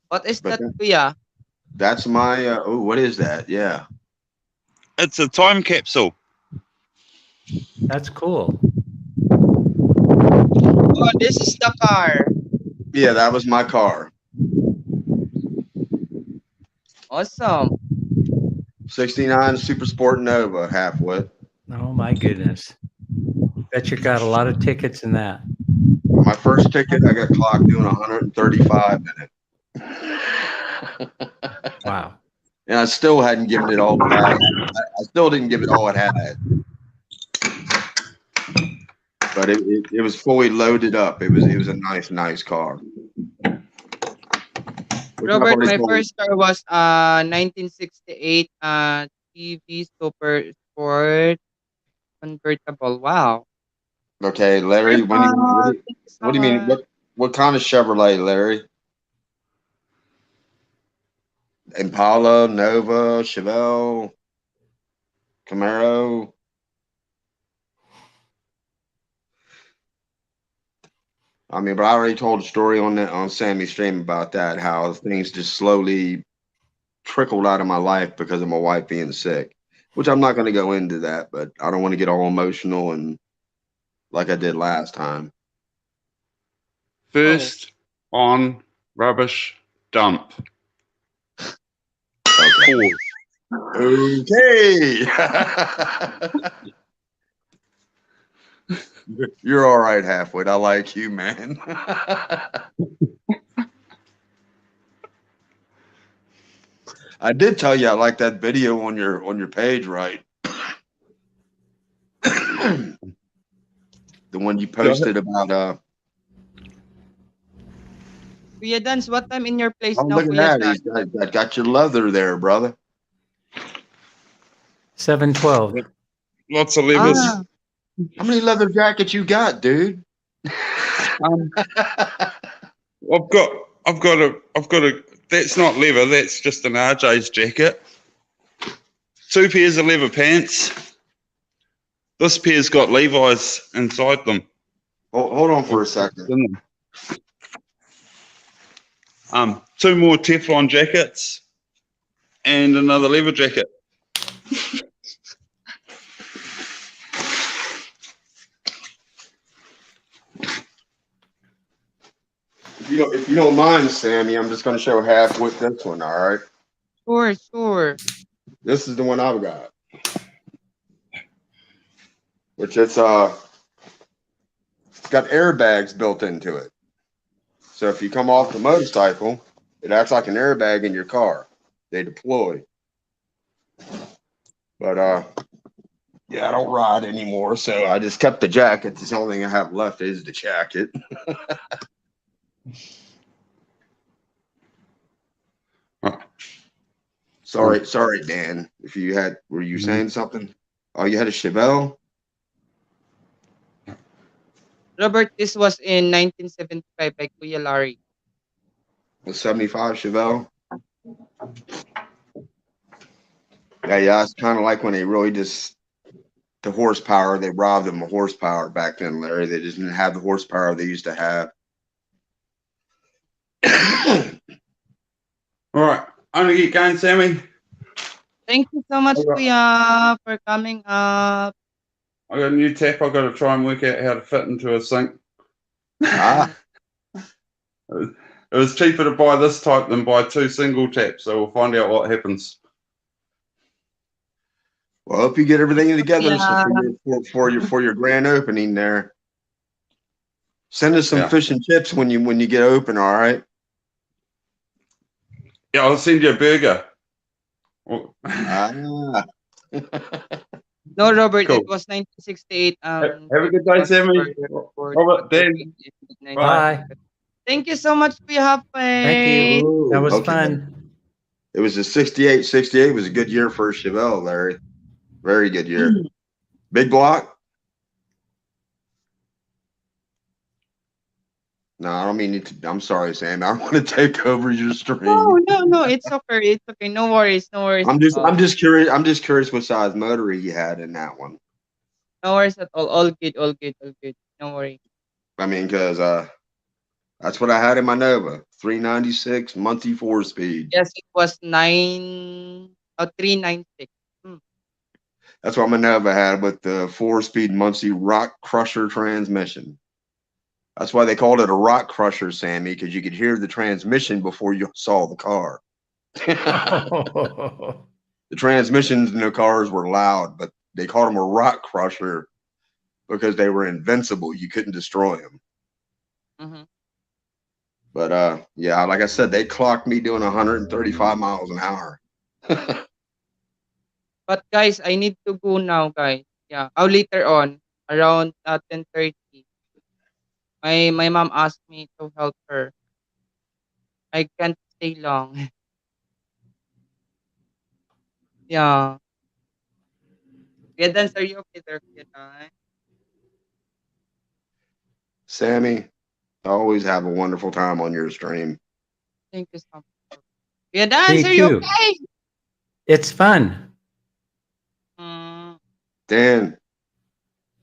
What is But that, Kuya? that's my. Oh, what is that? Yeah. It's a time capsule. That's cool. Oh, this is the car. Yeah, that was my car. Awesome. 69 Super Sport Nova, halfwit. Oh my goodness. Bet you got a lot of tickets in that. My first ticket, I got clocked doing 135 in it. Wow. And I still hadn't given it all it had. I still didn't give it all it had. But it was fully loaded up. It was a nice car. Robert, my first car was 1968 TV Super Sport convertible. Wow. Okay, Larry. What do you mean? What kind of Chevrolet, Larry? Impala, Nova, Chevelle, Camaro. I mean, but I already told a story on Sammy's stream about that, how things just slowly trickled out of my life because of my wife being sick. Which I'm not going to go into that, but I don't want to get all emotional and like I did last time. First on rubbish dump. Okay. Okay. You're all right, halfwit. I like you, man. I did tell you I like that video on your page, right? The one you posted about Kuya Dance, what time in your place oh, now, look at Kuya that. Dance? He's got your leather there, brother. 712. Lots of levers. How many leather jackets you got, dude? I've got a. That's not leather. That's just an RJ's jacket. 2 pairs of leather pants. This pair's got Levi's inside them. Hold on for a second. 2 more Teflon jackets and another leather jacket. If you don't mind, Sammy, I'm just going to show half with this one. All right. Sure. This is the one I've got, which it's got airbags built into it. So if you come off the motorcycle, it acts like an airbag in your car. They deploy. But yeah, I don't ride anymore, so I just kept the jacket. The only thing I have left is the jacket. Sorry, Dan. If you were you saying something? Oh, you had a Chevelle? Robert, this was in 1975 by Kuya Larry. A 75 Chevelle? Yeah, it's kind of like when they really just the horsepower, they robbed them of horsepower back then, Larry. They just didn't have the horsepower they used to have. All right, I'm gonna get going, Sammy. Thank you so much, Kuya, for coming up. I got a new tap. I got to try and work out how to fit into a sink. It was cheaper to buy this type than buy 2 single taps, so we'll find out what happens. Well, I hope you get everything together for your grand opening there. Send us some fish and chips when you get open, all right? Yeah, I'll send you a burger. No, Robert, Cool. it was 1968. Have a good day, Sammy. Robert, Dan. Bye. Thank you so much, Kuya Thank you. Hape. That Ooh, was okay. fun. It was a 68. 68 was a good year for Chevelle, Larry. Very good year. Big block? No, I don't mean to. I'm sorry, Sam. I want to take over your No, stream. no, no. It's okay. It's okay. No worries. No worries I'm at just, all. I'm just curious. I'm just curious what size motor he had in that one. No worries at all. All good. All good. All good. No worry. I mean, because that's what I had in my Nova, 396 Muncie 4-speed. Yes, it was 396. Hmm. That's what my Nova had with the 4-speed Muncie Rock Crusher transmission. That's why they called it a rock crusher, Sammy, because you could hear the transmission before you saw the car. The transmissions in the cars were loud, but they called them a rock crusher because they were invincible. You couldn't destroy them. Mm-hmm. But yeah, like I said, they clocked me doing 135 miles an hour. But guys, I need to go now, guys. Yeah. Oh, later on, around 10:30. My mom asked me to help her. I can't stay long. Yeah. Kuya Dan, are you okay there, Kuya Dan? Sammy, I always have a wonderful time on your stream. Thank you so much. Kuya Dan, Me are you too. okay? It's fun. Mm, Dan,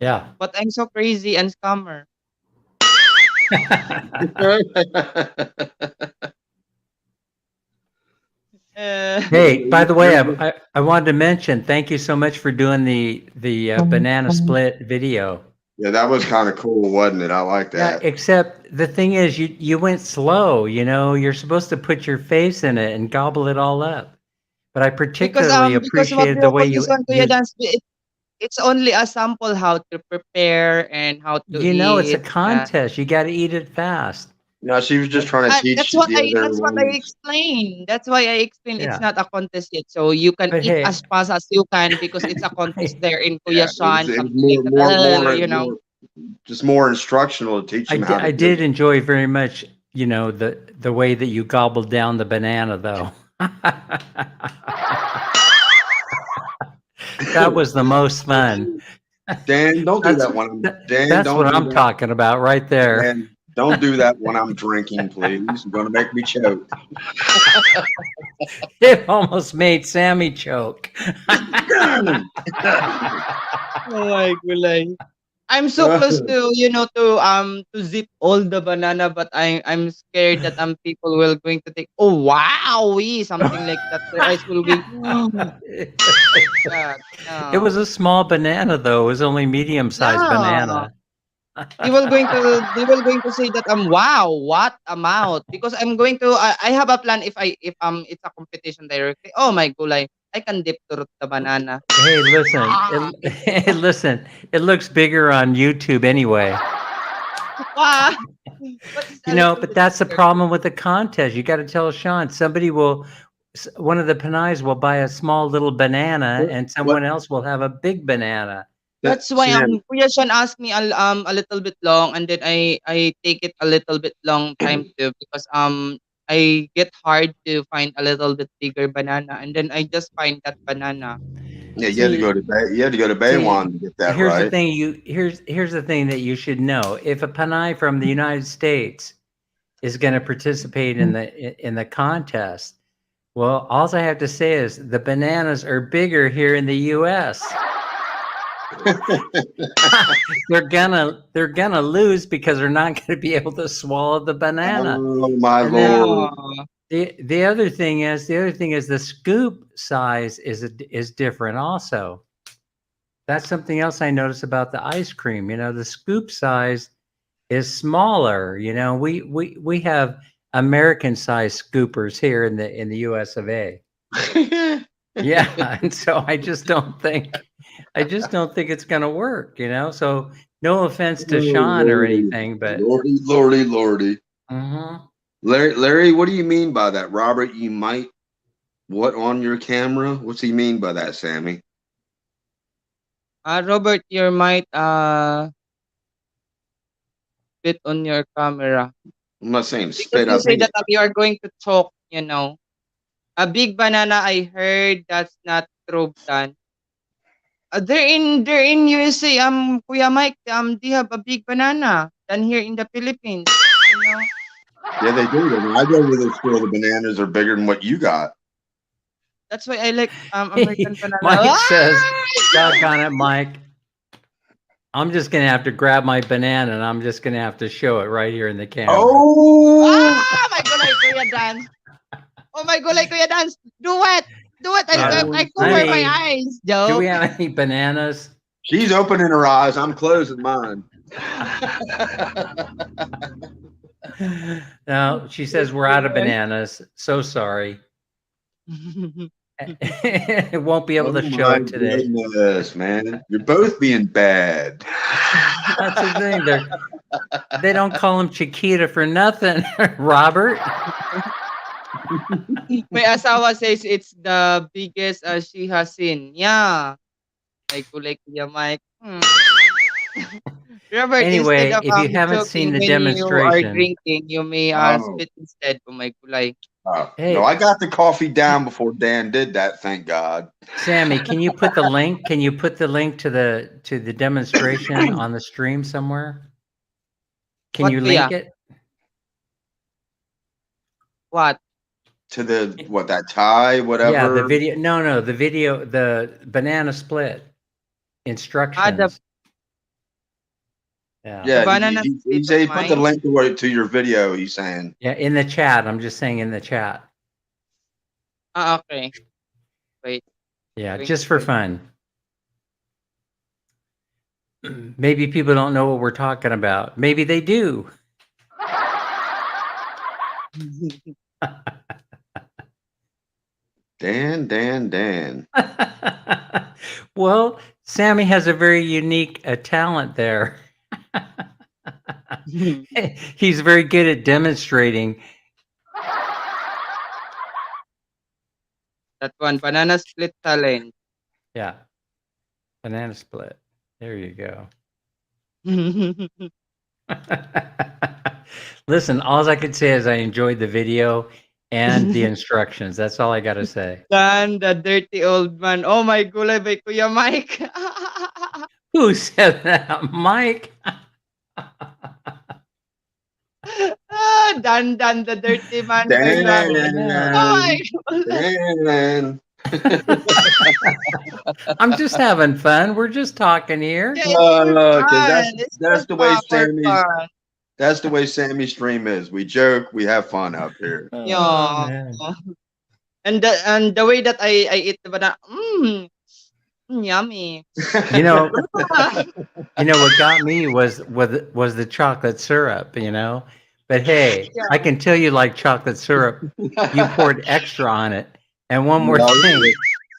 Yeah. but I'm so crazy and scammer. Hey, by the way, I wanted to mention, thank you so much for doing the banana split video. yeah, that was kind of cool, wasn't it? I like Yeah, that. except the thing is, you went slow. You know, you're supposed to put your face in it and gobble it all up. But I particularly Because what appreciated we the for way this one, Kuya you Dan, it's only a sample how to prepare and how to you know it's a eat. Yeah. contest. You got to eat it fast. No, she was just trying to teach the other That's what I ones. explained. That's why I explained it's Yeah, not a contest yet. So you can but eat hey, as fast as you can because it's a contest I there in Kuya Yeah, Sean, it was something like that. just more instructional to teach them how to I do did it. enjoy very much. You know the way that you gobbled down the banana, though. That was the most fun. Dan, don't do That's that when Dan, that's don't what do I'm that. talking about right there. Dan, don't do that when I'm drinking, please. You're gonna make me choke. It almost made Sammy choke. Oh my gulay. I'm so close to to zip all the banana, but I'm scared that people will going to think, oh wow, something like that. Their eyes will be that. It No. was a small banana, though. It was only medium-sized Yeah. banana. They will going to say that wow, what amount? Because I'm going to I have a plan if it's a competition directly. Oh my gulay. I can dip through the banana. Hey, listen, Ah, listen. It looks bigger on YouTube anyway. ah. But it's You a know, little but bit that's the bigger. problem with the contest. You got to tell Sean. One of the Panays will buy a small little banana, and What someone else will have a big banana. That's why Sam? Kuya Sean asked me a little bit long and then I take it a little bit long time too because I get hard to find a little bit bigger banana and then I just find that banana. Yeah, you had to go See, to you had to go to see, Baywan to get that here's the right. thing. Here's the thing that you should know. If a Panay from the United States is going to participate in the contest, well, all I have to say is the bananas are bigger here in the U.S. They're gonna lose because they're not going to be able to swallow the banana. Oh my And then lord! Yeah. the other thing is the scoop size is different also. That's something else I noticed about the ice cream. You know, the scoop size is smaller. You know, we have American size scoopers here in the US of A. Yeah, and so I just don't think it's gonna work, you know. So no offense to Oh Sean or lordy, anything, but lordy. mhm. Larry, what do you mean by that? Robert, you might what on your camera? What's he mean by that, Sammy? Robert, you might bit on your camera. I'm not saying Because spit you up. say that you are going to choke, you know. A big banana, I heard that's not true, Dan. They're in USA, Kuya Mike, they have a big banana than here in the Philippines, you know. Yeah, they do. When I go to the store, the bananas are bigger than what you got. That's why I like American banana. Mike Ah! says, doggone it, Mike. I'm just going to have to grab my banana and I'm just going to have to show it right here in the camera. Oh, My gulay, Kuya Dan. Oh my gulay, Kuya Dan. Do it. Do it. I cover my Honey, eyes. do Joke. we have any bananas? she's opening her eyes. I'm closing mine. No, she says we're out of bananas. So sorry. Won't be able to show it today. Goodness, man. You're both being bad. That's the thing. They don't call him Chiquita for nothing, Robert. My asawa says it's the biggest she has seen. Yeah. Like gulay, Kuya Mike. Robert, Anyway, instead of if you haven't seen joking the when you are demonstration, drinking, you may Oh. spit instead. Oh my gulay. hey, No, I got the coffee down before Dan did that. Thank God. Sammy, can you put the link? Can you put the link to the demonstration on the stream somewhere? Can What, you Kuya? link it? What? To the what that tie, whatever. Yeah, the video. No, the video, the banana split instructions. Yeah. Yeah, banana he split said he of put the mine? link to your video. He's saying. Yeah, in the chat. I'm just saying in the chat. Okay. Wait. Yeah, Going just to for check. fun. Maybe people don't know what we're talking about. Maybe they do. Dan. Well, Sammy has a very unique talent there. He's very good at demonstrating. That one, banana split challenge. Yeah. Banana split. There you go. Listen, all I could say is I enjoyed the video and the instructions. That's all I got to say. Dan, the dirty old man. Oh my gulay by Kuya Mike. Who said that? Mike? Dan, the dirty man by Robert. Oh my Dan. I'm just having fun. We're just talking here. Yeah, it's for fun. It's that's for the way fun. That's the way Sammy's stream is. We joke, we have fun up here. Yeah. Oh, man. And the way that I eat the banana, yummy. You know what got me was the chocolate syrup, you know. But hey, Yeah. I can tell you like chocolate syrup. You poured extra on it. And one more No, thing.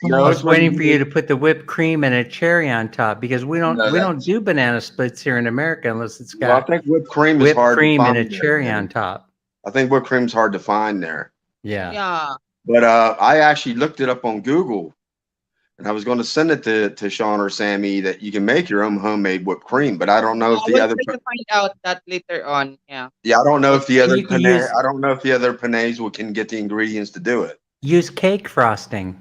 no, I was it's when waiting you for you to put the whipped cream and a cherry on top because we don't No, that's- do banana splits here in America unless it's Well, I got think whipped cream is whipped hard cream to and find. a cherry there, on top. I think whipped cream's hard to find there. Yeah. Yeah. But I actually looked it up on Google, and I was going to send it to Sean or Sammy that you can make your own homemade whipped cream. But I don't know if I the will other. try to find out that later on. Yeah. Yeah, I don't know if the And other you can penne. use- I don't know if the other pennes can get the ingredients to do it. Use cake frosting.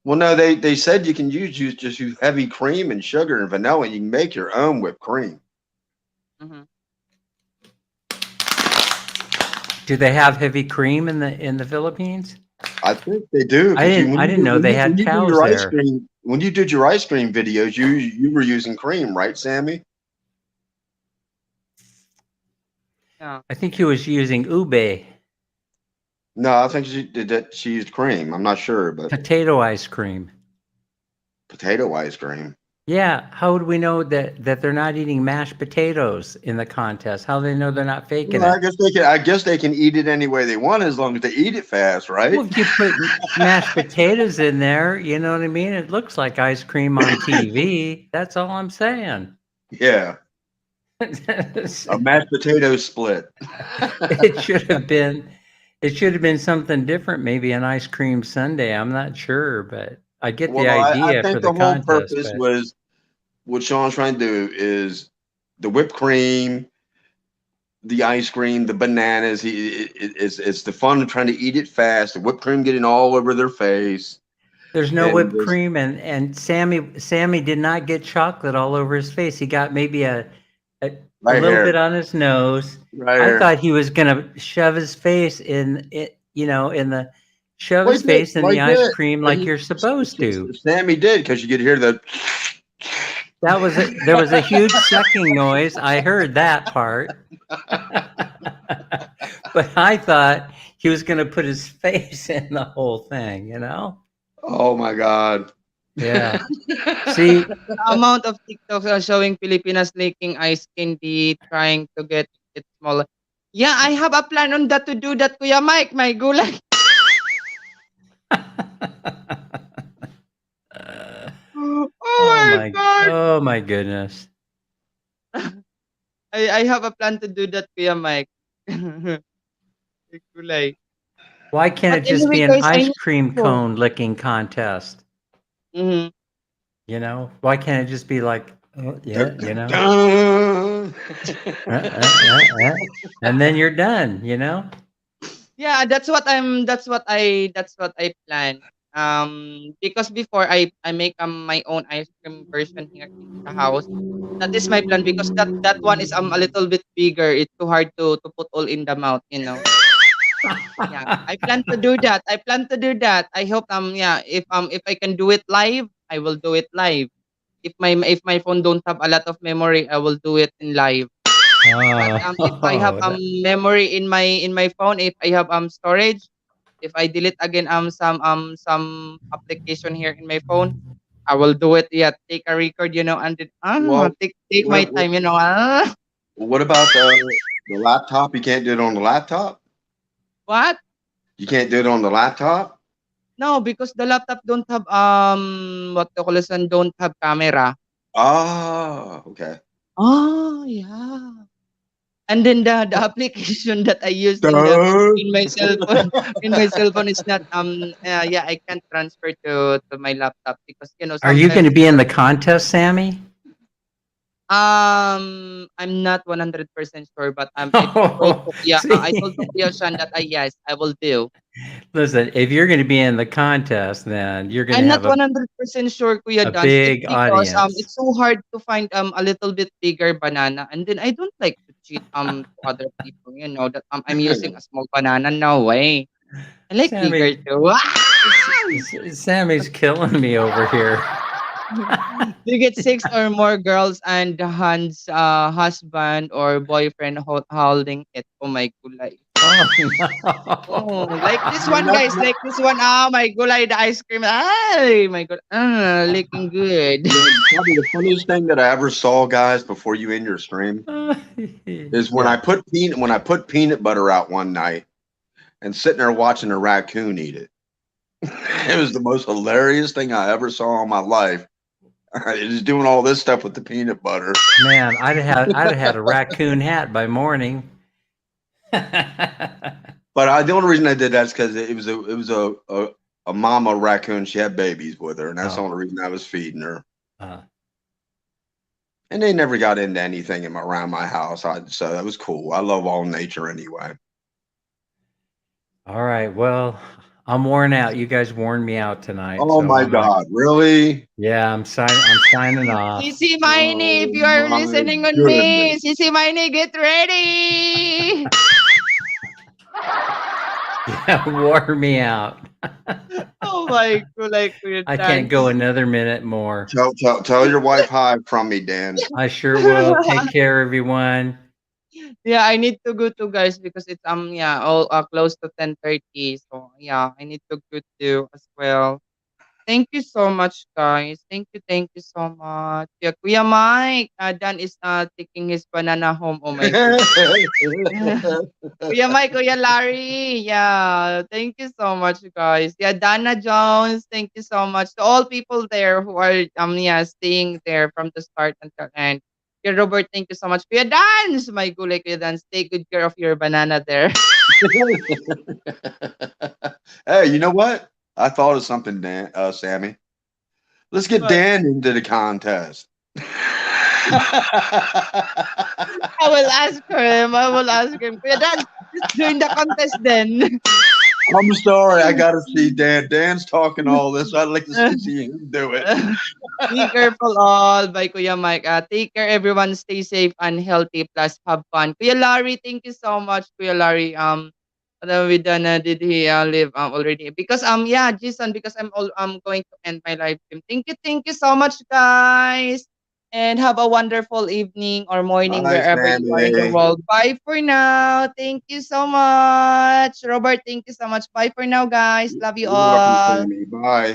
Well, no, they said you can use heavy cream and sugar and vanilla, and you can make your own whipped cream. Mhm. Do they have heavy cream in the Philippines? I think they do. I didn't know they had cows there. When you did your ice cream videos, you were using cream, right, Sammy? Yeah. I think he was using ube, No, I think she did that. She used cream. I'm not sure, but potato ice cream. potato ice cream. Yeah, how would we know that they're not eating mashed potatoes in the contest? How do they know they're not faking Well, it? I guess they can eat it any way they want as long as they eat it fast, right? Well, if you put mashed potatoes in there, you know what I mean? It looks like ice cream on TV. That's all I'm saying. Yeah, a mashed potato split. It should have been something different, maybe an ice cream sundae. I'm not sure, but I get the idea I think for the the whole contest. purpose But was what Sean's trying to do is the whipped cream, the ice cream, the bananas. It's the fun of trying to eat it fast. The whipped cream getting all over their face. There's no And whipped cream, and Sammy did not get chocolate all over his face. He got maybe a right little here, bit on his nose. right I here. thought he was gonna shove his face in it, shove Well, his face in the he ice did. cream But like you're supposed to. Sammy did, because you could hear the. There was a huge sucking noise. I heard that part. But I thought he was gonna put his face in the whole thing, Oh my God. Yeah. See, The amount of TikToks are showing Filipinas licking ice candy, trying to get it smaller. Yeah, I have a plan on that to do that, Kuya Mike. My gulay. Oh my God. oh my goodness. I have a plan to do that, Kuya Mike. My gulay. Why can't But it just anyway, be an guys, I ice need cream to go. cone licking contest? Mhm. Why can't it just be like, oh, yeah, Dun, dun, dun. and then you're done, Yeah, that's what I plan. Because before I make my own ice cream version here in the house. That is my plan because that one is a little bit bigger. It's too hard to put all in the mouth. Yeah, I plan to do that. I plan to do that. I hope yeah, if I can do it live, I will do it live. If my phone don't have a lot of memory, I will do it in live. But if I have Oh, memory in my phone, if I have storage, if I delete again some application here in my phone, I will do it. Yeah, take a record, and then, Well, take my what, time. what about the laptop? You can't do it on the laptop? What? You can't do it on the laptop? No, because the laptop don't have what the call this one, don't have camera. Ah, okay. Oh yeah. And then the application that I use Dun. in my cell phone is not yeah, I can't transfer to my laptop because are you going sometimes to be in the contest, Sammy? I'm not 100% sure, but Oh, I told to see, Kuya Shan that yes, I will do. listen, if you're going to be in the contest, then you're going to I'm not have 100% sure, Kuya a Dance. It's big because audience. it's so hard to find a little bit bigger banana, and then I don't like to cheat to other people. That I'm using a small banana. No way. I like bigger Sammy, too. Sammy's killing me over here. You get six or more girls and Han's husband or boyfriend holding it. Oh my gulay. Oh, like this You one, know, guys. Like this one. Ah, my gulay, the ice cream. Ay, my god. Looking good. probably the funniest thing that I ever saw, guys, before you end your stream is when Yeah. I put peanut butter out one night and sitting there watching a raccoon eat it. It was the most hilarious thing I ever saw in my life. It was doing all this stuff with the peanut butter. Man, I'd have had a raccoon hat by morning. But the only reason I did that is because it was a mama raccoon. She had babies with her, and that's the Oh. only reason I was feeding her. Uh, And they never got into anything around my house. So that was cool. I love all nature anyway. all right. Well, I'm worn out. You guys worn me out tonight. Oh So my God, really? yeah, I'm signing off. Sisi Miney, if Oh you are my listening on me, goodness. Sisi Miney, get ready. Yeah, wore me out. Oh my gulay, Kuya I can't Dan. go another minute more. Tell your wife hi from me, Dan. I sure will. Take care, everyone. Yeah, I need to go to, guys, because it's yeah, all close to 10:30. So yeah, I need to go to as well. Thank you so much, guys. Thank you so much. Yeah, Kuya Mike, Dan is taking his banana home. Oh my god. Kuya Mike, Kuya Larry. Yeah, thank you so much, guys. Yeah, Dana Jones, thank you so much to all people there who are yeah, staying there from the start until end. Yeah, Robert, thank you so much. Kuya Dance, my gulay, Kuya Dance. Take good care of your banana there. Hey, you know what? I thought of something, Dan, Sammy. Let's get But Dan into the contest. I will ask him. I will ask him. Kuya Dan, just join the contest then. I'm sorry, I gotta see Dan. Dan's talking all this. I'd like to see him do it. Be careful all. Bye, Kuya Mike. Take care, everyone. Stay safe and healthy. Plus, have fun. Kuya Larry, thank you so much, Kuya Larry. What have we done? Did he live already? Because yeah, Jason. Because I'm going to end my live stream. Thank you so much, guys. And have a wonderful evening or morning Bye, wherever you are in the Sammy. world. Bye for now. Thank you so much. Robert, thank you so much. Bye for now, guys. Love you You're welcome, all. Sammy. Bye.